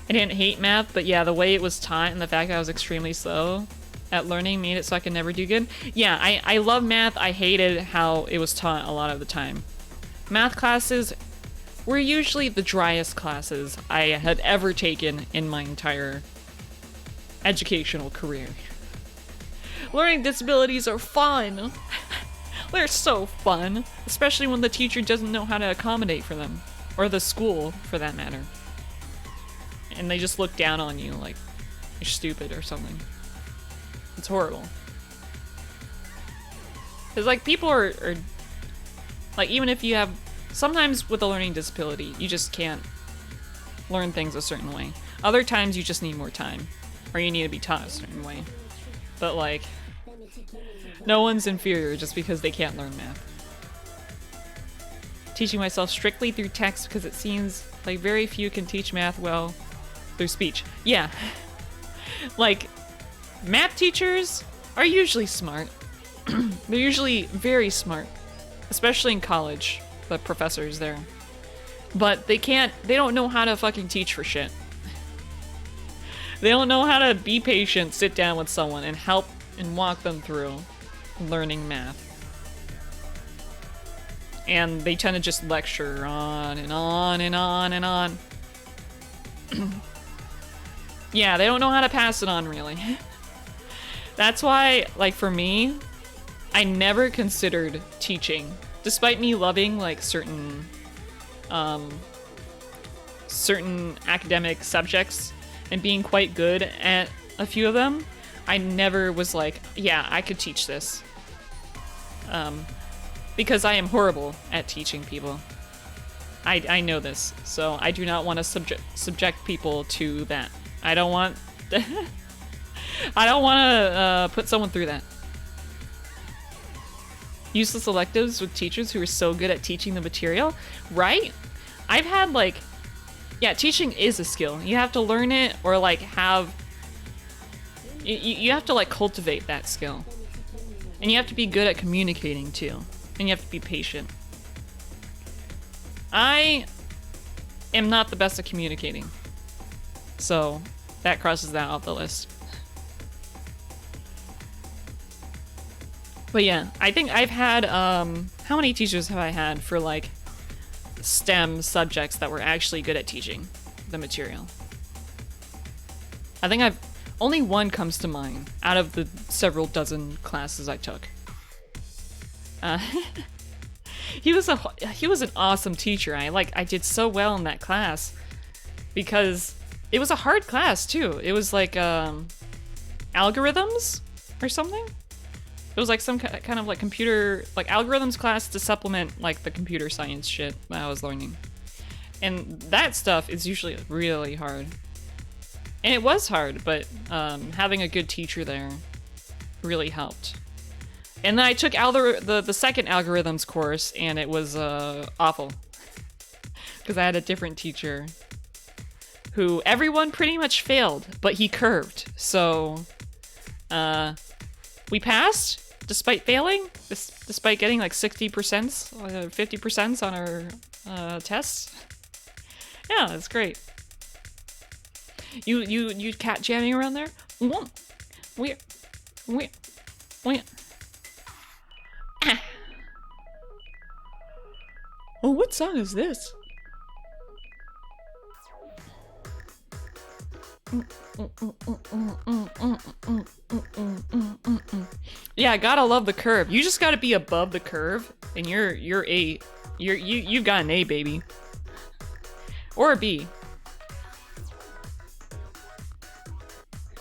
I didn't hate math, but yeah, the way it was taught and the fact that I was extremely slow at learning made it so I could never do good. Yeah, I love math. I hated how it was taught a lot of the time. Math classes were usually the driest classes I had ever taken in my entire educational career. Learning disabilities are fun. They're so fun, especially when the teacher doesn't know how to accommodate for them, or the school for that matter. And they just look down on you like you're stupid or something. It's horrible. Because, like, people are... Like, even if you have... Sometimes with a learning disability, you just can't learn things a certain way. Other times, you just need more time. Or you need to be taught a certain way. But, like... No one's inferior just because they can't learn math. Teaching myself strictly through text because it seems like very few can teach math well through speech. Yeah. Like... Math teachers are usually smart. They're usually very smart. Especially in college, the professors there. But they don't know how to fucking teach for shit. They don't know how to be patient, sit down with someone, and help and walk them through learning math. And they tend to just lecture on and on and on and on. Yeah, they don't know how to pass it on, really. That's why, like, for me, I never considered teaching. Despite me loving, like, certain academic subjects and being quite good at a few of them, I never was like, yeah, I could teach this. Because I am horrible at teaching people. I know this, so I do not want to subject people to that. I don't want I don't want to put someone through that. Useless electives with teachers who are so good at teaching the material, right? I've had like, yeah, teaching is a skill. You have to learn it or like have, you have to like cultivate that skill. And you have to be good at communicating too. And you have to be patient. I am not the best at communicating. So that crosses that off the list. But yeah, I think I've had, how many teachers have I had for like STEM subjects that were actually good at teaching the material? I think only one comes to mind out of the several dozen classes I took. He was an awesome teacher. I did so well in that class because it was a hard class too. It was like algorithms or something. It was like some kind of like computer, like algorithms class to supplement like the computer science shit that I was learning. And that stuff is usually really hard. And it was hard, but having a good teacher there really helped. And then I took the second algorithms course, and it was awful. Because I had a different teacher who everyone pretty much failed, but he curved. So we passed despite failing, despite getting like 60%, 50% on our tests. Yeah, it's great. You cat jamming around there? We. Oh, what song is this? Yeah, gotta love the curve. You just gotta be above the curve, and you've got an A, baby, or a B.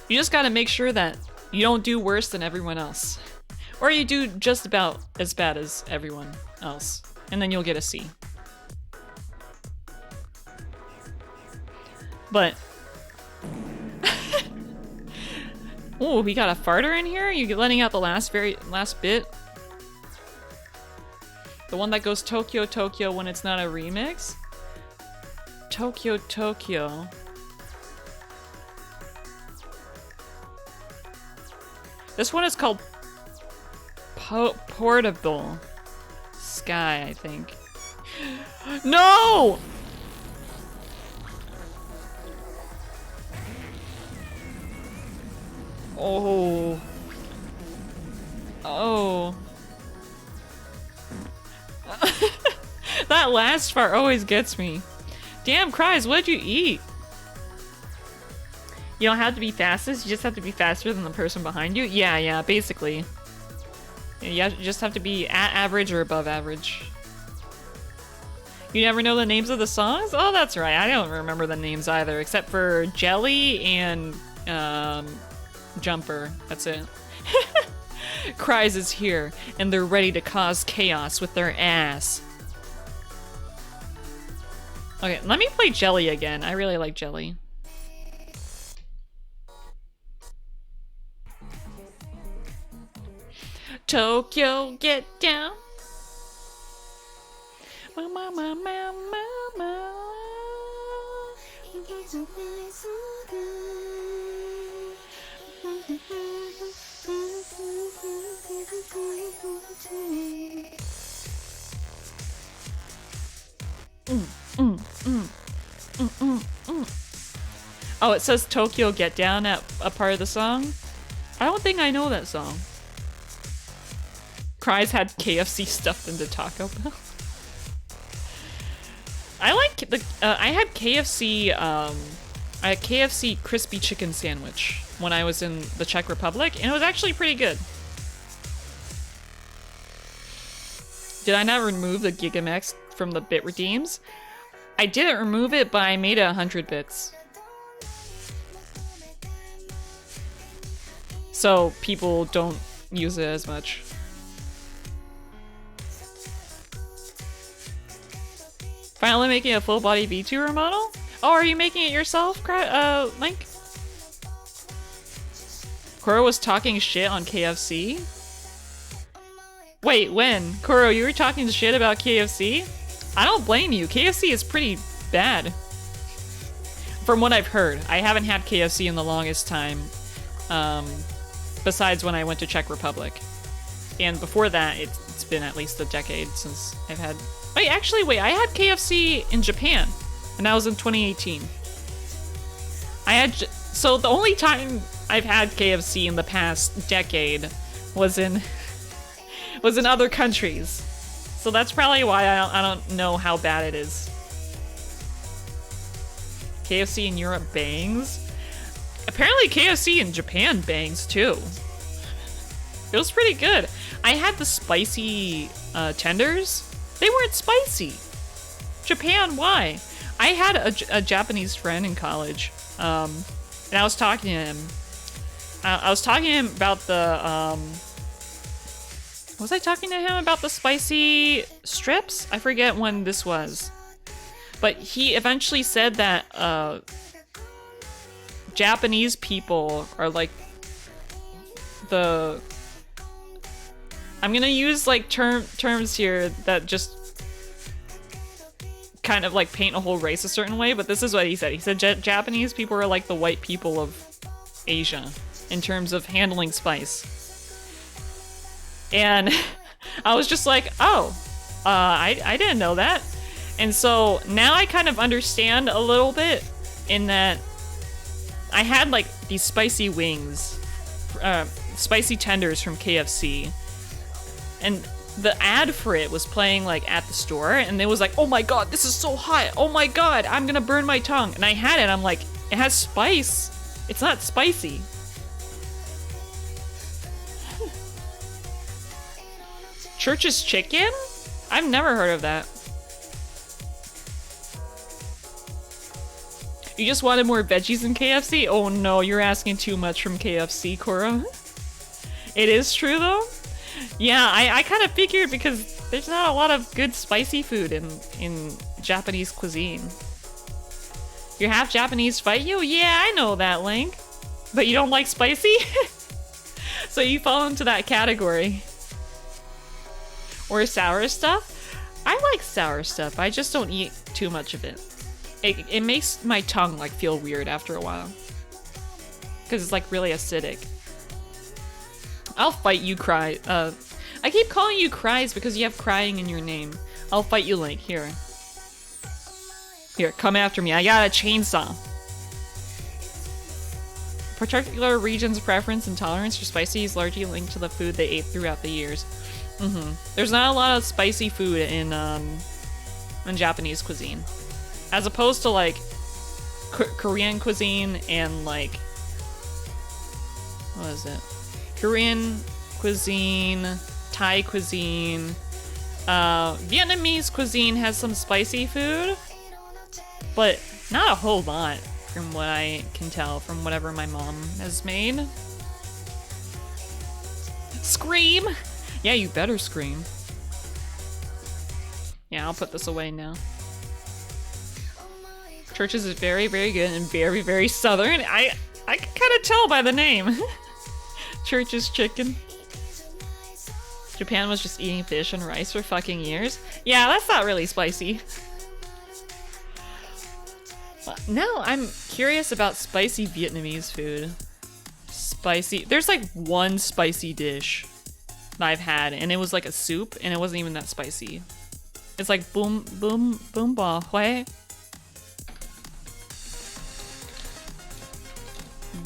You just gotta make sure that you don't do worse than everyone else, or you do just about as bad as everyone else, and then you'll get a C. But oh, we got a farter in here? You letting out the last bit? The one that goes Tokyo Tokyo when it's not a remix? Tokyo Tokyo. This one is called Portable Sky, I think. No! Oh. Oh. That last part always gets me. Damn, Cries, what'd you eat? You don't have to be fastest, you just have to be faster than the person behind you? Yeah, basically. You just have to be at average or above average. You never know the names of the songs? Oh, that's right. I don't remember the names either, except for Jelly and Jumper. That's it. Cries is here, and they're ready to cause chaos with their ass. Okay, let me play Jelly again. I really like Jelly. Tokyo, get down. Mama, mama, mama. Oh, it says Tokyo Get Down at a part of the song? I don't think I know that song. Cries had KFC stuffed into Taco Bell. I like the, I had KFC, I had KFC crispy chicken sandwich when I was in the Czech Republic, and it was actually pretty good. Did I not remove the Gigamex from the bit redeems? I didn't remove it, but I made it 100 bits. So people don't use it as much. Finally making a full body VTuber model? Oh, are you making it yourself, Link? Koro was talking shit on KFC? Wait, when? Koro, you were talking shit about KFC? I don't blame you. KFC is pretty bad. From what I've heard. I haven't had KFC in the longest time. Besides when I went to Czech Republic. And before that, it's been at least a decade since I've had... Wait, actually, wait. I had KFC in Japan. And that was in 2018. So the only time I've had KFC in the past decade was in other countries. So that's probably why I don't know how bad it is. KFC in Europe bangs? Apparently KFC in Japan bangs too. It was pretty good. I had the spicy tenders. They weren't spicy. Japan, why? I had a Japanese friend in college, and I was talking to him. I was talking to him about the, was I talking to him about the spicy strips? I forget when this was. But he eventually said that, Japanese people are like the... I'm gonna use like terms here that just kind of like paint a whole race a certain way, but this is what he said. He said Japanese people are like the white people of Asia in terms of handling spice. And I was just like, oh, I didn't know that. And so now I kind of understand a little bit in that I had like these spicy wings, spicy tenders from KFC. And the ad for it was playing like at the store, and it was like, oh my god, this is so hot. Oh my god, I'm gonna burn my tongue. And I had it, I'm like, it has spice. It's not spicy. Church's chicken? I've never heard of that. You just wanted more veggies in KFC? Oh no, you're asking too much from KFC, Cora. It is true though. Yeah, I kind of figured because there's not a lot of good spicy food in Japanese cuisine. You're half Japanese, fight you? Yeah, I know that, Link. But you don't like spicy? So you fall into that category. Or sour stuff? I like sour stuff, I just don't eat too much of it. It makes my tongue like feel weird after a while. Because it's like really acidic. I'll fight you, Cry. I keep calling you Cries because you have crying in your name. I'll fight you, Link. Here. Here, come after me. I got a chainsaw. Particular region's preference and tolerance for spicy is largely linked to the food they ate throughout the years. There's not a lot of spicy food in Japanese cuisine. As opposed to like Korean cuisine and like... What is it? Korean cuisine, Thai cuisine, Vietnamese cuisine has some spicy food, but not a whole lot from what I can tell from whatever my mom has made. Scream! Yeah, you better scream. Yeah, I'll put this away now. Church's is very, very good and very, very southern. I can kind of tell by the name. Church's chicken. Japan was just eating fish and rice for fucking years. Yeah, that's not really spicy. Now I'm curious about spicy Vietnamese food. Spicy. There's like one spicy dish that I've had, and it was like a soup, and it wasn't even that spicy. It's like boom, boom, boom, ba, hui.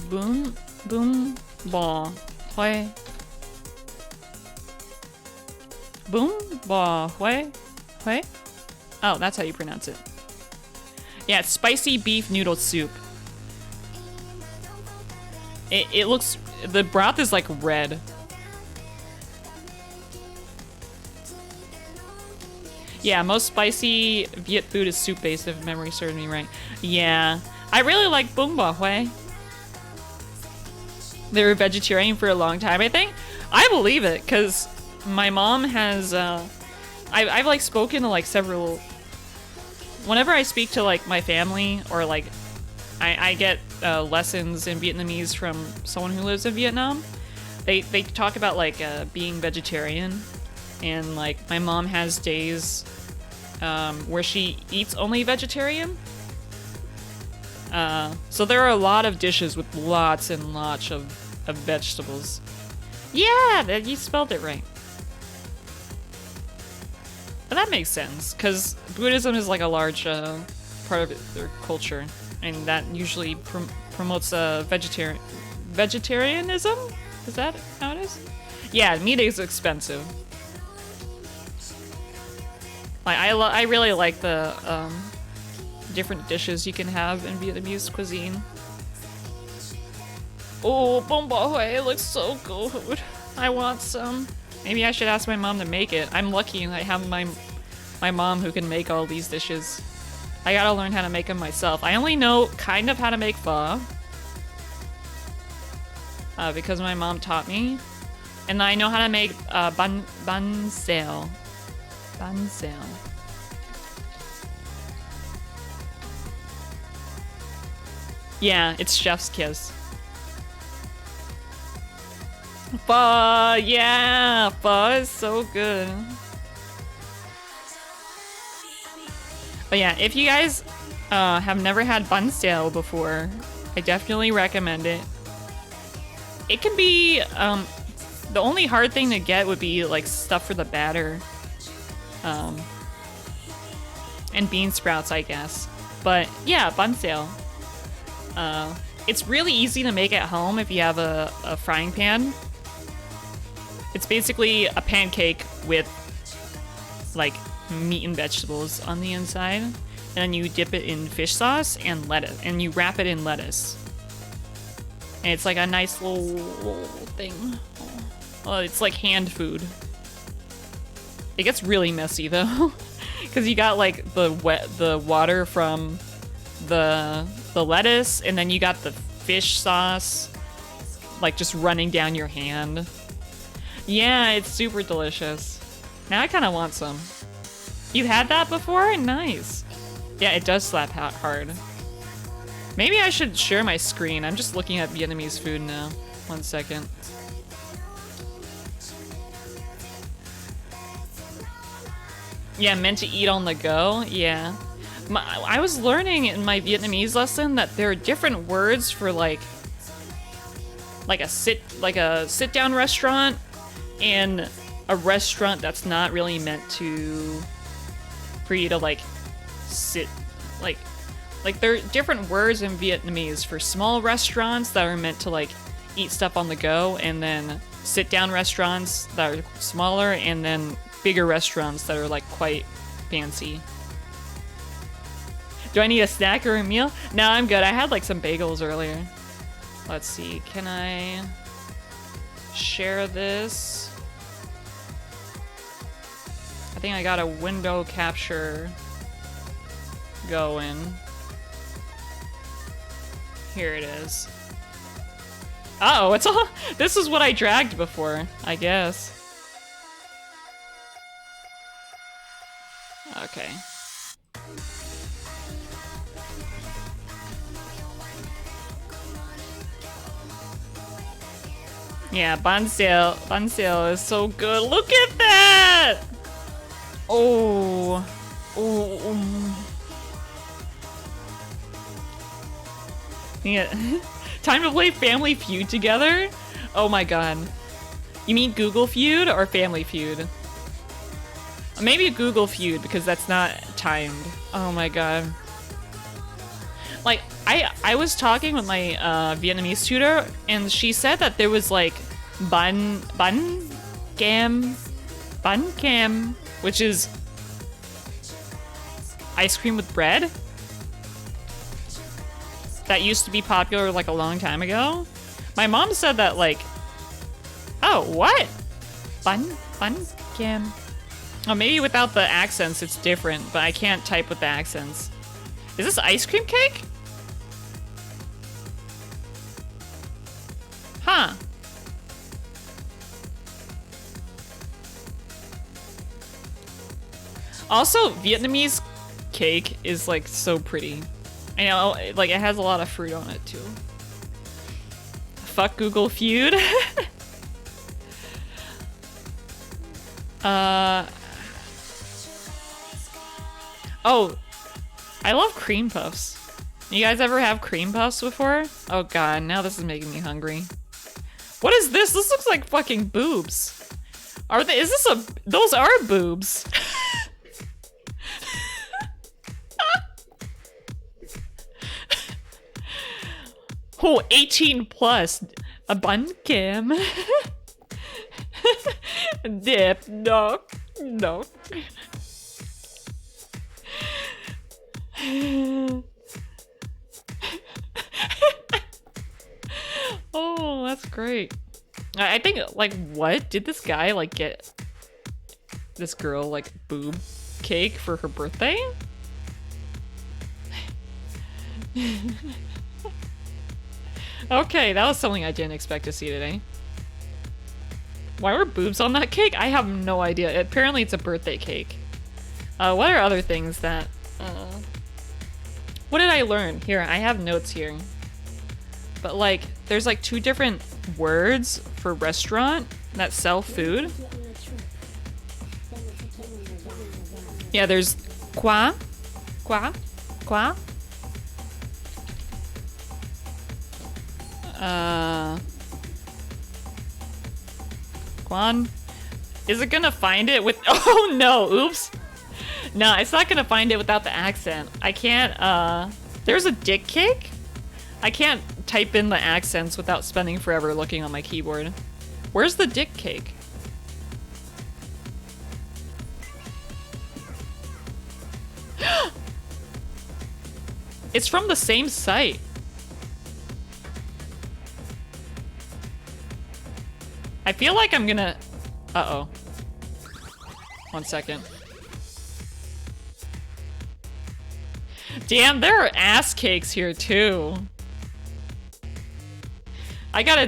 Boom, boom, ba, hui. Boom, ba, hui, hui. Oh, that's how you pronounce it. Yeah, it's spicy beef noodle soup. It looks, the broth is like red. Yeah, most spicy Viet food is soup based, if memory serves me right. Yeah, I really like bún bò Huế. They were vegetarian for a long time, I think. I believe it, because my mom has, I've like spoken to like several, whenever I speak to like my family, or like, I get lessons in Vietnamese from someone who lives in Vietnam, they talk about like being vegetarian, and like my mom has days where she eats only vegetarian. So there are a lot of dishes with lots and lots of vegetables. Yeah, you spelled it right. But that makes sense, because Buddhism is like a large part of their culture, and that usually promotes vegetarianism? Is that how it is? Yeah, meat is expensive. Like I really like the different dishes you can have in Vietnamese cuisine. Oh, bún bò Huế looks so good. I want some. Maybe I should ask my mom to make it. I'm lucky I have my mom who can make all these dishes. I gotta learn how to make them myself. I only know kind of how to make pho. Because my mom taught me. And I know how to make bánh xèo. Bánh xèo. Yeah, it's chef's kiss. Pho, yeah, pho is so good. But yeah, if you guys have never had bánh xèo before, I definitely recommend it. It can be, the only hard thing to get would be like stuff for the batter. And bean sprouts, I guess. But yeah, bánh xèo. It's really easy to make at home if you have a frying pan. It's basically a pancake with like meat and vegetables on the inside, and then you dip it in fish sauce and lettuce, and you wrap it in lettuce. And it's like a nice little thing. Well, it's like hand food. It gets really messy though, because you got like the water from the lettuce, and then you got the fish sauce like just running down your hand. Yeah, it's super delicious. Now I kind of want some. You had that before? Nice. Yeah, it does slap hard. Maybe I should share my screen. I'm just looking at Vietnamese food now. 1 second. Yeah, meant to eat on the go? Yeah. I was learning in my Vietnamese lesson that there are different words for like a sit-down restaurant and a restaurant that's not really meant for you to like sit, like there are different words in Vietnamese for small restaurants that are meant to like eat stuff on the go, and then sit-down restaurants that are smaller, and then bigger restaurants that are like quite fancy. Do I need a snack or a meal? No, I'm good. I had like some bagels earlier. Let's see. Can I share this? I think I got a window capture going. Here it is. Uh-oh, it's all. This is what I dragged before, I guess. Okay. Yeah, bánh xèo is so good. Look at that! Oh. Oh. Yeah. Time to play Family Feud together? Oh my god. You mean Google Feud or Family Feud? Maybe Google Feud, because that's not timed. Oh my god. Like, I was talking with my Vietnamese tutor, and she said that there was like bánh cam, which is ice cream with bread. that used to be popular like a long time ago. My mom said that like, oh, what? Bun cam. Oh, maybe without the accents it's different, but I can't type with the accents. Is this ice cream cake? Huh. Also, Vietnamese cake is like so pretty. I know, like it has a lot of fruit on it too. Fuck Google Feud. Oh, I love cream puffs. You guys ever have cream puffs before? Oh god, now this is making me hungry. What is this? This looks like fucking boobs. Are they? Is this a? Those are boobs. Oh, 18 plus. A bun cam. Dip, no. Oh, that's great. I think, like, what? Did this guy, like, get this girl, like, boob cake for her birthday? Okay, that was something I didn't expect to see today. Why were boobs on that cake? I have no idea. Apparently it's a birthday cake. What are other things that... what did I learn? Here, I have notes here. But like, there's like 2 different words for restaurant that sell food. Yeah, there's qua. Quan? Is it gonna find it with- oh no, oops. No, it's not gonna find it without the accent. I can't, there's a dick cake? I can't type in the accents without spending forever looking on my keyboard. Where's the dick cake? It's from the same site. I feel like I'm gonna... Uh-oh. 1 second. Damn, there are ass cakes here too. I gotta,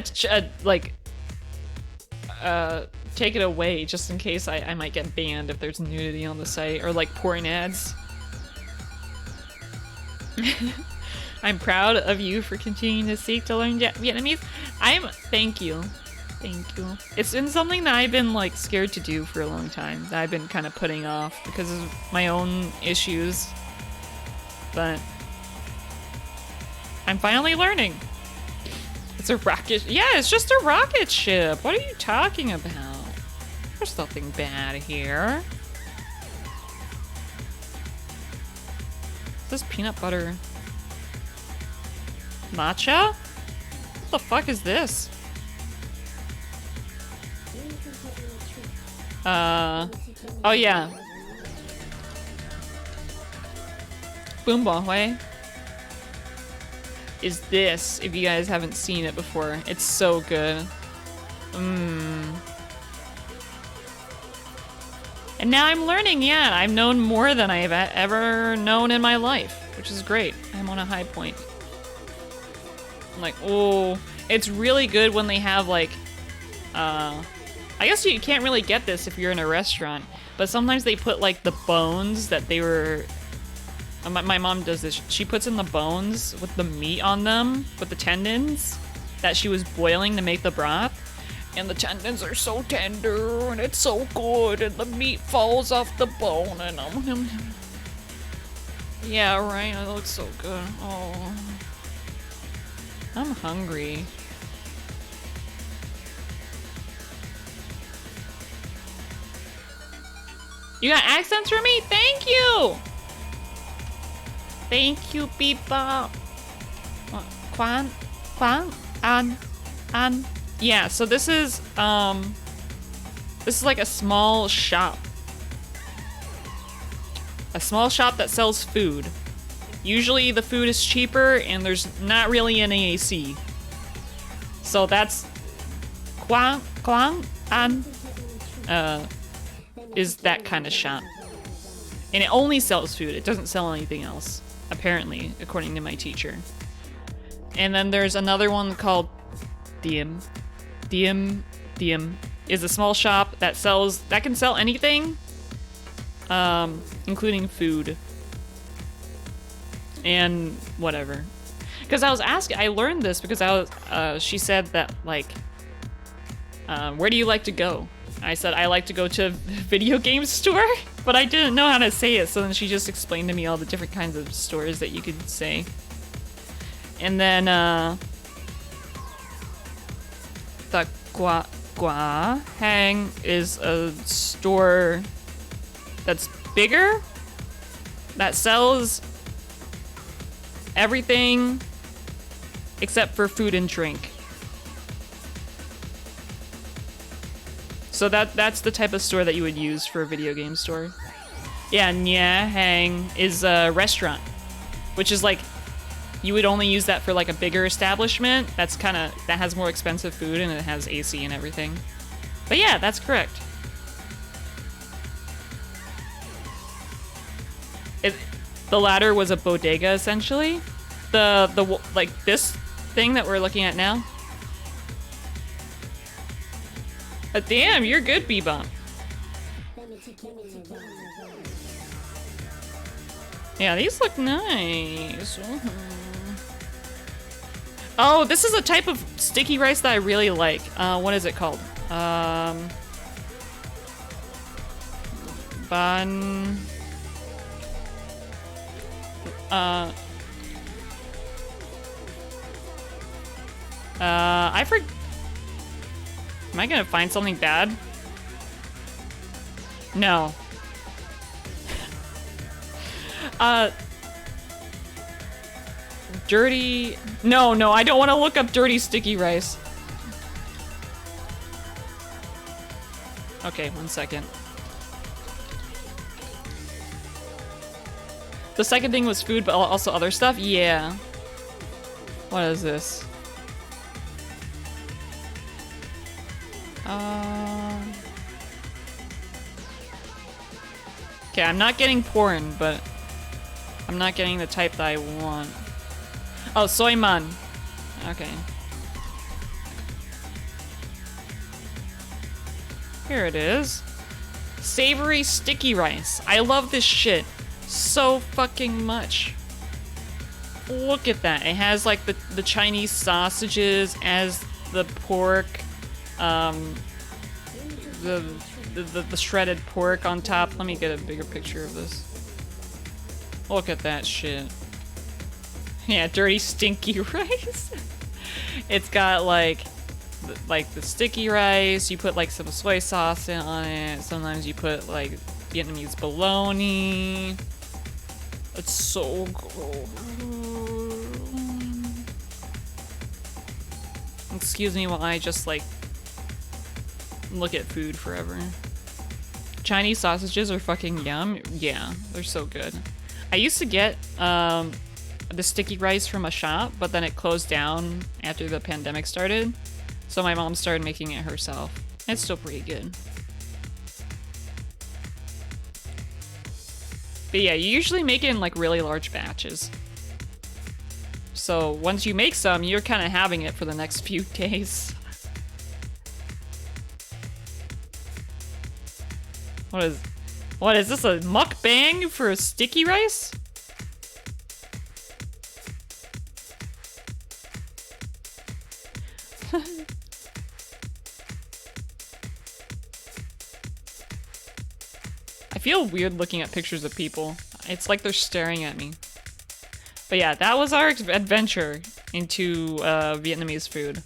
take it away just in case I might get banned if there's nudity on the site or like porn ads. I'm proud of you for continuing to seek to learn Vietnamese. Thank you. Thank you. It's been something that I've been like scared to do for a long time, that I've been kind of putting off because of my own issues. But I'm finally learning. It's a rocket. Yeah, it's just a rocket ship. What are you talking about? There's nothing bad here. Is this peanut butter matcha? What the fuck is this? Oh yeah. Boom Ball Hui is this, if you guys haven't seen it before. It's so good. And now I'm learning, yeah. I've known more than I've ever known in my life, which is great. I'm on a high point. I'm like, oh, it's really good when they have like, I guess you can't really get this if you're in a restaurant, but sometimes they put like the bones that they were, my mom does this, she puts in the bones with the meat on them, with the tendons that she was boiling to make the broth. And the tendons are so tender, and it's so good, and the meat falls off the bone, and yeah, right, it looks so good. Oh, I'm hungry. You got accents for me? Thank you! Thank you, people. Quan, an. Yeah, so this is like a small shop. A small shop that sells food. Usually the food is cheaper and there's not really any AC. So that's Kwang An is that kind of shop. And it only sells food. It doesn't sell anything else, apparently, according to my teacher. And then there's another one called Diem. Diem is a small shop that can sell anything, including food and whatever. Because I learned this because she said that, like, where do you like to go? I said, I like to go to a video game store, but I didn't know how to say it, so then she just explained to me all the different kinds of stores that you could say. And then, the Gua Hang is a store that's bigger, that sells everything except for food and drink. So that's the type of store that you would use for a video game store. Yeah, Nya Hang is a restaurant, which is like, you would only use that for like a bigger establishment. That has more expensive food and it has AC and everything. But yeah, that's correct. The latter was a bodega essentially. The like this thing that we're looking at now. Damn, you're good, Bebop. Yeah, these look nice. Oh, this is a type of sticky rice that I really like. What is it called? Ban... I forget. Am I gonna find something bad? No. Dirty... No, I don't want to look up dirty sticky rice. Okay, 1 second. The second thing was food, but also other stuff? Yeah. What is this? Okay, I'm not getting porn, but I'm not getting the type that I want. Oh, soy man. Okay. Here it is. Savory sticky rice. I love this shit so fucking much. Look at that. It has like the Chinese sausages as the pork, the shredded pork on top. Let me get a bigger picture of this. Look at that shit. Yeah, dirty stinky rice. It's got like the sticky rice. You put like some soy sauce on it. Sometimes you put like Vietnamese bologna. It's so good. Excuse me while I just like look at food forever. Chinese sausages are fucking yum. Yeah, they're so good. I used to get the sticky rice from a shop, but then it closed down after the pandemic started. So my mom started making it herself. It's still pretty good. But yeah, you usually make it in like really large batches. So once you make some, you're kind of having it for the next few days. What is this, a mukbang for sticky rice? I feel weird looking at pictures of people. It's like they're staring at me. But yeah, that was our adventure into Vietnamese food.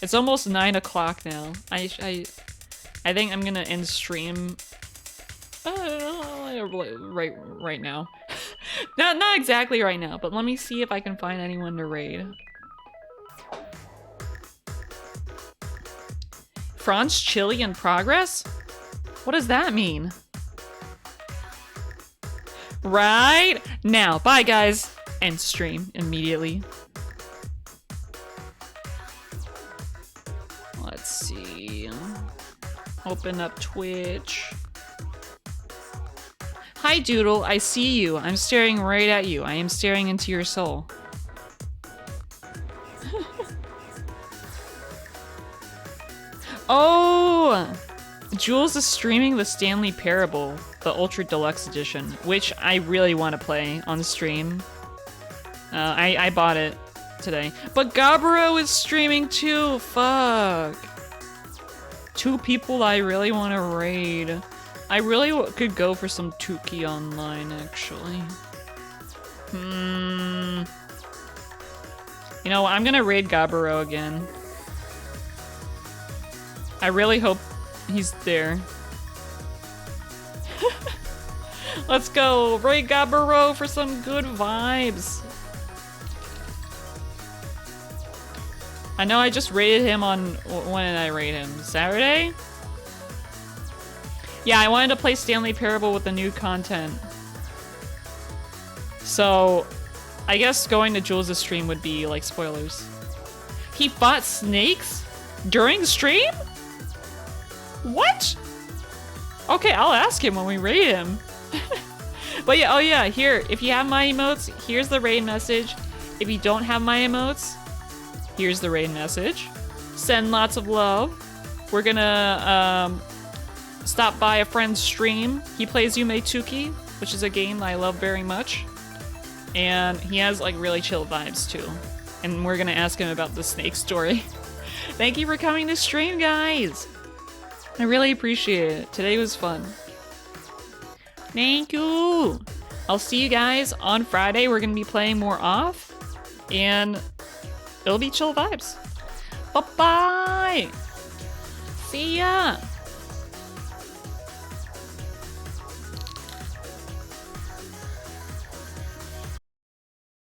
It's almost 9 o'clock now. I think I'm gonna end stream right now. Not exactly right now, but let me see if I can find anyone to raid. Fronge chili in progress? What does that mean? Right now. Bye, guys. end stream immediately. Let's see. Open up Twitch. Hi, Doodle. I see you. I'm staring right at you. I am staring into your soul. Oh! Jules is streaming the Stanley Parable, the Ultra Deluxe Edition, which I really want to play on the stream. I bought it today. But Gabro is streaming too! Fuck! 2 people I really want to raid. I really could go for some Tuki online, actually. You know, I'm gonna raid Gabaro again. I really hope he's there. Let's go! Raid Gabaro for some good vibes! I know I just raided him on... When did I raid him? Saturday? Yeah, I wanted to play Stanley Parable with the new content. So, I guess going to Jules' stream would be like spoilers. He fought snakes? During the stream? What? Okay, I'll ask him when we raid him. But yeah, oh yeah, here, if you have my emotes, here's the raid message. If you don't have my emotes, here's the raid message. Send lots of love. We're gonna stop by a friend's stream. He plays Yume Tuki, which is a game I love very much. And he has like really chill vibes too. And we're gonna ask him about the snake story. Thank you for coming to stream, guys. I really appreciate it. Today was fun. Thank you. I'll see you guys on Friday. We're gonna be playing more off. And it'll be chill vibes. Bye-bye. See ya.